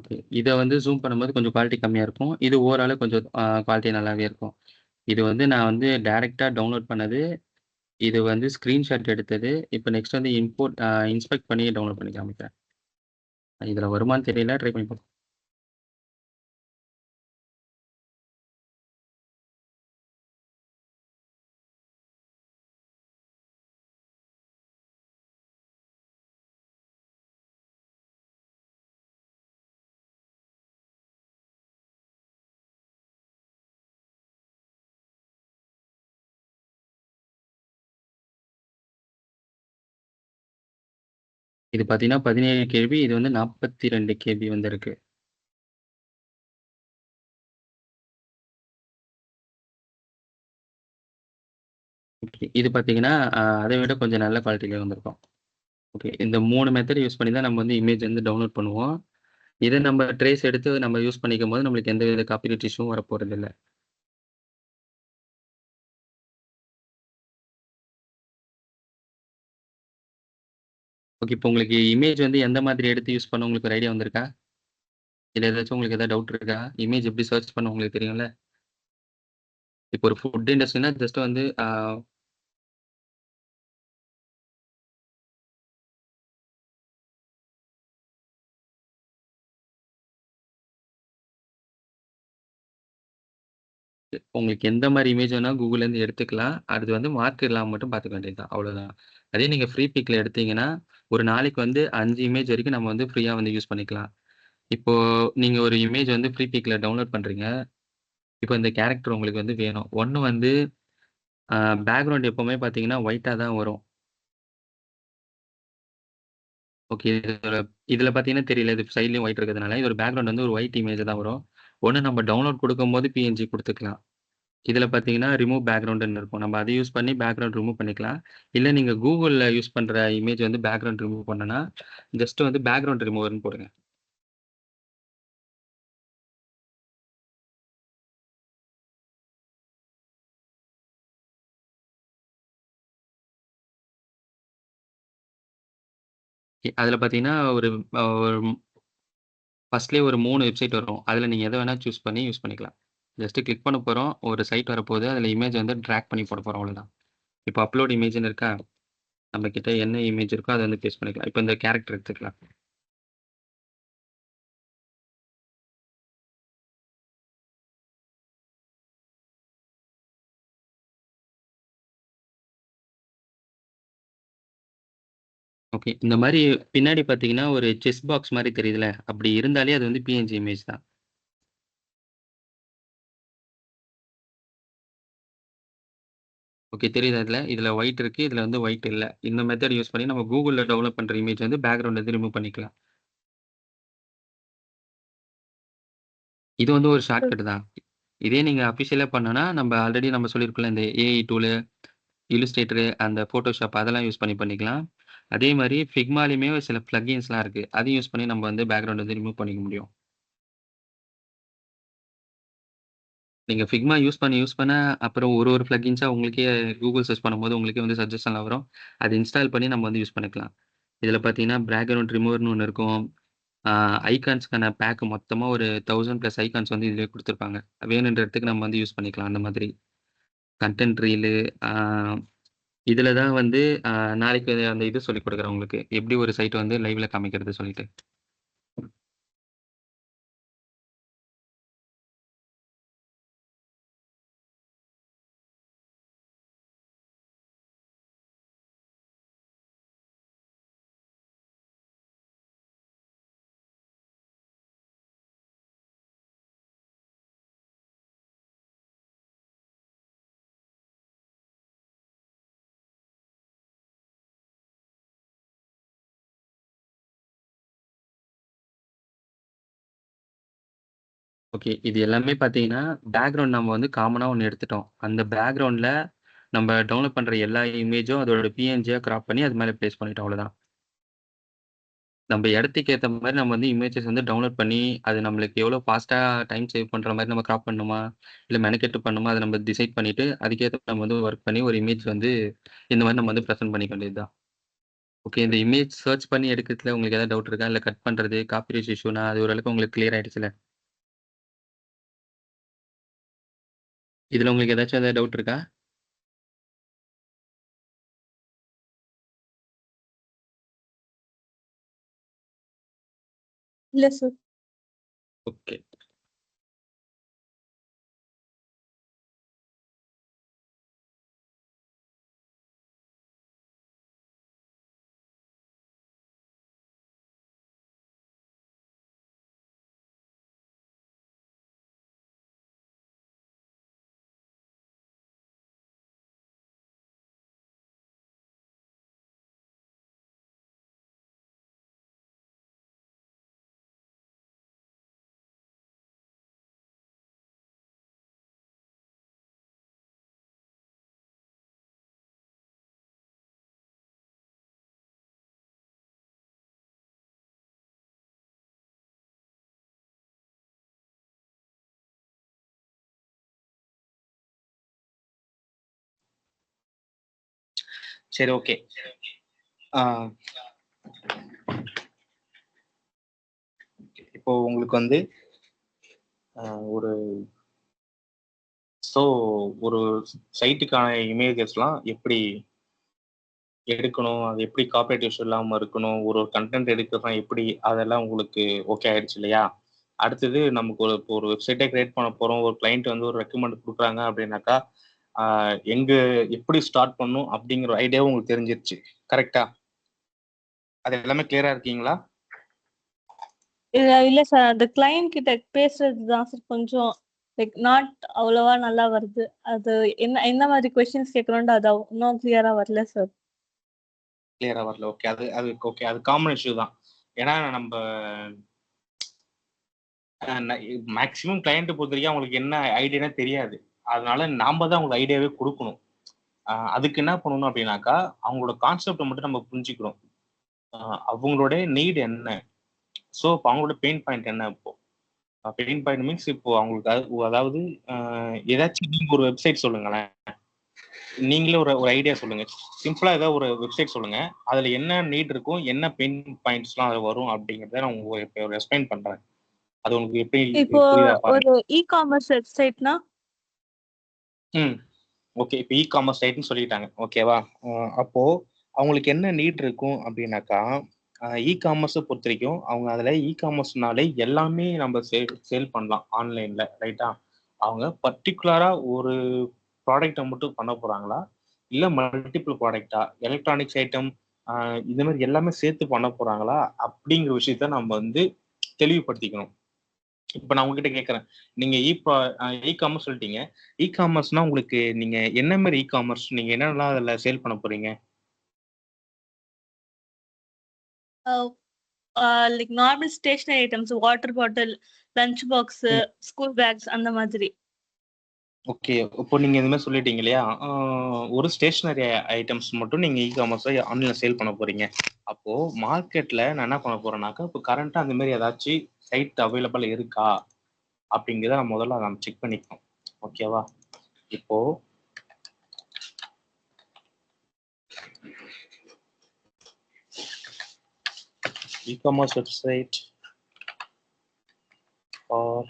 ஓகே. இத வந்து ஜூம் பண்ணும்போது கொஞ்சம் குவாலிட்டி கம்மியா இருக்கும். இது ஓவராலா கொஞ்சம் குவாலிட்டி நல்லாவே இருக்கும். இது வந்து நான் வந்து டைரக்ட்டா டவுன்லோட் பண்ணது. இது வந்து ஸ்கிரீன்ஷாட் எடுத்தது. இப்ப நெக்ஸ்ட் வந்து இன்ஸ்பெக்ட் பண்ணி டவுன்லோட் பண்ணி காமிக்கிறேன். இதுல வருமான்னு தெரியல. ட்ரை பண்ணி பார்ப்போம். இது பார்த்தீங்கன்னா 17 கேபி. இது வந்து 42 கேபி வந்திருக்கு. ஓகே. இது பார்த்தீங்கன்னா, அதை விட கொஞ்சம் நல்ல குவாலிட்டில வந்திருக்கும். ஓகே. இந்த 3 மெத்தட் யூஸ் பண்ணி தான் நம்ம வந்து இமேஜ் வந்து டவுன்லோட் பண்ணுவோம். இத நம்ம ட்ரேஸ் எடுத்து நம்ம யூஸ் பண்ணிக்கும்போது நம்மளுக்கு எந்த வித காப்பிரைட் இஷ்யூவும் வரப்போறதில்ல. ஓகே. இப்போ உங்களுக்கு இமேஜ் வந்து எந்த மாதிரி எடுத்து யூஸ் பண்ண உங்களுக்கு ஒரு ஐடியா வந்திருக்கா? இல்ல ஏதாச்சும் உங்களுக்கு ஏதாவது டவுட் இருக்கா? இமேஜ் எப்படி சர்ச் பண்ண உங்களுக்கு தெரியும்ல? இப்போ ஒரு ஃபுட் இண்டஸ்ட்ரினா ஜஸ்ட் வந்து உங்களுக்கு எந்த மாரி இமேஜ் வேணா கூகுள்லேருந்து எடுத்துக்கலாம். அது வந்து மார்க் இல்லாம மட்டும் பார்த்துக்க வேண்டியது தான். அவ்வளோதான். அதே நீங்க ஃப்ரீ பிக்ல எடுத்தீங்கன்னா, ஒரு நாளைக்கு வந்து 5 இமேஜ் வரைக்கும் நம்ம வந்து ஃப்ரீயா வந்து யூஸ் பண்ணிக்கலாம். இப்போ நீங்க ஒரு இமேஜ் வந்து ஃப்ரீ பிக்ல டவுன்லோட் பண்றீங்க. இப்போ இந்த கேரக்டர் உங்களுக்கு வந்து வேணும். ஒண்ணு வந்து பேக்கிரவுண்ட் எப்பவுமே பார்த்தீங்கன்னா, ஒயிட்டா தான் வரும். ஓகே. இதுல பார்த்தீங்கன்னா தெரியல. இது சைட்லயும் ஒயிட் இருக்கிறதுனால, இதோட பேக்கிரவுண்ட் வந்து ஒரு ஒயிட் இமேஜ் தான் வரும். ஒண்ணு நம்ம டவுன்லோட் குடுக்கும்போது பிஎன்ஜி குடுத்துக்கலாம். இதுல பார்த்தீங்கன்னா, ரிமூவ் பேக்கிரவுண்டுன்னு இருக்கும். நம்ம அத யூஸ் பண்ணி பேக்கிரவுண்ட் ரிமூவ் பண்ணிக்கலாம். இல்ல நீங்க Googleல யூஸ் பண்ற இமேஜ் வந்து பேக்கிரவுண்ட் ரிமூவ் பண்ணணும்னா, ஜஸ்ட் வந்து பேக்கிரவுண்ட் ரிமூவர்ன்னு போடுங்க. அதுல பார்த்தீங்கன்னா, ஒரு ஃபர்ஸ்ட்லயே ஒரு 3 வெப்சைட் வரும். அதுல நீங்க எத வேணா சூஸ் பண்ணி யூஸ் பண்ணிக்கலாம். ஜஸ்ட் கிளிக் பண்ண போறோம். ஒரு சைட் வரப்போகுது. அதுல இமேஜ் வந்து டிராக் பண்ணி போட போறோம் அவ்வளோதான். இப்போ அப்லோட் இமேஜ்ன்னு இருக்கா? நம்ம கிட்ட என்ன இமேஜ் இருக்கோ அத வந்து பேஸ்ட் பண்ணிக்கலாம். இப்போ இந்த கேரக்டர் எடுத்துக்கலாம். ஓகே. இந்த மாரி பின்னாடி பார்த்தீங்கன்னா, ஒரு செஸ் பாக்ஸ் மாரி தெரியுதுல்ல? அப்படி இருந்தாலே அது வந்து பிஎன்ஜி இமேஜ் தான். ஓகே. தெரியுதா இதுல? இதுல ஒயிட் இருக்கு. இதுல வந்து ஒயிட் இல்ல. இந்த மெத்தட் யூஸ் பண்ணி நம்ம Googleல டெவலப் பண்ற இமேஜ் வந்து பேக்கிரவுண்ட் வந்து ரிமூவ் பண்ணிக்கலாம். இது வந்து ஒரு ஷார்ட்கட் தான். இதே நீங்க அஃபிஷியலா பண்ணணும்னா, நம்ம ஆல்ரெடி நம்ம சொல்லியிருக்கோம்ல, இந்த ஏஐ டூலு, இல்லுஸ்ட்ரேட்டரு, அந்த Photoshop அதெல்லாம் யூஸ் பண்ணி பண்ணிக்கலாம். அதே மாரி Figmaலயுமே சில பிளக்கின்ஸ்லாம் இருக்கு. அதையும் யூஸ் பண்ணி நம்ம வந்து பேக்கிரவுண்ட் வந்து ரிமூவ் பண்ணிக்க முடியும். நீங்க Figma யூஸ் பண்ண அப்புறம் ஒரு பிளக்கின்ஸா உங்களுக்கே Google சர்ச் பண்ணும்போது உங்களுக்கே வந்து சஜஷன்ல வரும். அத இன்ஸ்டால் பண்ணி நம்ம வந்து யூஸ் பண்ணிக்கலாம். இதுல பார்த்தீங்கன்னா, பேக்கிரவுண்ட் ரிமூவர்ன்னு ஒண்ணு இருக்கும். ஐகான்ஸ்க்கான பேக் மொத்தமா ஒரு 1000+ ஐகான்ஸ் வந்து இதுலயே குடுத்துருப்பாங்க. வேணுன்ற இடத்துக்கு நம்ம வந்து யூஸ் பண்ணிக்கலாம் அந்த மாதிரி. கன்டென்ட் ரீலு ஆ இதுல தான் வந்து அ நாளைக்கு அந்த இது சொல்லிக் குடுக்குறேன் உங்களுக்கு. எப்படி ஒரு சைட் வந்து லைவ்ல காமிக்கிறது சொல்லிட்டு. ஓகே. இது எல்லாமே பார்த்தீங்கன்னா, பேக்கிரவுண்ட் நம்ம வந்து காமனா ஒண்ணு எடுத்துட்டோம். அந்த பேக்கிரவுண்ட்ல நம்ம டவுன்லோட் பண்ற எல்லா இமேஜும் அதோட பிஎன்ஜியா கிராப் பண்ணி அது மேல பேஸ்ட் பண்ணிட்டோம் அவ்வளோதான். நம்ம இடத்துக்கு ஏத்த மாரி நம்ம வந்து இமேஜஸ் வந்து டவுன்லோட் பண்ணி, அது நம்மளுக்கு எவ்வளோ ஃபாஸ்ட்டா டைம் சேவ் பண்ற மாரி நம்ம கிராப் பண்ணணுமா? இல்ல மெனக்கெட்டு பண்ணணுமா? அத நம்ம டிசைட் பண்ணிட்டு, அதுக்கேத்த நம்ம வந்து ஒர்க் பண்ணி ஒரு இமேஜ் வந்து இந்த மாரி நம்ம வந்து பிரசன்ட் பண்ணிக்க வேண்டியது தான். ஓகே. இந்த இமேஜ் சர்ச் பண்ணி எடுக்கிறதுல உங்களுக்கு ஏதாவது டவுட் இருக்கா? இல்ல கட் பண்றது, காப்பிரைட் இஷ்யூனா அது ஓரளவுக்கு உங்களுக்கு கிளியர் ஆயிடுச்சுல்ல? இதுல உங்களுக்கு ஏதாச்சும் ஏதாவது டவுட் இருக்கா? இல்ல சார். ஓகே. சரி, ஓகே. இப்போ உங்களுக்கு வந்து ஒரு ஒரு சைட்டுக்கான இமேஜஸ்லாம் எப்படி எடுக்கணும், அது எப்படி காப்பிரைட் இஷ்யூ இல்லாம இருக்கணும், ஒரு கண்டென்ட் எடுக்கிறதுனா எப்படி, அதெல்லாம் உங்களுக்கு ஓகே ஆயிடுச்சு இல்லையா? அடுத்தது நமக்கு ஒரு வெப்சைட்டே கிரியேட் பண்ண போறோம். ஒரு கிளையண்ட் வந்து ஒரு ரெக்கமெண்ட் குடுக்குறாங்க அப்படின்னாக்கா, எங்க எப்படி ஸ்டார்ட் பண்ணணும் அப்படிங்கிற ஐடியாவும் உங்களுக்கு தெரிஞ்சிருச்சு. கரெக்ட்டா? அது எல்லாமே கிளியரா இருக்கீங்களா? இல்ல சார், அந்த கிளையண்ட் கிட்ட பேசுறது தான் சார் கொஞ்சம் லைக் நாட் அவ்வளவா நல்லா வருது. அது என்ன மாதிரி கொஸ்டின்ஸ் கேட்கணும்னு அது இன்னும் கிளியரா வரல சார். கிளியரா வரல. ஓகே. அது ஓகே. அது காமன் இஷ்யூ தான். ஏன்னா நம்ம மேக்ஸிமம் கிளையண்ட் பொறுத்தவரைக்கும் அவங்களுக்கு என்ன ஐடியானே தெரியாது. அதனால நாம தான் அவங்களுக்கு ஐடியாவே குடுக்கணும். அதுக்கு என்ன பண்ணணும் அப்படின்னாக்கா, அவங்களோட கான்செப்ட்ட மட்டும் நம்ம புரிஞ்சுக்கணும். அவங்களோட நீட் என்ன? இப்போ அவங்களோட பெயின் பாயிண்ட் என்ன இப்போ? பெயின் பாயிண்ட் மீன்ஸ் இப்போ அவங்களுக்கு அதாவது ஏதாச்சும் நீங்க ஒரு வெப்சைட் சொல்லுங்களேன். நீங்களே ஒரு ஒரு ஐடியா சொல்லுங்க. சிம்பிளா ஏதாவது ஒரு வெப்சைட் சொல்லுங்க. அதுல என்ன நீட் இருக்கும், என்ன பெயின் பாயிண்ட்ஸ்லாம் அதுல வரும் அப்படிங்கிறத நான் உங்களுக்கு இப்போ எக்ஸ்பிளைன் பண்றேன். அது உங்களுக்கு எப்படி இப்போ புரியுதா பாருங்க. ஒரு இ-காமர்ஸ் வெப்சைட்னா ஓகே. இப்போ இ-காமர்ஸ் சைட்னு சொல்லிட்டாங்க. ஓகேவா? அப்போ அவங்களுக்கு என்ன நீட் இருக்கும் அப்படின்னாக்கா, இ-காமர்ஸ பொறுத்தவரைக்கும் அவங்க அதுல இ-காமர்ஸ்னாலே எல்லாமே நம்ம சேல் பண்ணலாம் ஆன்லைன்ல. ரைட்டா? அவங்க பர்ட்டிகுலரா ஒரு ப்ராடக்ட்ட மட்டும் பண்ண போறாங்களா? இல்ல மல்டிபிள் ப்ராடக்ட்டா? எலக்ட்ரானிக்ஸ் ஐட்டம் இந்த மாதிரி எல்லாமே சேர்த்து பண்ண போறாங்களா? அப்படிங்கிற விஷயத்த நம்ம வந்து தெளிவுபடுத்திக்கணும். இப்ப நான் உங்ககிட்ட கேட்கிறேன். நீங்க இ-காமர்ஸ் சொல்லிட்டீங்க. இ-காமர்ஸ்னா உங்களுக்கு நீங்க என்ன மாரி இ-காமர்ஸ் நீங்க என்னென்னலாம் அதுல சேல் பண்ண போறீங்க? Like normal stationery items, water bottle, lunch box, ம். ஸ்கூல் பேக்ஸ் அந்த மாதிரி. ஓகே. இப்போ நீங்க இந்த மாரி சொல்லிட்டீங்க இல்லையா? ஒரு ஸ்டேஷனரி ஐட்டம்ஸ் மட்டும் நீங்க இ-காமர்ஸ்ல ஆன்லைன்ல சேல் பண்ண போறீங்க. அப்போ மார்க்கெட்ல நான் என்ன பண்ண போறேன்னாக்கா, இப்போ கரண்ட்டா அந்த மாரி ஏதாச்சும் சைட் அவைலபிள் இருக்கா? அப்படிங்கிறத முதல்ல நம்ம செக் பண்ணிக்கணும். ஓகேவா? இப்போ e-commerce website for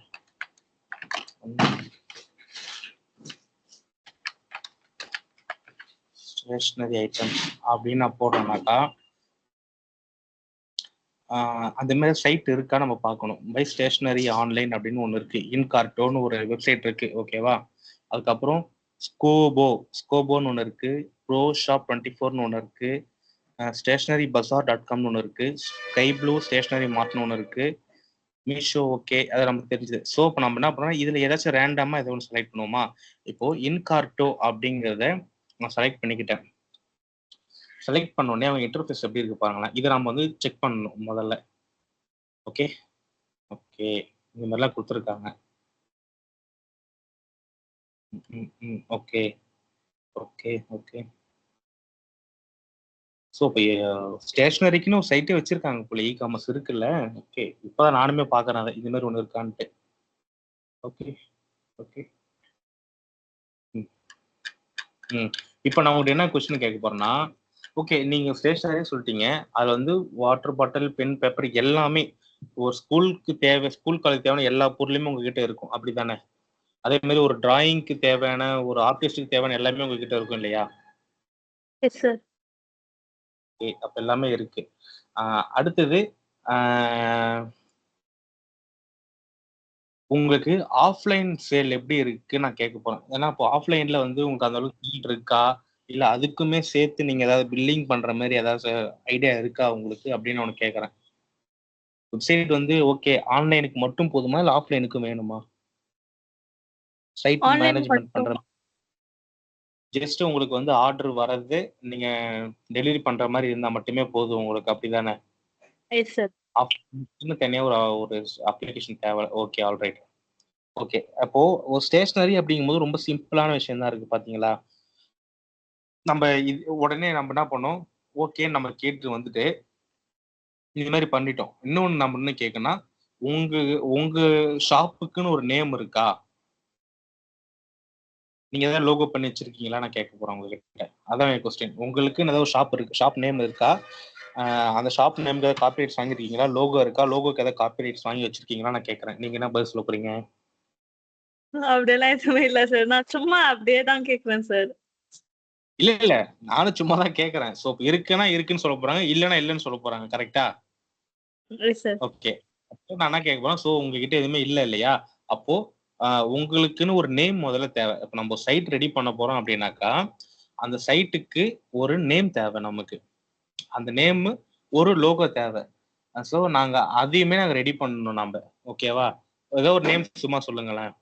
stationery items அப்படின்னு நான் போடுறேன்னாக்கா, அந்த மாதிரி சைட் இருக்கா நம்ம பார்க்கணும். பை ஸ்டேஷனரி ஆன்லைன் அப்படின்னு ஒன்று இருக்கு. இன்கார்ட்டோன்னு ஒரு வெப்சைட் இருக்கு. ஓகேவா? அதுக்கப்புறம் ஸ்கோபோன்னு ஒன்று இருக்கு. ப்ரோ ஷாப் 24ன்னு ஒன்று இருக்கு. ஸ்டேஷனரி பஜார் .comனு ஒன்று இருக்கு. ஸ்கை ப்ளூ ஸ்டேஷனரி மார்ட்னு ஒன்று இருக்கு. மீஷோ ஓகே, அது நமக்கு தெரிஞ்சது. இப்போ நம்ம என்ன பண்ணோம், இதுல ஏதாச்சும் ரேண்டமா ஏதோ ஒன்று செலக்ட் பண்ணுவோமா? இப்போ இன்கார்ட்டோ அப்படிங்கிறத நான் செலக்ட் பண்ணிக்கிட்டேன். செலக்ட் பண்ண உடனே அவங்க இன்டர்ஃபேஸ் எப்படி இருக்கு பாருங்களேன். இதை நம்ம வந்து செக் பண்ணணும் முதல்ல. ஓகே ஓகே இந்த மாதிரிலாம் கொடுத்துருக்காங்க. Okay okay okay. இப்போ ஸ்டேஷனரிக்குன்னு ஒரு சைட்டே வச்சிருக்காங்க போல, இ-காமர்ஸ் இருக்குல்ல. ஓகே, இப்போதான் நானுமே பார்க்குறேன் அதை, இது மாதிரி ஒன்று இருக்கான்ட்டு. Okay okay. ம் ம் இப்போ நான் உங்கள்கிட்ட என்ன கொஸ்டின் கேட்க போறேன்னா, ஓகே, நீங்க ஸ்டேஷனரி சொல்லிட்டீங்க. அதுல வந்து வாட்டர் பாட்டில், பென், பேப்பர் எல்லாமே ஒரு ஸ்கூல் காலேஜ் தேவையான எல்லா பொருளுமே உங்ககிட்ட இருக்கும். அப்படிதானே? அதே மாதிரி ஒரு டிராயிங்க்கு தேவையான, ஒரு ஆர்டிஸ்டுக்கு தேவையான எல்லாமே உங்ககிட்ட இருக்கும் இல்லையா? Yes sir. ஓகே, அப்ப எல்லாமே இருக்கு. அடுத்தது உங்களுக்கு ஆஃப்லைன் சேல் எப்படி இருக்கு நான் கேட்க போறேன். ஏன்னா இப்போ ஆஃப்லைன்ல வந்து உங்களுக்கு அந்த அளவுக்கு ஃபீல்ட் இருக்கா, இல்ல அதுக்குமே சேர்த்து நீங்க ஏதாவது பில்லிங் பண்ற மாதிரி ஏதாவது ஐடியா இருக்கா உங்களுக்கு அப்படின்னு நான் கேட்கறேன். வெப்சைட் வந்து ஓகே ஆன்லைனுக்கு மட்டும் போதுமா இல்ல ஆஃப்லைனுக்கு வேணுமா? சைட் ஆன்லைன் மேனேஜ்மெண்ட் மட்டும். பண்ற ஜஸ்ட் உங்களுக்கு வந்து ஆர்டர் வர்றது நீங்க டெலிவரி பண்ற மாதிரி இருந்தா மட்டுமே போதும் உங்களுக்கு, அப்படிதானே? Yes sir. ஆஃப்லைனுக்கு தனியா ஒரு ஒரு அப்ளிகேஷன் தேவை. Okay, alright. ஓகே, அப்போ ஒரு ஸ்டேஷனரி அப்படிங்கும்போது ரொம்ப சிம்பிளான விஷயம் தான் இருக்கு பாத்தீங்களா? நம்ம இது உடனே நம்ம என்ன பண்ணோம், ஓகே நம்ம கேட்டு வந்துட்டு இது மாதிரி பண்ணிட்டோம். இன்னொன்னு நம்ம என்ன கேட்கணும், உங்க உங்க ஷாப்புக்குன்னு ஒரு நேம் இருக்கா? நீங்க ஏதாவது லோகோ பண்ணி வச்சிருக்கீங்களா நான் கேட்க போறேன் உங்ககிட்ட. அதான் என் கொஸ்டின். உங்களுக்குன்னு ஏதாவது ஷாப் இருக்கு, ஷாப் நேம் இருக்கா? அந்த ஷாப் நேம்க்கு ஏதாவது காப்பிரைட்ஸ் வாங்கிருக்கீங்களா? லோகோ இருக்கா? லோகோக்கு ஏதாவது காப்பிரைட்ஸ் வாங்கி வச்சிருக்கீங்களா நான் கேட்கறேன். நீங்க என்ன பதில் சொல்ல போறீங்க? அப்படியெல்லாம் எதுவுமே இல்ல சார். நான் சும்மா அப்படியே தான் கேக்குறேன் சார். இல்ல இல்ல, நானும் சும்மா தான் கேட்கறேன். சோ இருக்குன்னா இருக்குன்னு சொல்ல போறாங்க, இல்லன்னா இல்லன்னு சொல்ல போறாங்க. கரெக்டா? Yes sir. ஓகே. அப்போ நான் என்ன கேட்க போறேன், சோ உங்ககிட்ட எதுவுமே இல்ல இல்லையா? அப்போ உங்களுக்குன்னு ஒரு நேம் முதல்ல தேவை. இப்ப நம்ம சைட் ரெடி பண்ண போறோம் அப்படின்னாக்கா, அந்த சைட்டுக்கு ஒரு நேம் தேவை நமக்கு. அந்த நேம் ஒரு லோகோ தேவை. சோ நாங்க அதையுமே நாங்க ரெடி பண்ணணும் நாம. ஓகேவா? ஏதோ ஒரு நேம் சும்மா சொல்லுங்களேன்.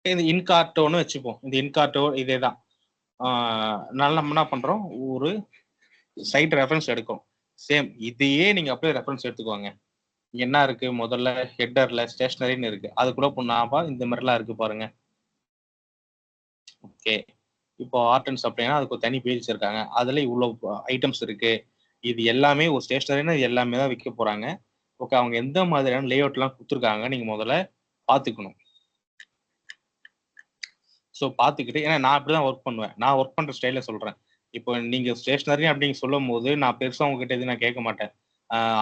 இந்த இன்கார்ட்டோன்னு வச்சுப்போம். இந்த இன்கார்ட்டோ இதேதான். அதனால நம்ம என்ன பண்றோம், ஒரு சைட் ரெஃபரன்ஸ் எடுக்கும். சேம் இதையே நீங்க அப்படியே ரெஃபரன்ஸ் எடுத்துக்கோங்க. என்ன இருக்கு முதல்ல ஹெட்டர்ல ஸ்டேஷனரின்னு இருக்கு. அது கூட பண்ணாப்பா இந்த மாதிரிலாம் இருக்கு பாருங்க. ஓகே, இப்போ ஆர்ட் அண்ட் சப்ளைனா அதுக்கு ஒரு தனி பேஜ் இருக்காங்க. அதுல இவ்வளவு ஐட்டம்ஸ் இருக்கு. இது எல்லாமே ஒரு ஸ்டேஷனரினா இது எல்லாமே தான் விற்க போறாங்க. ஓகே, அவங்க எந்த மாதிரியான லே அவுட்லாம் கொடுத்துருக்காங்க நீங்க முதல்ல பாத்துக்கணும். ஸோ பார்த்துக்கிட்டு, ஏன்னா நான் அப்படிதான் ஒர்க் பண்ணுவேன். நான் ஒர்க் பண்ற ஸ்டைல சொல்றேன். இப்போ நீங்க ஸ்டேஷனரி அப்படின்னு சொல்லும் போது நான் பெருசா உங்ககிட்ட எதுவும் நான் கேட்க மாட்டேன்.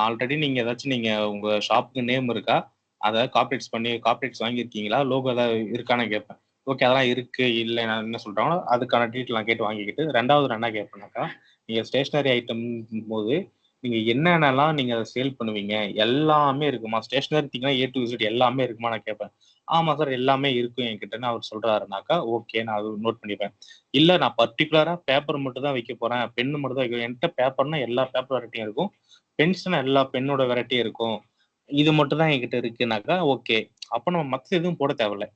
ஆல்ரெடி நீங்க ஏதாச்சும் நீங்க உங்க ஷாப்புக்கு நேம் இருக்கா? அதை காப்பிரைட்ஸ் வாங்கியிருக்கீங்களா? லோகோ ஏதாவது இருக்கான்னு கேட்பேன். ஓகே, அதெல்லாம் இருக்கு. இல்லை நான் என்ன சொல்றாங்களோ அதுக்கான டீட்டெயில் நான் கேட்டு வாங்கிக்கிட்டு, ரெண்டாவது நான் என்ன கேட்பேன்னாக்கா, நீங்க ஸ்டேஷனரி ஐட்டம் போது நீங்க என்னென்னலாம் நீங்க சேல் பண்ணுவீங்க எல்லாமே இருக்குமா? ஸ்டேஷனரி திங்னா ஏ டு இசட் எல்லாமே இருக்குமா நான் கேட்பேன். ஆமா சார் எல்லாமே இருக்கும் என்கிட்டன்னு அவர் சொல்றாருனாக்கா, ஓகே நான் அது நோட் பண்ணிப்பேன். இல்ல நான் பர்ட்டிகுலரா பேப்பர் மட்டும் தான் வைக்க போறேன். பென் மட்டும் தான் வைக்க என்கிட்ட பேப்பர்னா எல்லா பேப்பர் வெரைட்டியும் இருக்கும். பென்ஸ்னா எல்லா பென்னோட வெரைட்டியும் இருக்கும். இது மட்டும் தான் என்கிட்ட இருக்குனாக்கா, ஓகே. அப்ப நம்ம மத்த எதுவும் போட தேவையில்ல.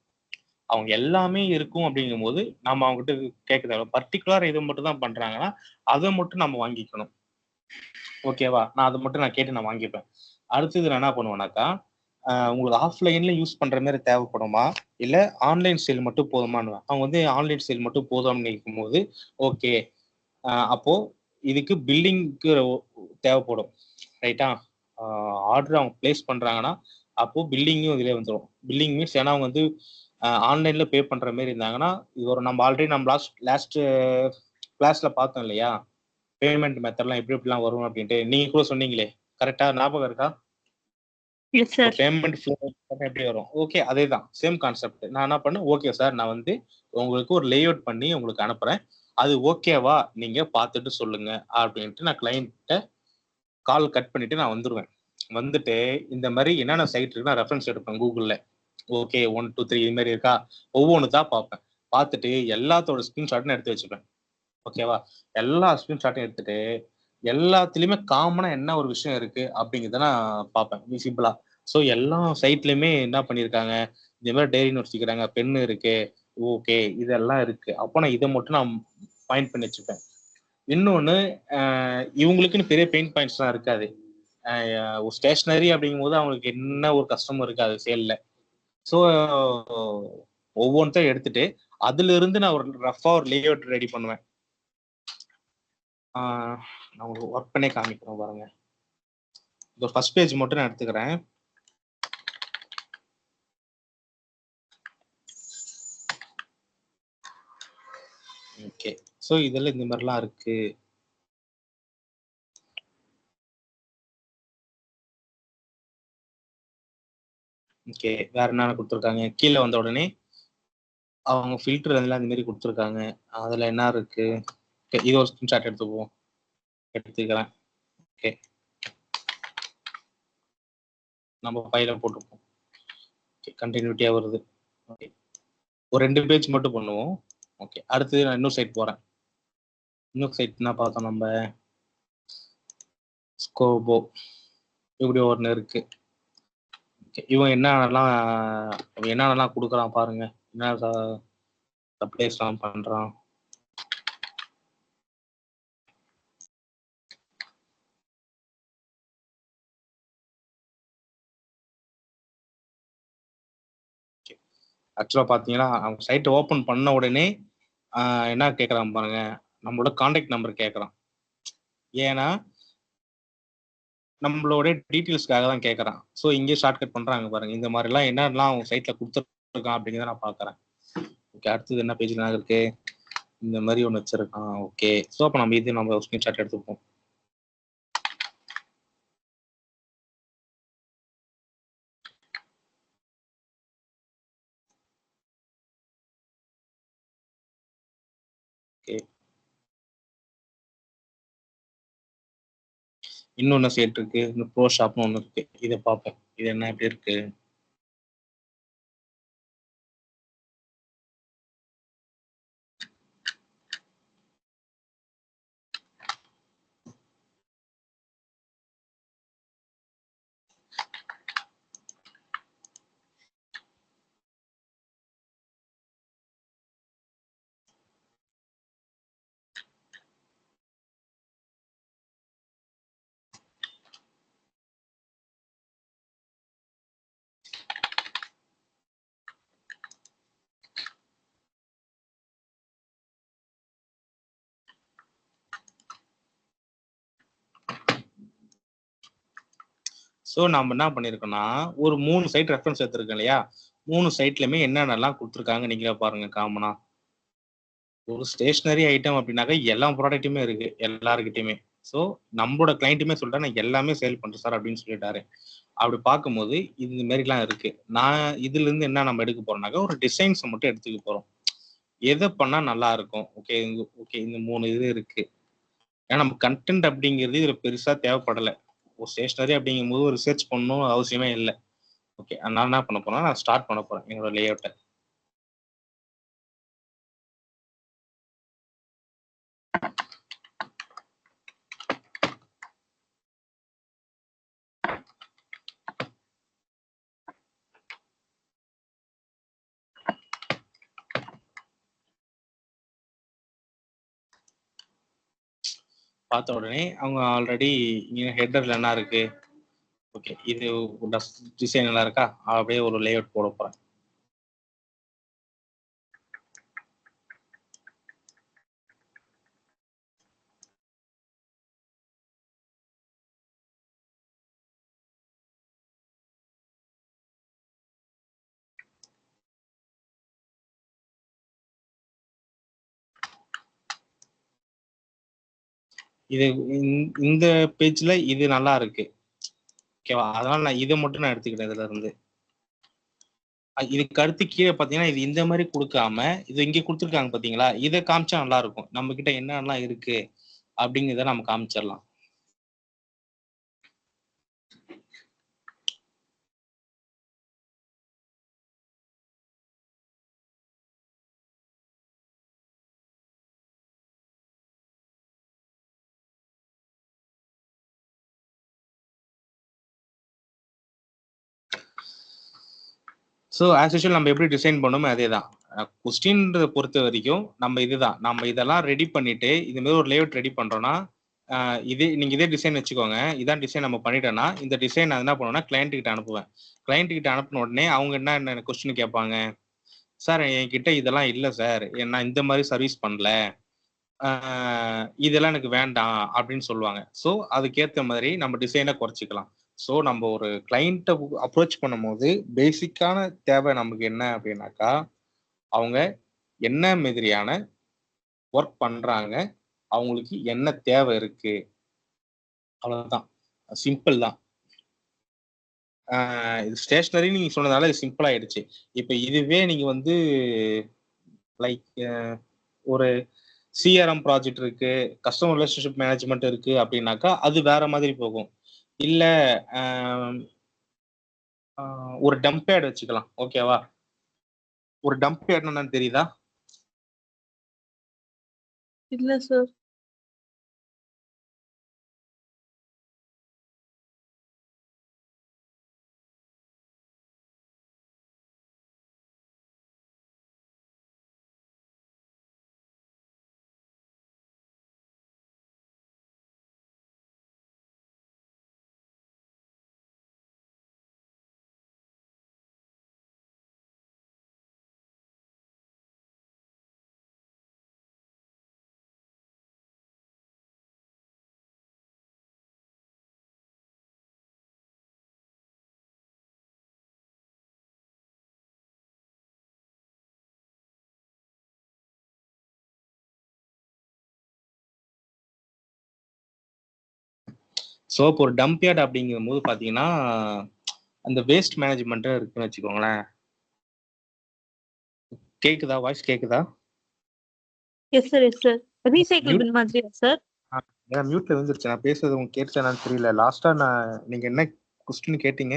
அவங்க எல்லாமே இருக்கும் அப்படிங்கும்போது, நாம அவங்ககிட்ட கேட்க தேவையில்ல. பர்ட்டிகுலரா இது மட்டும் தான் பண்றாங்கன்னா, அத மட்டும் நம்ம வாங்கிக்கணும். ஓகேவா? நான் அத மட்டும் நான் கேட்டு நான் வாங்கிப்பேன். அடுத்தது நான் என்ன பண்ணுவேன்னாக்கா, உங்களுக்கு ஆஃப்லைன்ல யூஸ் பண்ற மாரி தேவைப்படுமா? இல்ல ஆன்லைன் சேல் மட்டும் போதுமான்னுவேன். அவங்க வந்து ஆன்லைன் சேல் மட்டும் போதும்னு கேட்கும்போது, ஓகே. அப்போ இதுக்கு பில்லிங்க்கு தேவைப்படும். ரைட்டா? ஆர்டர் அவங்க பிளேஸ் பண்றாங்கன்னா, அப்போ பில்லிங்கும் இதிலே வந்துரும். பில்லிங் மீன்ஸ் ஏன்னா அவங்க வந்து ஆன்லைன்ல பே பண்ற மாரி இருந்தாங்கன்னா, இது ஒரு நம்ம ஆல்ரெடி நம்ம லாஸ்ட் கிளாஸ்ல பார்த்தோம் இல்லையா? பேமெண்ட் மெத்தட்லாம் எப்படி எப்படிலாம் வரும் அப்படின்ட்டு. நீங்க கூட சொன்னீங்களே! கரெக்ட்டா ஞாபகம் இருக்கா? எஸ் இப்போ சார். பேமெண்ட் ஃப்ளோ எப்படி வரும்? ஓகே, அதேதான். Same concept. நான் என்ன பண்ணேன், ஓகே சார் நான் வந்து உங்களுக்கு ஒரு லேஅவுட் பண்ணி உங்களுக்கு அனுப்புறேன். அது ஓகேவா? நீங்க பார்த்துட்டு சொல்லுங்க அப்படின்ட்டு நான் கிளையன்ட்ட கால் கட் பண்ணிட்டு நான் வந்துருவேன். வந்துட்டு இந்த மாரி என்னென்ன சைட் இருக்குன்னு நான் ரெஃபரன்ஸ் எடுப்பேன் Googleல. ஓகே 1, 2, 3 இது மாரி இருக்கா? ஒவ்வொன்னுத்தா பார்ப்பேன். பார்த்துட்டு எல்லாத்தோட ஸ்கிரீன்ஷாட்டும் எடுத்து வச்சுப்பேன். ஓகேவா? எல்லா ஸ்கிரீன்ஷாட்டும் எடுத்துட்டு, எல்லாத்துலயுமே காமனா என்ன ஒரு விஷயம் இருக்கு அப்படிங்கிறத நான் பார்ப்பேன் விசிபிளா. ஸோ எல்லா சைட்லயுமே என்ன பண்ணியிருக்காங்க, இந்த மாதிரி டைரி நோட்ஸ் விக்கிறாங்க, பென் இருக்கு, ஓகே இதெல்லாம் இருக்கு. அப்போ நான் இதை மட்டும் நான் பாயிண்ட் பண்ணி வச்சுப்பேன். இன்னொன்னு இவங்களுக்குன்னு பெரிய பெயின் பாயிண்ட்ஸ்லாம் இருக்காது. ஒரு ஸ்டேஷனரி அப்படிங்கும்போது அவங்களுக்கு என்ன ஒரு கஷ்டமும் இருக்காது சேல்ல. ஸோ ஒவ்வொன்றுத்தையும் எடுத்துட்டு அதுல இருந்து நான் ஒரு ரஃபா ஒரு லேஅவுட் ரெடி பண்ணுவேன். நான் உங்களுக்கு ஒர்க் பண்ணே காமிக்கிறேன் பாருங்க. இந்த ஃபர்ஸ்ட் பேஜ் மட்டும் நான் எடுத்துக்கிறேன். ஓகே, ஸோ இதில் இந்த மாதிரிலாம் இருக்கு. ஓகே, வேற என்னென்ன கொடுத்துருக்காங்க? கீழே வந்த உடனே அவங்க ஃபில்டர் எல்லாம் இந்த மாதிரி கொடுத்துருக்காங்க. அதில் என்ன இருக்கு? ஓகே, இது ஒரு ஸ்கிரீன்ஷாட் எடுத்துக்கிறேன். ஓகே, நம்ம ஃபைலை போட்டுப்போம். ஓகே, கண்டினியூட்டியாக வருது. ஓகே, ஒரு 2 பேஜ் மட்டும் பண்ணுவோம். ஓகே, அடுத்து நான் இன்னொரு சைட் போகிறேன். இன்னொரு சைட் என்ன பார்த்தோம் நம்ம? ஸ்கோபோ இப்படி ஒன்று இருக்கு. ஓகே, இவன் என்னென்னலாம் கொடுக்குறான் பாருங்க. என்ன சப்ளைஸ்லாம் பண்ணுறான். ஆக்சுவலாக பார்த்தீங்கன்னா அவங்க சைட்டை ஓப்பன் பண்ண உடனே என்ன கேட்குறான் பாருங்க, நம்மளோட கான்டாக்ட் நம்பர் கேட்குறான். ஏன்னா நம்மளோட டீட்டெயில்ஸ்க்காக தான் கேட்குறான். ஸோ இங்கே ஷார்ட்கட் பண்ணுறாங்க பாருங்க. இந்த மாதிரிலாம் என்னென்னலாம் அவங்க சைட்டில் கொடுத்துருக்கான் அப்படிங்கிறத நான் பார்க்குறேன். ஓகே, அடுத்தது என்ன பேஜில் இருக்கு? இந்த மாதிரி ஒன்று வச்சிருக்கான். ஓகே, ஸோ அப்போ நம்ம இது நம்ம ஸ்கிரீன்ஷாட் எடுத்துப்போம். ஓகே, இன்னொன்று சைட் இருக்கு, இந்த ப்ரோ ஷாப்னு ஒன்று இருக்கு. இதை பார்ப்போம், இது என்ன எப்படி இருக்கு. ஸோ நம்ம என்ன பண்ணியிருக்கோம்னா ஒரு 3 சைட் ரெஃபரன்ஸ் எடுத்துருக்கோம் இல்லையா? 3 சைட்லையுமே என்னென்னலாம் கொடுத்துருக்காங்க நீங்களே பாருங்க. காமனா ஒரு ஸ்டேஷனரி ஐட்டம் அப்படின்னாக்கா எல்லா ப்ராடக்ட்டுமே இருக்கு எல்லாருக்கிட்டையுமே. ஸோ நம்மளோட கிளைண்ட்டுமே சொல்லிட்டா நான் எல்லாமே சேல் பண்ணுறேன் சார் அப்படின்னு சொல்லிட்டாரு. அப்படி பார்க்கும்போது இந்த மாதிரிலாம் இருக்கு. நான் இதுல இருந்து என்ன நம்ம எடுக்க போறோம்னாக்கா ஒரு டிசைன்ஸை மட்டும் எடுத்துக்க போறோம். எதை பண்ணா நல்லா இருக்கும்? ஓகே, ஓகே, இந்த 3 இது இருக்கு. ஏன்னா நம்ம கண்டென்ட் அப்படிங்கிறது இதுல பெருசா தேவைப்படலை. ஒரு ஸ்டேஷனரி அப்படிங்கும்போது ஒரு ரிசர்ச் பண்ணணும் அவசியமே இல்லை. ஓகே, அதனால என்ன பண்ண போறேன், நான் ஸ்டார்ட் பண்ண போறேன் என்னோட லேஅவுட்டை. பார்த்த உடனே அவங்க ஆல்ரெடி ஹெட்டர்ல என்ன இருக்கு? ஓகே, இது டிசைன் நல்லா இருக்கா? அப்படியே ஒரு லேஅவுட் போட போறேன். இது இந்த பேஜ்ல இது நல்லா இருக்கு. ஓகேவா? அதனால நான் இதை மட்டும் நான் எடுத்துக்கிட்டேன் இதுல இருந்து. இதுக்கு அடுத்து கீழே பாத்தீங்கன்னா இது இந்த மாதிரி கொடுக்காம இது இங்க கொடுத்துருக்காங்க பாத்தீங்களா? இதை காமிச்சா நல்லா இருக்கும். நம்ம கிட்ட என்னென்னலாம் இருக்கு அப்படிங்கிறத நம்ம காமிச்சிடலாம். ஸோ ஆஸ் யூஷுவல் நம்ம எப்படி டிசைன் பண்ணோமோ அதே தான். கொஸ்டின்றதை பொறுத்த வரைக்கும் நம்ம இதுதான். நம்ம இதெல்லாம் ரெடி பண்ணிட்டு இது மாதிரி ஒரு லேஅவுட் ரெடி பண்றோம்னா இதே டிசைன் வச்சுக்கோங்க. இதான் டிசைன் நம்ம பண்ணிட்டோம்னா இந்த டிசைன் நான் என்ன பண்ணுவேன்னா கிளைண்ட் கிட்ட அனுப்புவேன். கிளைண்ட் கிட்ட அனுப்பின உடனே அவங்க என்ன கொஸ்டின் கேட்பாங்க? சார் என்கிட்ட இதெல்லாம் இல்லை சார், நான் இந்த மாதிரி சர்வீஸ் பண்ணல, இதெல்லாம் எனக்கு வேண்டாம் அப்படின்னு சொல்லுவாங்க. ஸோ அதுக்கேற்ற மாதிரி நம்ம டிசைனை குறைச்சிக்கலாம். ஸோ நம்ம ஒரு கிளைண்ட்டை அப்ரோச் பண்ணும்போது பேசிக்கான தேவை நமக்கு என்ன அப்படின்னாக்கா அவங்க என்ன மாதிரியான ஒர்க் பண்றாங்க, அவங்களுக்கு என்ன தேவை இருக்கு, அவ்வளவுதான். சிம்பிள் தான். இது ஸ்டேஷனரி நீங்க சொன்னதால இது சிம்பிள் ஆயிடுச்சு. இப்ப இதுவே நீங்க வந்து லைக் ஒரு சிஆர்எம் ப்ராஜெக்ட் இருக்கு, கஸ்டமர் ரிலேஷன்ஷிப் மேனேஜ்மெண்ட் இருக்கு அப்படின்னாக்கா அது வேற மாதிரி போகும். இல்ல ஒரு டம்ப் பேட் வச்சுக்கலாம். ஓகேவா? ஒரு டம்ப் பேட் என்னன்னு தெரியுதா? இல்ல சார். ஸோ இப்போ ஒரு டம்ப் யார்ட் அப்படிங்கும் போது பாத்தீங்கன்னா அந்த வேஸ்ட் மேனேஜ்மெண்ட் இருக்குன்னு வச்சுக்கோங்களேன். கேக்குதா? வாய்ஸ் கேக்குதா? Yes sir, yes sir. Recycle bin மாதிரியா சார்? மியூட்ல வந்துருச்சு. நான் பேசுறது உங்களுக்கு கேட்டுச்சா என்னன்னு தெரியல. லாஸ்டா நீங்க என்ன கொஸ்டின் கேட்டீங்க?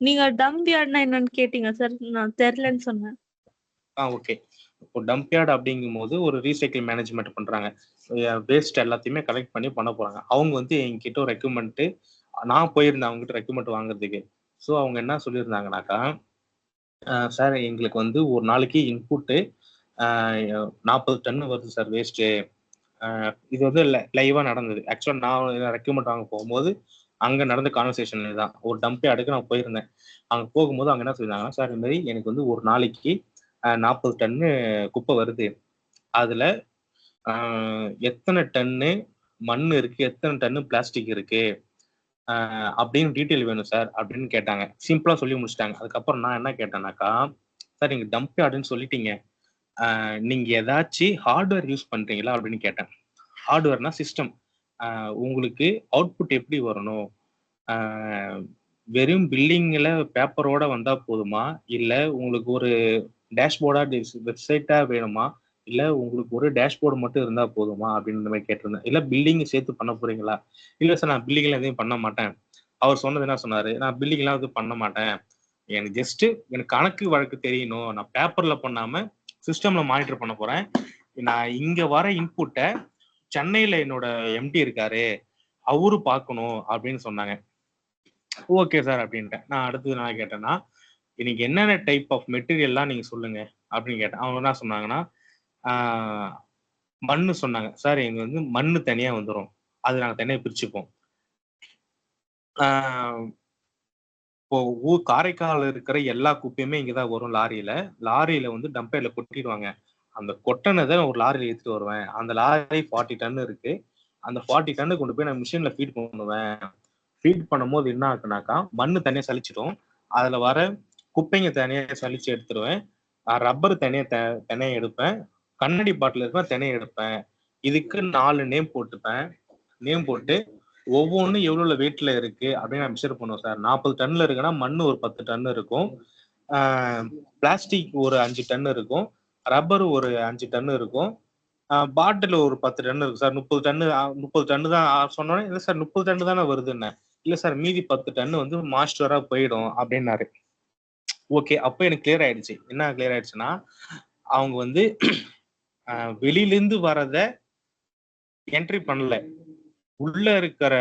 நீங்க டம்ப் யார்ட்னா என்னன்னு கேட்டீங்க சார். நான் தெரியலன்னு சொன்னேன். ஓகே. இப்போ டம்ப் யார்ட் அப்படிங்கும் போது ஒரு ரீசைக்கிள் மேனேஜ்மெண்ட் பண்றாங்க. வேஸ்ட் எல்லாத்தையுமே கலெக்ட் பண்ணி பண்ண போறாங்க. அவங்க வந்து என்கிட்ட ஒரு ரெக்கமெண்ட், நான் போயிருந்தேன் அவங்க கிட்ட ரெக்கமெண்ட் வாங்குறதுக்கு. ஸோ அவங்க என்ன சொல்லியிருந்தாங்கனாக்கா, சார் எங்களுக்கு வந்து ஒரு நாளைக்கு இன்புட்டு 40 டன் வருது சார் வேஸ்ட்டு. இது வந்து லைவா நடந்தது. ஆக்சுவலா நான் ரெக்கமெண்ட் வாங்க போகும்போது அங்க நடந்த கான்வர்சேஷன் தான். ஒரு டம்ப் யார்டுக்கு நான் போயிருந்தேன். அங்க போகும்போது அவங்க என்ன சொல்லியிருந்தாங்கன்னா, சார் இந்த மாதிரி எனக்கு வந்து ஒரு நாளைக்கு 40 டன்னு குப்பை வருது. அதுல எத்தனை டன்னு மண் இருக்கு, எத்தனை டன்னு பிளாஸ்டிக் இருக்கு அப்படின்னு டீட்டெயில் வேணும் சார் அப்படின்னு கேட்டாங்க. சிம்பிளா சொல்லி முடிச்சிட்டாங்க. அதுக்கப்புறம் நான் என்ன கேட்டேன்னாக்கா, சார் நீங்க டம்ப் யார்டுன்னு சொல்லிட்டீங்க, நீங்க ஏதாச்சும் ஹார்ட்வேர் யூஸ் பண்றீங்களா அப்படின்னு கேட்டேன். ஹார்ட்வேர்னா சிஸ்டம். உங்களுக்கு அவுட்புட் எப்படி வரணும், வெறும் பில்லிங்ல பேப்பரோட வந்தா போதுமா, இல்ல உங்களுக்கு ஒரு டேஷ்போர்டா வெப்சைட்டா வேணுமா, இல்ல உங்களுக்கு ஒரு டேஷ்போர்டு மட்டும் இருந்தா போதுமா அப்படின்ற மாதிரி கேட்டிருந்தேன். இல்ல பில்லிங் சேர்த்து பண்ண போறீங்களா? இல்ல சார் நான் பில்லிங் எல்லாம் எதையும் பண்ண மாட்டேன். அவர் சொன்னது என்ன சொன்னாரு, நான் பில்லிங் எல்லாம் எதுவும் பண்ண மாட்டேன், எனக்கு ஜஸ்ட் எனக்கு கணக்கு வழக்கு தெரியணும், நான் பேப்பர்ல பண்ணாம சிஸ்டம்ல மானிட்டர் பண்ண போறேன், நான் இங்க வர இன்புட்டை சென்னையில என்னோட எம்டி இருக்காரு அவரு பார்க்கணும் அப்படின்னு சொன்னாங்க. ஓகே சார் அப்படின்ட்டேன். நான் அடுத்தது நான் கேட்டேன்னா, இன்னைக்கு என்னென்ன டைப் ஆஃப் மெட்டீரியல்லாம் நீங்க சொல்லுங்க அப்படின்னு கேட்டேன். அவங்க என்ன சொன்னாங்கன்னா, மண்ணு சொன்னாங்க. சார் எங்க வந்து மண்ணு தனியா வந்துடும், அது நாங்க தனியா பிரிச்சுப்போம். இப்போ காரைக்கால் இருக்கிற எல்லா குப்பையுமே இங்கதான் வரும் லாரியில. லாரியில வந்து டம்பர்ல கொட்டிடுவாங்க. அந்த கொட்டனதை ஒரு லாரியில ஏற்றிட்டு வருவேன். அந்த லாரி 40 டன் இருக்கு. அந்த 40 டன்னு கொண்டு போய் நான் மிஷின்ல ஃபீட் பண்ணுவேன். ஃபீட் பண்ணும்போது என்ன ஆகுனாக்கா, மண்ணு தனியா சலிச்சிடும். அதுல வர குப்பைங்க தனியா சலிச்சு எடுத்துருவேன். ரப்பர் தனியா எடுப்பேன். கண்ணாடி பாட்டில் இருக்க தனியா எடுப்பேன். இதுக்கு 4 நேம் போட்டுப்பேன். நேம் போட்டு ஒவ்வொன்றும் எவ்வளவு வெயிட்ல இருக்கு அப்படின்னு நான் மெஷர் பண்ணுவோம் சார். 40 டன்ல இருக்குன்னா மண்ணு ஒரு 10 டன் இருக்கும், பிளாஸ்டிக் ஒரு 5 டன் இருக்கும், ரப்பர் ஒரு 5 டன் இருக்கும், பாட்டில் ஒரு 10 டன் இருக்கு சார். 30 டன்னு தான் சொன்னோன்னே, இல்லை சார் 30 டன்னு தானே வருதுன்னு. இல்லை சார் மீதி 10 டன்னு வந்து மாஸ்டரா போயிடும் அப்படின்னாரு. ஓகே, அப்போ எனக்கு கிளியர் ஆயிடுச்சு. என்ன கிளியர் ஆயிடுச்சுன்னா, அவங்க வந்து வெளியில இருந்து வரத என்ட்ரி பண்ணல, உள்ள இருக்கிற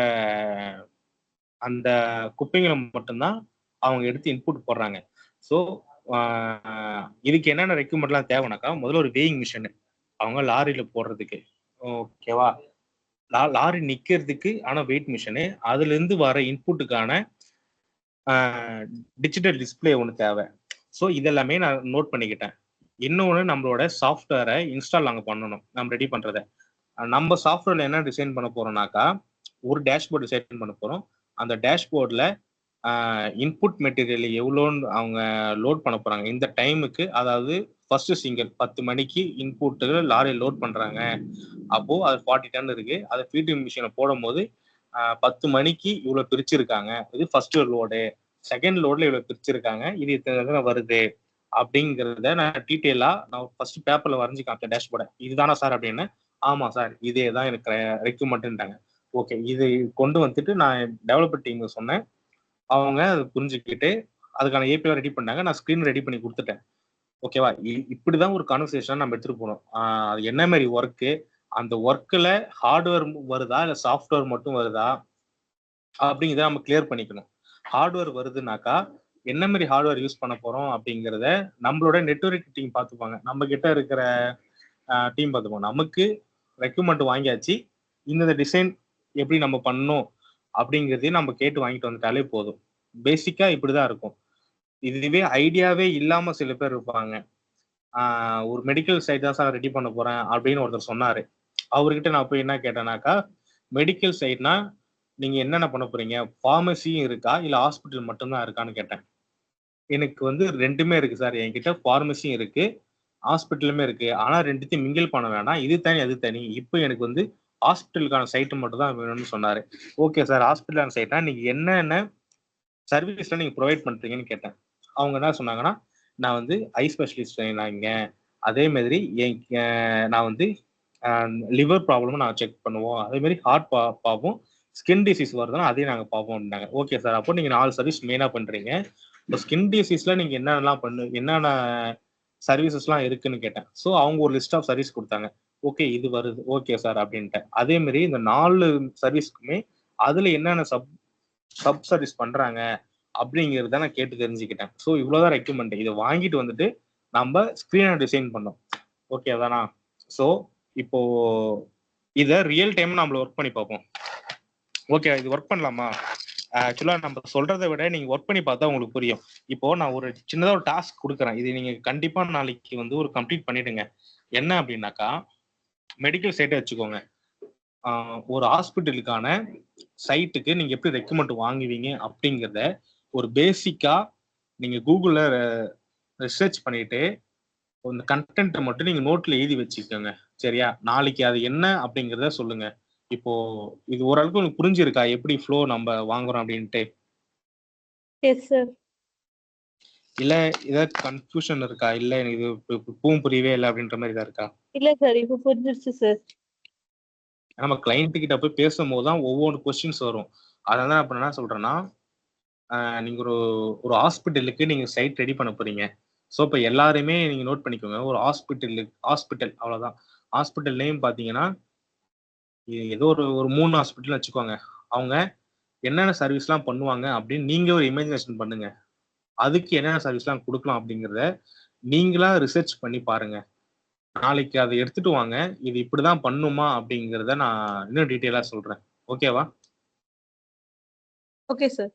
அந்த குப்பைகளை மட்டும்தான் அவங்க எடுத்து இன்புட் போடுறாங்க. ஸோ இதுக்கு என்னென்ன ரெக்யூப்மெண்ட்லாம் தேவைனாக்கா, முதல்ல ஒரு வேயிங் மிஷின் அவங்க லாரியில போடுறதுக்கு, ஓகேவா, லாரி நிக்கிறதுக்கு ஆனா வெயிட் மிஷினு, அதுல இருந்து வர இன்புட்டுக்கான டிஜிட்டல் டிஸ்பிளே ஒன்று தேவை. ஸோ இதெல்லாமே நான் நோட் பண்ணிக்கிட்டேன். இன்னொன்று, நம்மளோட சாஃப்ட்வேரை இன்ஸ்டால் நாங்கள் பண்ணணும். நம்ம ரெடி பண்றதை நம்ம சாஃப்ட்வேர்ல என்ன டிசைன் பண்ண போறோம்னாக்கா, ஒரு டேஷ்போர்டு டிசைன் பண்ண போறோம். அந்த டேஷ்போர்டில் இன்புட் மெட்டீரியல் எவ்வளோன்னு அவங்க லோட் பண்ண போறாங்க இந்த டைமுக்கு, அதாவது ஃபர்ஸ்ட் சிங்கிள் 10 மணிக்கு இன்புட் லாரி லோட் பண்றாங்க. அப்போ அது 40 டன் இருக்கு. அதை ஃபீடிங் மிஷினை போடும் போது 10 மணிக்கு இவ்வளவு பிரிச்சிருக்காங்க. இது ஃபர்ஸ்ட் லோடு. செகண்ட் லோட்ல இவ்வளவு பிரிச்சிருக்காங்க. இது இத்தனை வருது அப்படிங்கிறத நான் டீட்டெயிலா நான் ஃபர்ஸ்ட் பேப்பர்ல வரைஞ்சி காமிச்சேன் டேஷ்போர்டை. இதுதானா சார் அப்படின்னு. ஆமா சார் இதே தான் எனக்கு ரெக்யூமெண்ட்ன்றாங்க. ஓகே, இது கொண்டு வந்துட்டு நான் டெவலப்பர் டீம் சொன்னேன். அவங்க அதை புரிஞ்சுக்கிட்டு அதுக்கான ஏபிஐ ரெடி பண்ணாங்க. நான் ஸ்கிரீன் ரெடி பண்ணி கொடுத்துட்டேன். ஓகேவா? இப்படிதான் ஒரு கான்வர்சேஷன் நம்ம எடுத்துட்டு போகணும். அது என்ன மாதிரி ஒர்க்கு, அந்த ஒர்க்கில் ஹார்ட்வேர் வருதா இல்லை சாஃப்ட்வேர் மட்டும் வருதா அப்படிங்கிறத நம்ம கிளியர் பண்ணிக்கணும். ஹார்ட்வேர் வருதுனாக்கா என்ன மாதிரி ஹார்ட்வேர் யூஸ் பண்ண போறோம் அப்படிங்கிறத நம்மளோட நெட்வொர்க் டீம் பார்த்துப்பாங்க. நம்ம கிட்ட இருக்கிற டீம் பார்த்துப்போம். நமக்கு ரெக்யூமெண்ட் வாங்கியாச்சு, இந்த டிசைன் எப்படி நம்ம பண்ணணும் அப்படிங்கிறதையும் நம்ம கேட்டு வாங்கிட்டு வந்துட்டாலே போதும். பேசிக்கா இப்படிதான் இருக்கும். இதுவே ஐடியாவே இல்லாம சில பேர் இருப்பாங்க. ஒரு மெடிக்கல் சைட் தான் சார் ரெடி பண்ண போறேன் அப்படின்னு ஒருத்தர் சொன்னாரு. அவர்கிட்ட நான் போய் என்ன கேட்டேனாக்கா, மெடிக்கல் சைட்னா நீங்க என்னென்ன பண்ண போறீங்க, ஃபார்மசியும் இருக்கா இல்ல ஹாஸ்பிட்டல் மட்டும்தான் இருக்கான்னு கேட்டேன். எனக்கு வந்து ரெண்டுமே இருக்கு சார், என்கிட்ட ஃபார்மசியும் இருக்கு ஹாஸ்பிட்டலுமே இருக்கு. ஆனா ரெண்டுத்தையும் மிங்கிள் பண்ண வேணாம், இது தனி அது தனி. இப்போ எனக்கு வந்து ஹாஸ்பிட்டலுக்கான சைட்டு மட்டும் தான் வேணும்னு சொன்னாரு. ஓகே சார், ஹாஸ்பிட்டலான சைட்னா நீங்க என்னென்ன சர்வீஸ்ல நீங்க ப்ரொவைட் பண்றீங்கன்னு கேட்டேன். அவங்க என்ன சொன்னாங்கன்னா, நான் வந்து ஐ ஸ்பெஷலிஸ்ட் இங்க, அதே மாதிரி நான் வந்து லிவர் ப்ராப்ளமும் நான் செக் பண்ணுவோம், அதே மாதிரி ஹார்ட் பார்ப்போம், ஸ்கின் டிசீஸ் வருதுன்னா அதையும் நாங்கள் பார்ப்போம் அப்படின்னாங்க. ஓகே சார், அப்போ நீங்க 4 சர்வீஸ் மெயினாக பண்றீங்க. இப்போ ஸ்கின் டிசீஸ்ல நீங்க என்னென்னலாம் என்னென்ன சர்வீசஸ்லாம் இருக்குன்னு கேட்டேன். ஸோ அவங்க ஒரு லிஸ்ட் ஆஃப் சர்வீஸ் கொடுத்தாங்க. ஓகே இது வருது, ஓகே சார் அப்படின்ட்டு. அதே மாதிரி இந்த 4 சர்வீஸ்க்குமே அதுல என்னென்ன சப் சர்வீஸ் பண்றாங்க அப்படிங்கிறத நான் கேட்டு தெரிஞ்சுக்கிட்டேன். ஸோ இவ்வளவுதான் ரெக்யூமெண்ட். இதை வாங்கிட்டு வந்துட்டு நம்ம ஸ்கிரீனை டிசைன் பண்ணோம். ஓகே தானா? ஸோ இப்போ இதை ரியல் டைம் நம்மள ஒர்க் பண்ணி பார்ப்போம். ஓகே, இது ஒர்க் பண்ணலாமா? ஆக்சுவலா நம்ம சொல்றதை விட நீங்க ஒர்க் பண்ணி பார்த்தா உங்களுக்கு புரியும். இப்போ நான் ஒரு சின்னதா ஒரு டாஸ்க் கொடுக்குறேன். இது நீங்க கண்டிப்பா நாளைக்கு வந்து ஒரு கம்ப்ளீட் பண்ணிடுங்க. என்ன அப்படின்னாக்கா, மெடிக்கல் சைட்டை வச்சுக்கோங்க. ஒரு ஹாஸ்பிட்டலுக்கான சைட்டுக்கு நீங்க எப்படி ரெக்கமெண்ட் வாங்குவீங்க அப்படிங்கிறத ஒரு பேசிக்கா நீங்க கூகுள்ல ரிசர்ச் பண்ணிட்டு இந்த கண்டென்ட்டை மட்டும் நீங்க நோட்ல எழுதி வச்சுக்கோங்க. சரியா? நாளைக்கு அது என்ன அப்படிங்கிறத சொல்லுங்க. இப்போ இது ஓரளவுக்கு உங்களுக்கு புரிஞ்சிருக்கா எப்படி ஃப்ளோ நம்ம வாங்குறோம் அப்படின்ட்டு? Yes sir. இல்ல ஏதாவது கன்ஃபியூஷன் இருக்கா? இல்ல எனக்கு இது இப்பவும் புரியவே இல்லை அப்படின்ற மாதிரி தான் இருக்கா? இல்ல சார், இப்போ புரிஞ்சிருச்சு சார். நம்ம கிளைண்ட் கிட்ட போய் பேசும்போது தான் ஒவ்வொரு கொஸ்டின்ஸ் வரும். அதனால இப்ப என்ன சொல்றேன்னா, நீங்க ஒரு ஹாஸ்பிட்டலுக்கு நீங்க சைட் ரெடி பண்ண போறீங்க. ஸோ இப்போ எல்லாருமே நீங்க நோட் பண்ணிக்கோங்க. ஒரு ஹாஸ்பிட்டல் அவ்வளவுதான். ஹாஸ்பிட்டல் நேம் பாத்தீங்கன்னா ஏதோ ஒரு 3 ஹாஸ்பிட்டல் வச்சுக்கோங்க. அவங்க என்னென்ன சர்வீஸ்லாம் பண்ணுவாங்க அப்படின்னு நீங்க ஒரு இமேஜினேஷன் பண்ணுங்க. அதுக்கு என்னென்ன சர்வீஸ்லாம் கொடுக்கலாம் அப்படிங்கிறத நீங்களா ரிசர்ச் பண்ணி பாருங்க. நாளைக்கு அதை எடுத்துட்டு வாங்க. இது இப்படிதான் பண்ணுமா அப்படிங்கிறத நான் இன்னும் டீட்டெயிலா சொல்றேன். ஓகேவா? Okay sir.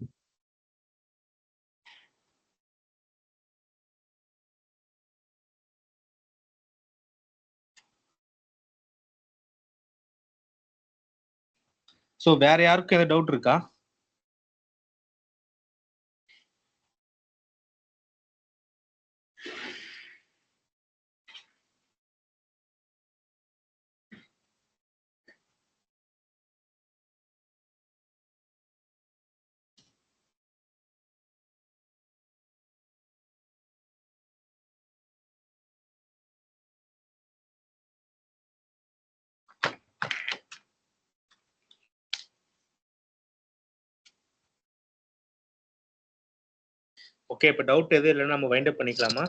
ஸோ வேற யாருக்கும் ஏதாவது டவுட் இருக்கா? ஓகே, இப்போ டவுட் எது இல்லைன்னா நம்ம வைண்ட் அப் பண்ணிக்கலாமா?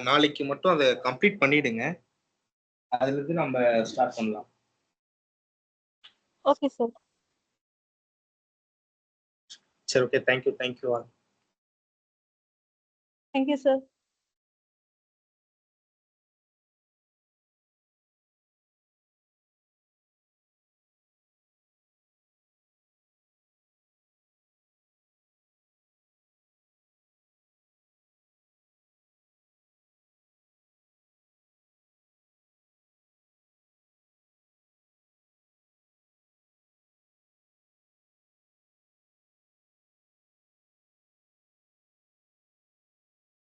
நாளைக்கு மட்டும் அதை கம்ப்ளீட் பண்ணிடுங்க. அதுல இருந்து நம்ம ஸ்டார்ட் பண்ணலாம். Okay sir. சரி, okay. Thank you all. Thank you sir.